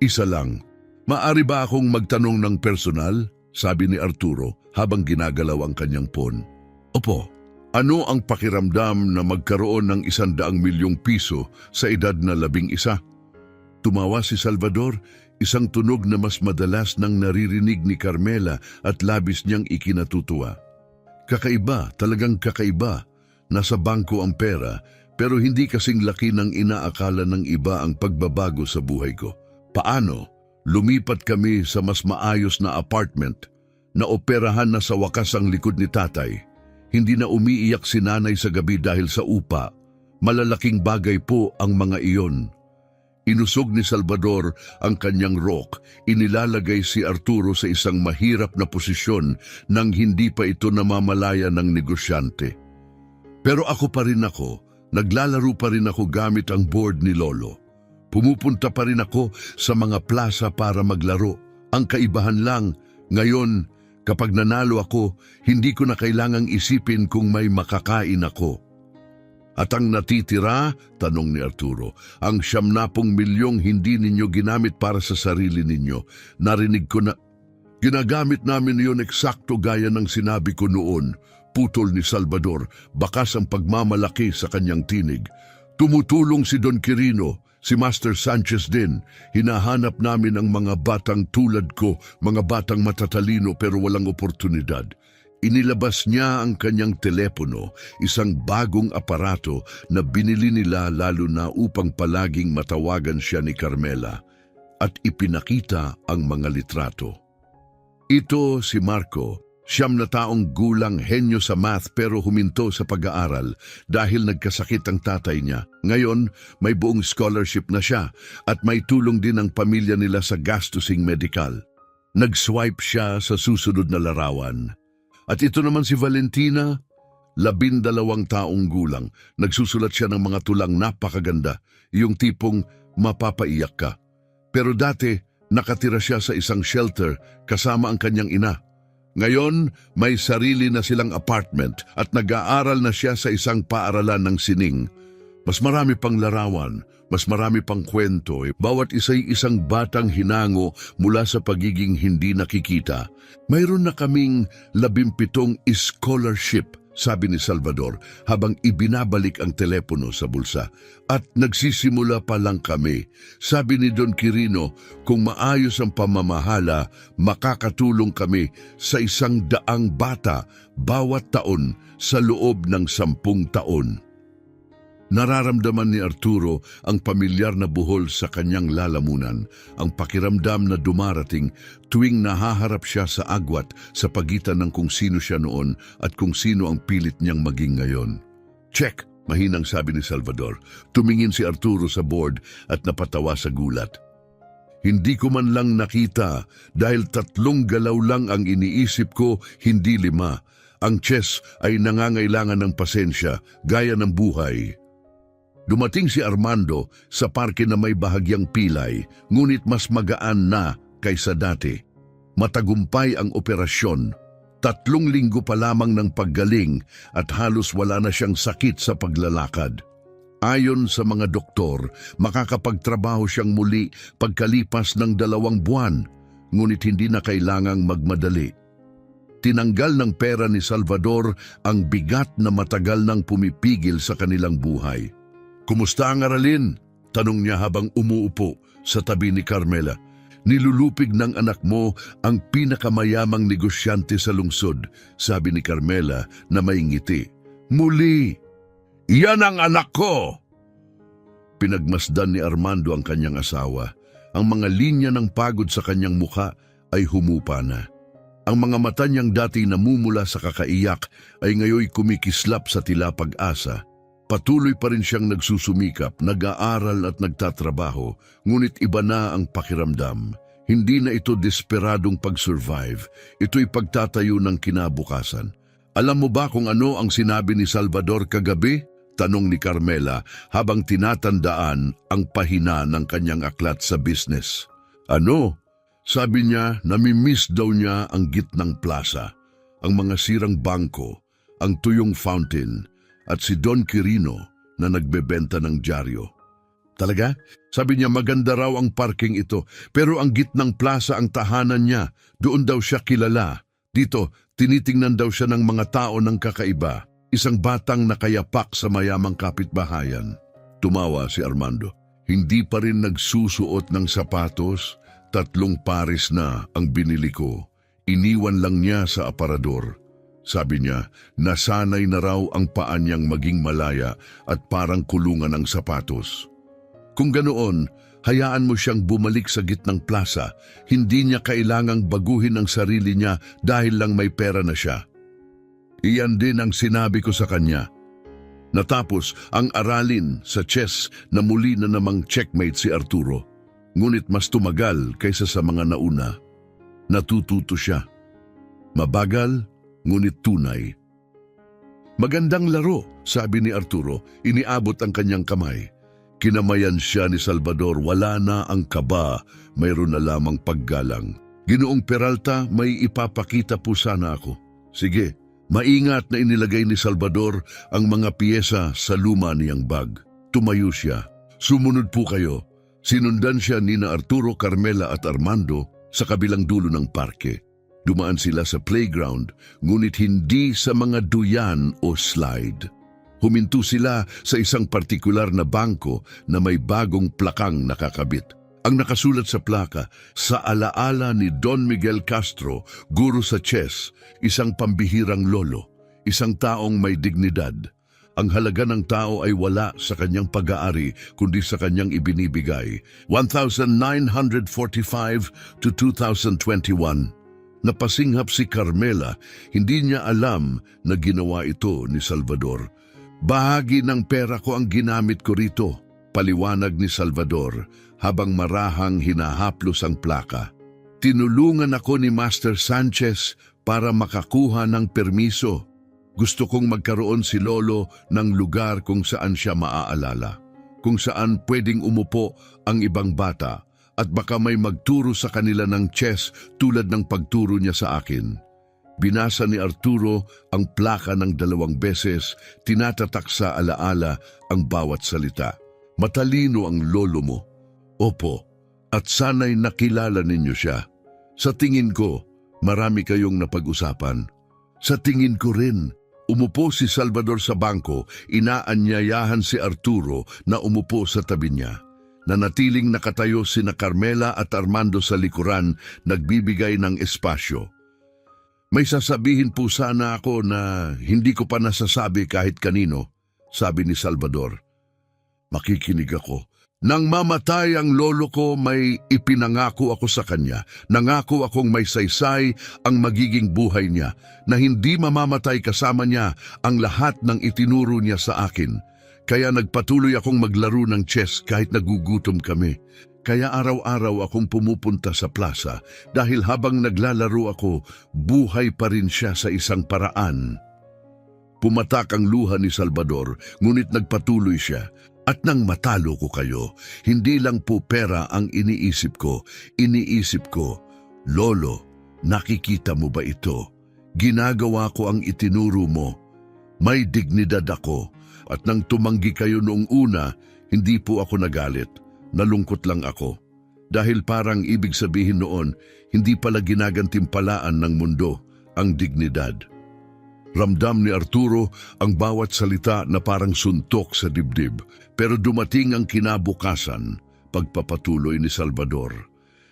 Speaker 1: isa lang. Maari ba akong magtanong ng personal? Sabi ni Arturo habang ginagalaw ang kanyang phone. Opo, ano ang pakiramdam na magkaroon ng 100 milyong piso sa edad na 11? Tumawa si Salvador, isang tunog na mas madalas nang naririnig ni Carmela at labis niyang ikinatutuwa. Kakaiba, talagang kakaiba. Nasa bangko ang pera, pero hindi kasing laki ng inaakala ng iba ang pagbabago sa buhay ko. Paano? Lumipat kami sa mas maayos na apartment na operahan na sa wakas ang likod ni tatay. Hindi na umiiyak si nanay sa gabi dahil sa upa. Malalaking bagay po ang mga iyon. Inusog ni Salvador ang kanyang rok. Inilalagay si Arturo sa isang mahirap na posisyon nang hindi pa ito namamalaya ng negosyante. Pero ako pa rin ako. Naglalaro pa rin ako gamit ang board ni Lolo. Pumupunta pa rin ako sa mga plaza para maglaro. Ang kaibahan lang, ngayon, kapag nanalo ako, hindi ko na kailangang isipin kung may makakain ako. At ang natitira, tanong ni Arturo, ang 70 milyong hindi ninyo ginamit para sa sarili ninyo. Narinig ko na, ginagamit namin yon eksakto gaya ng sinabi ko noon, putol ni Salvador, bakas ang pagmamalaki sa kanyang tinig. Tumutulong si Don Quirino, si Master Sanchez din. Hinahanap namin ang mga batang tulad ko, mga batang matatalino pero walang oportunidad. Inilabas niya ang kanyang telepono, isang bagong aparato na binili nila lalo na upang palaging matawagan siya ni Carmela, at ipinakita ang mga litrato. Ito si Marco, 9 na taong gulang, henyo sa math pero huminto sa pag-aaral dahil nagkasakit ang tatay niya. Ngayon, may buong scholarship na siya at may tulong din ang pamilya nila sa gastusing medikal. Nag-swipe siya sa susunod na larawan. At ito naman si Valentina, 12 taong gulang. Nagsusulat siya ng mga tulang napakaganda, yung tipong mapapaiyak ka. Pero dati, nakatira siya sa isang shelter kasama ang kanyang ina. Ngayon, may sarili na silang apartment at nag-aaral na siya sa isang paaralan ng sining. Mas marami pang larawan, mas marami pang kwento. Bawat isa'y isang batang hinango mula sa pagiging hindi nakikita. Mayroon na kaming 17 scholarship, sabi ni Salvador habang ibinabalik ang telepono sa bulsa. At nagsisimula pa lang kami. Sabi ni Don Quirino, kung maayos ang pamamahala, makakatulong kami sa 100 bata bawat taon sa loob ng 10 taon. Nararamdaman ni Arturo ang pamilyar na buhol sa kanyang lalamunan, ang pakiramdam na dumarating tuwing nahaharap siya sa agwat sa pagitan ng kung sino siya noon at kung sino ang pilit niyang maging ngayon. Check, mahinang sabi ni Salvador. Tumingin si Arturo sa board at napatawa sa gulat. Hindi ko man lang nakita dahil 3 galaw lang ang iniisip ko, hindi 5. Ang chess ay nangangailangan ng pasensya, gaya ng buhay. Dumating si Armando sa parke na may bahagyang pilay, ngunit mas magaan na kaysa dati. Matagumpay ang operasyon. 3 linggo pa lamang ng paggaling at halos wala na siyang sakit sa paglalakad. Ayon sa mga doktor, makakapagtrabaho siyang muli pagkalipas ng 2 buwan, ngunit hindi na kailangang magmadali. Tinanggal ng pera ni Salvador ang bigat na matagal nang pumipigil sa kanilang buhay. "Kumusta ang aralin?" tanong niya habang umuupo sa tabi ni Carmela. "Nilulupig ng anak mo ang pinakamayamang negosyante sa lungsod," sabi ni Carmela na may ngiti. "Muli, yan ang anak ko!" Pinagmasdan ni Armando ang kanyang asawa. Ang mga linya ng pagod sa kanyang mukha ay humupa na. Ang mga mata niyang dati namumula sa kakaiyak ay ngayoy kumikislap sa tila pag-asa. Patuloy pa rin siyang nagsusumikap, nag-aaral at nagtatrabaho, ngunit iba na ang pakiramdam. Hindi na ito desperadong pag-survive, ito'y pagtatayo ng kinabukasan. "Alam mo ba kung ano ang sinabi ni Salvador kagabi?" tanong ni Carmela habang tinatandaan ang pahina ng kanyang aklat sa business. "Ano?" Sabi niya, namimiss daw niya ang gitnang plaza, ang mga sirang bangko, ang tuyong fountain, at si Don Quirino na nagbebenta ng dyaryo. "Talaga?" Sabi niya, maganda raw ang parking ito, pero ang gitnang plaza ang tahanan niya. Doon daw siya kilala. Dito, tinitingnan daw siya ng mga tao ng kakaiba. Isang batang nakayapak sa mayamang kapitbahayan. Tumawa si Armando. "Hindi pa rin nagsusuot ng sapatos. 3 pares na ang binili ko. Iniwan lang niya sa aparador." Sabi niya, nasanay na raw ang paa niyang maging malaya at parang kulungan ng sapatos. Kung ganoon, hayaan mo siyang bumalik sa gitnang plaza. Hindi niya kailangang baguhin ang sarili niya dahil lang may pera na siya. Iyan din ang sinabi ko sa kanya. Natapos ang aralin sa chess na muli na namang checkmate si Arturo. Ngunit mas tumagal kaysa sa mga nauna. Natututo siya. Mabagal, ngunit tunay. "Magandang laro," sabi ni Arturo, iniabot ang kanyang kamay. Kinamayan siya ni Salvador, wala na ang kaba, mayroon na lamang paggalang. "Ginoong Peralta, may ipapakita po sana ako." "Sige." Maingat na inilagay ni Salvador ang mga piyesa sa luma niyang bag. Tumayo siya. "Sumunod po kayo." Sinundan siya ni na Arturo, Carmela at Armando sa kabilang dulo ng parke. Dumaan sila sa playground, ngunit hindi sa mga duyan o slide. Huminto sila sa isang partikular na bangko na may bagong plakang nakakabit. Ang nakasulat sa plaka, "Sa alaala ni Don Miguel Castro, guro sa chess, isang pambihirang lolo, isang taong may dignidad. Ang halaga ng tao ay wala sa kanyang pag-aari, kundi sa kanyang ibinibigay." 1945 to 2021. Napasinghap si Carmela, hindi niya alam na ginawa ito ni Salvador. "Bahagi ng pera ko ang ginamit ko rito," paliwanag ni Salvador habang marahang hinahaplos ang plaka. "Tinulungan ako ni Master Sanchez para makakuha ng permiso. Gusto kong magkaroon si Lolo ng lugar kung saan siya maaalala, kung saan pwedeng umupo ang ibang bata, at baka may magturo sa kanila ng chess tulad ng pagturo niya sa akin. Binasa ni Arturo ang plaka ng 2 beses, tinatatak sa alaala ang bawat salita. Matalino ang lolo mo. Opo, at sana'y nakilala ninyo siya. Sa tingin ko, marami kayong napag-usapan. Sa tingin ko rin. Umupo si Salvador sa bangko, inaanyayahan si Arturo na umupo sa tabi niya. Nanatiling nakatayo sina Carmela at Armando sa likuran, nagbibigay ng espasyo. May sasabihin po sana ako na hindi ko pa nasasabi kahit kanino, sabi ni Salvador. Makikinig ako. Nang mamatay ang lolo ko, may ipinangako ako sa kanya. Nangako akong may saysay ang magiging buhay niya, na hindi mamamatay kasama niya ang lahat ng itinuro niya sa akin. Kaya nagpatuloy akong maglaro ng chess kahit nagugutom kami. Kaya araw-araw akong pumupunta sa plaza dahil habang naglalaro ako, buhay pa rin siya sa isang paraan. Pumatak ang luha ni Salvador, ngunit nagpatuloy siya. At nang matalo ko kayo, hindi lang po pera ang iniisip ko. Iniisip ko, Lolo, nakikita mo ba ito? Ginagawa ko ang itinuro mo. May dignidad ako. At nang tumanggi kayo noong una, hindi po ako nagalit. Nalungkot lang ako. Dahil parang ibig sabihin noon, hindi pala ginagantimpalaan ng mundo ang dignidad. Ramdam ni Arturo ang bawat salita na parang suntok sa dibdib. Pero dumating ang kinabukasan, pagpapatuloy ni Salvador.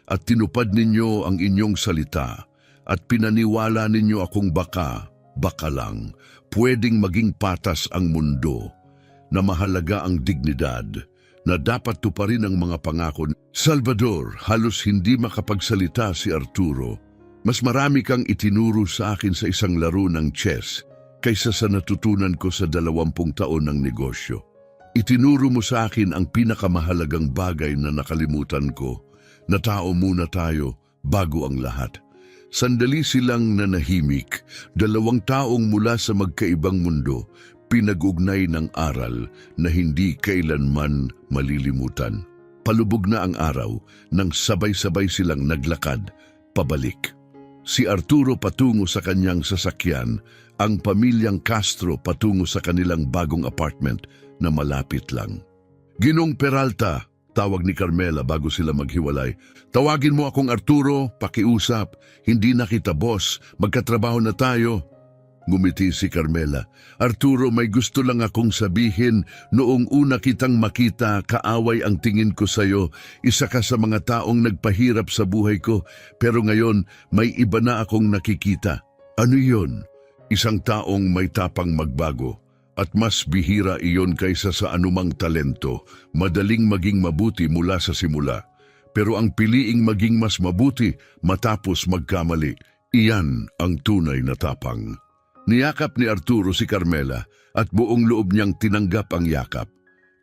Speaker 1: At tinupad ninyo ang inyong salita at pinaniwala ninyo akong baka lang, pwedeng maging patas ang mundo, na mahalaga ang dignidad, na dapat tuparin ang mga pangako. Salvador, halos hindi makapagsalita si Arturo. Mas marami kang itinuro sa akin sa isang laro ng chess kaysa sa natutunan ko sa 20 taon ng negosyo. Itinuro mo sa akin ang pinakamahalagang bagay na nakalimutan ko, na tao muna tayo bago ang lahat. Sandali silang nanahimik, 2 taong mula sa magkaibang mundo, pinag-ugnay ng aral na hindi kailanman malilimutan. Palubog na ang araw nang sabay-sabay silang naglakad pabalik. Si Arturo patungo sa kanyang sasakyan, ang pamilyang Castro patungo sa kanilang bagong apartment na malapit lang. Ginong Peralta, tawag ni Carmela bago sila maghiwalay. Tawagin mo akong Arturo, pakiusap. Hindi na kita boss, magkatrabaho na tayo. Ngumiti si Carmela. Arturo, may gusto lang akong sabihin. Noong una kitang makita, kaaway ang tingin ko sa'yo. Isa ka sa mga taong nagpahirap sa buhay ko. Pero ngayon, may iba na akong nakikita. Ano yon? Isang taong may tapang magbago. At mas bihira iyon kaysa sa anumang talento. Madaling maging mabuti mula sa simula. Pero ang piliing maging mas mabuti matapos magkamali, iyan ang tunay na tapang. Niyakap ni Arturo si Carmela at buong loob niyang tinanggap ang yakap.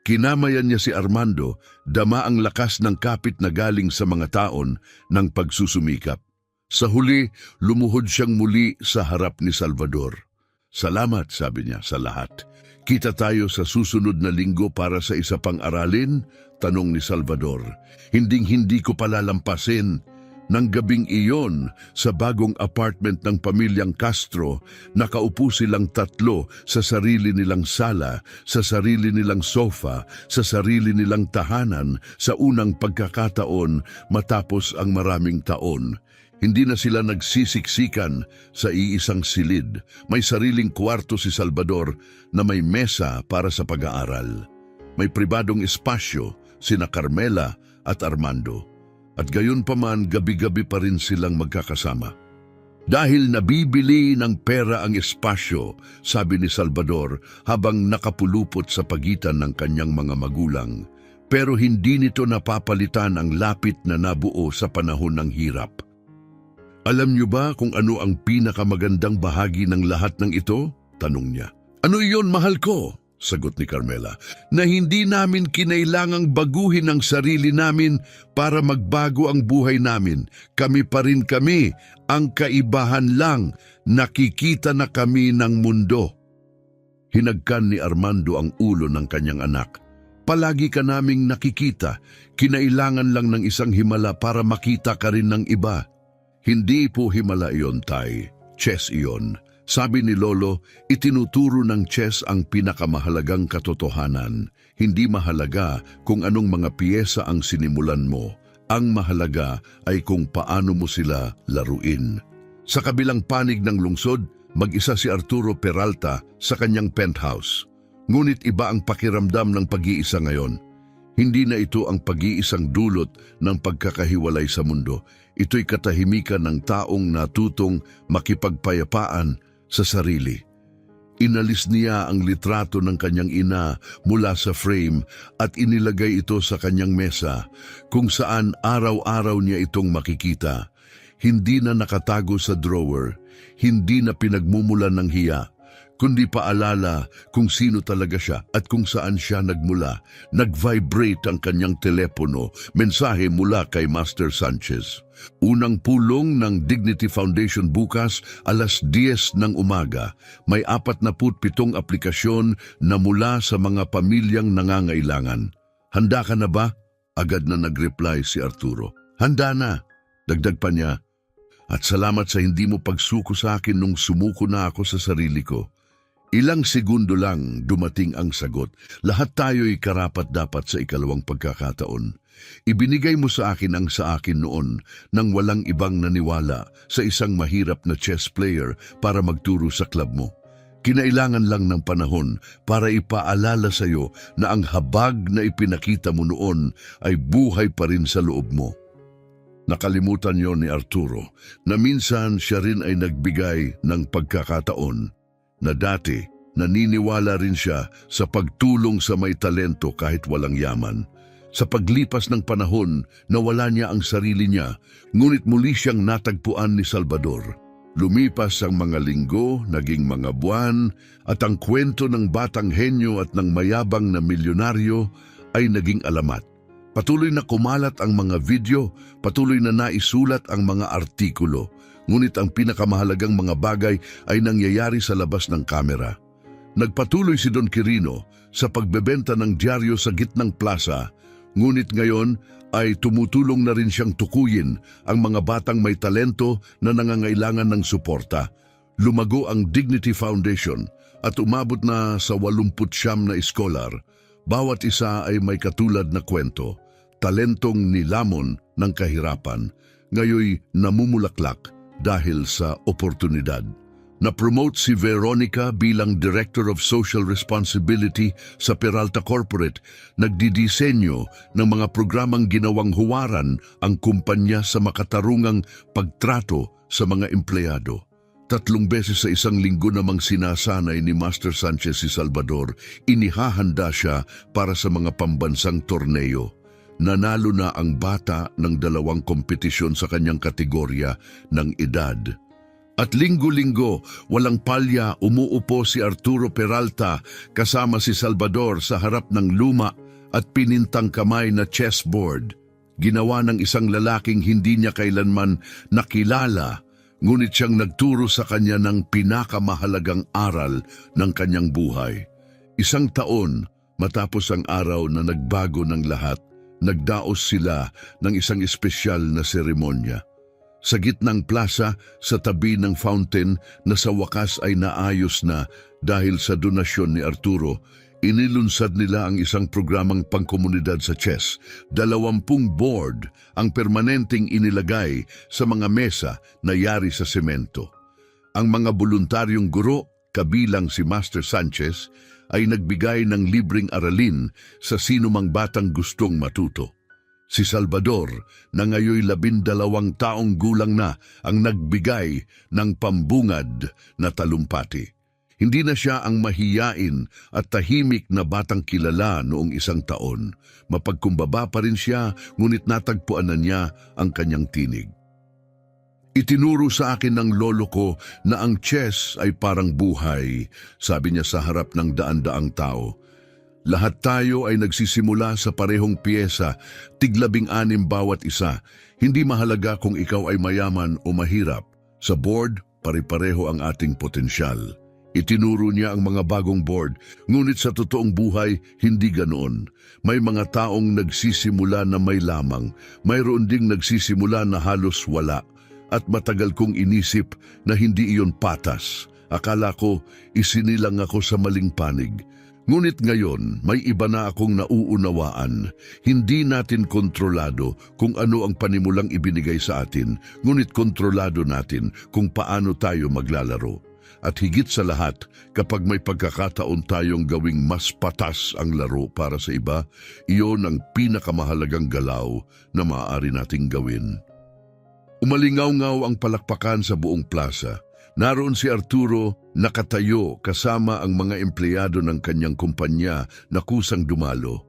Speaker 1: Kinamayan niya si Armando, dama ang lakas ng kapit na galing sa mga taon ng pagsusumikap. Sa huli, lumuhod siyang muli sa harap ni Salvador. Salamat, sabi niya, sa lahat. Kita tayo sa susunod na linggo para sa isa pang aralin? Tanong ni Salvador. Hinding-hindi ko palalampasin. Nang gabing iyon, sa bagong apartment ng pamilyang Castro, nakaupo silang 3 sa sarili nilang sala, sa sarili nilang sofa, sa sarili nilang tahanan, sa unang pagkakataon matapos ang maraming taon. Hindi na sila nagsisiksikan sa iisang silid. May sariling kwarto si Salvador na may mesa para sa pag-aaral. May pribadong espasyo sina Carmela at Armando. At gayon pa man, gabi-gabi pa rin silang magkakasama. Dahil nabibili ng pera ang espasyo, sabi ni Salvador habang nakapulupot sa pagitan ng kanyang mga magulang. Pero hindi nito napapalitan ang lapit na nabuo sa panahon ng hirap. Alam niyo ba kung ano ang pinakamagandang bahagi ng lahat ng ito? Tanong niya. Ano iyon, mahal ko? Sagot ni Carmela, na hindi namin kinailangang baguhin ang sarili namin para magbago ang buhay namin. Kami pa rin kami, ang kaibahan lang, nakikita na kami ng mundo. Hinagkan ni Armando ang ulo ng kanyang anak. Palagi ka naming nakikita, kinailangan lang ng isang himala para makita ka rin ng iba. Hindi po himala iyon, Tay. Chess iyon. Sabi ni Lolo, itinuturo ng chess ang pinakamahalagang katotohanan. Hindi mahalaga kung anong mga piyesa ang sinimulan mo. Ang mahalaga ay kung paano mo sila laruin. Sa kabilang panig ng lungsod, mag-isa si Arturo Peralta sa kanyang penthouse. Ngunit iba ang pakiramdam ng pag-iisa ngayon. Hindi na ito ang pag-iisang dulot ng pagkakahiwalay sa mundo. Ito'y katahimikan ng taong natutong makipagpayapaan sa sarili. Inalis niya ang litrato ng kanyang ina mula sa frame at inilagay ito sa kanyang mesa, kung saan araw-araw niya itong makikita. Hindi na nakatago sa drawer, hindi na pinagmumulan ng hiya, kundi paalala kung sino talaga siya at kung saan siya nagmula. Nag-vibrate ang kanyang telepono, mensahe mula kay Master Sanchez. Unang pulong ng Dignity Foundation bukas, alas 10 ng umaga. May 47 aplikasyon na mula sa mga pamilyang nangangailangan. Handa ka na ba? Agad na nag-reply si Arturo. Handa na, dagdag pa niya. At salamat sa hindi mo pagsuko sa akin nung sumuko na ako sa sarili ko. Ilang segundo lang dumating ang sagot. Lahat tayo'y karapat-dapat sa ikalawang pagkakataon. Ibinigay mo sa akin ang sa akin noon nang walang ibang naniwala sa isang mahirap na chess player para magturo sa club mo. Kinailangan lang ng panahon para ipaalala sa iyo na ang habag na ipinakita mo noon ay buhay pa rin sa loob mo. Nakalimutan yon ni Arturo na minsan siya rin ay nagbigay ng pagkakataon na dati naniniwala rin siya sa pagtulong sa may talento kahit walang yaman. Sa paglipas ng panahon, nawala niya ang sarili niya, ngunit muli siyang natagpuan ni Salvador. Lumipas ang mga linggo, naging mga buwan, at ang kwento ng batang henyo at ng mayabang na milyonaryo ay naging alamat. Patuloy na kumalat ang mga video, patuloy na naisulat ang mga artikulo, ngunit ang pinakamahalagang mga bagay ay nangyayari sa labas ng kamera. Nagpatuloy si Don Quirino sa pagbebenta ng dyaryo sa gitnang plaza, ngunit ngayon ay tumutulong na rin siyang tukuyin ang mga batang may talento na nangangailangan ng suporta. Lumago ang Dignity Foundation at umabot na sa 89 na iskolar. Bawat isa ay may katulad na kwento, talentong nilamon ng kahirapan, ngayoy namumulaklak dahil sa oportunidad. Na-promote si Veronica bilang Director of Social Responsibility sa Peralta Corporate. Nagdidisenyo ng mga programang ginawang huwaran ang kumpanya sa makatarungang pagtrato sa mga empleyado. 3 beses sa isang linggo namang sinasanay ni Master Sanchez si Salvador, inihahanda siya para sa mga pambansang torneo. Nanalo na ang bata ng 2 kompetisyon sa kanyang kategorya ng edad. At linggo-linggo, walang palya, umuupo si Arturo Peralta kasama si Salvador sa harap ng luma at pinintang kamay na chessboard. Ginawa ng isang lalaking hindi niya kailanman nakilala, ngunit siyang nagturo sa kanya ng pinakamahalagang aral ng kanyang buhay. 1 taon matapos ang araw na nagbago ng lahat, nagdaos sila ng isang espesyal na seremonya. Sa gitnang plaza, sa tabi ng fountain na sa wakas ay naayos na dahil sa donasyon ni Arturo, inilunsad nila ang isang programang pangkomunidad sa chess. 20 board ang permanenteng inilagay sa mga mesa na yari sa semento. Ang mga voluntaryong guro, kabilang si Master Sanchez, ay nagbigay ng libreng aralin sa sinumang batang gustong matuto. Si Salvador, na ngayoy 12 taong gulang na, ang nagbigay ng pambungad na talumpati. Hindi na siya ang mahiyain at tahimik na batang kilala noong 1 taon. Mapagkumbaba pa rin siya, ngunit natagpuan na niya ang kanyang tinig. Itinuro sa akin ng lolo ko na ang chess ay parang buhay, sabi niya sa harap ng daan-daang tao. Lahat tayo ay nagsisimula sa parehong piyesa, tig-16 bawat isa. Hindi mahalaga kung ikaw ay mayaman o mahirap. Sa board, pare-pareho ang ating potensyal. Itinuro niya ang mga bagong board, ngunit sa totoong buhay, hindi ganoon. May mga taong nagsisimula na may lamang, mayroon ding nagsisimula na halos wala. at matagal kong inisip na hindi iyon patas. Akala ko isinilang ako sa maling panig. Ngunit ngayon, may iba na akong nauunawaan. Hindi natin kontrolado kung ano ang panimulang ibinigay sa atin, ngunit kontrolado natin kung paano tayo maglalaro. At higit sa lahat, kapag may pagkakataon tayong gawing mas patas ang laro para sa iba, iyon ang pinakamahalagang galaw na maaari nating gawin. Umalingaw-ngaw ang palakpakan sa buong plaza. Naroon si Arturo, nakatayo kasama ang mga empleyado ng kanyang kumpanya na kusang dumalo.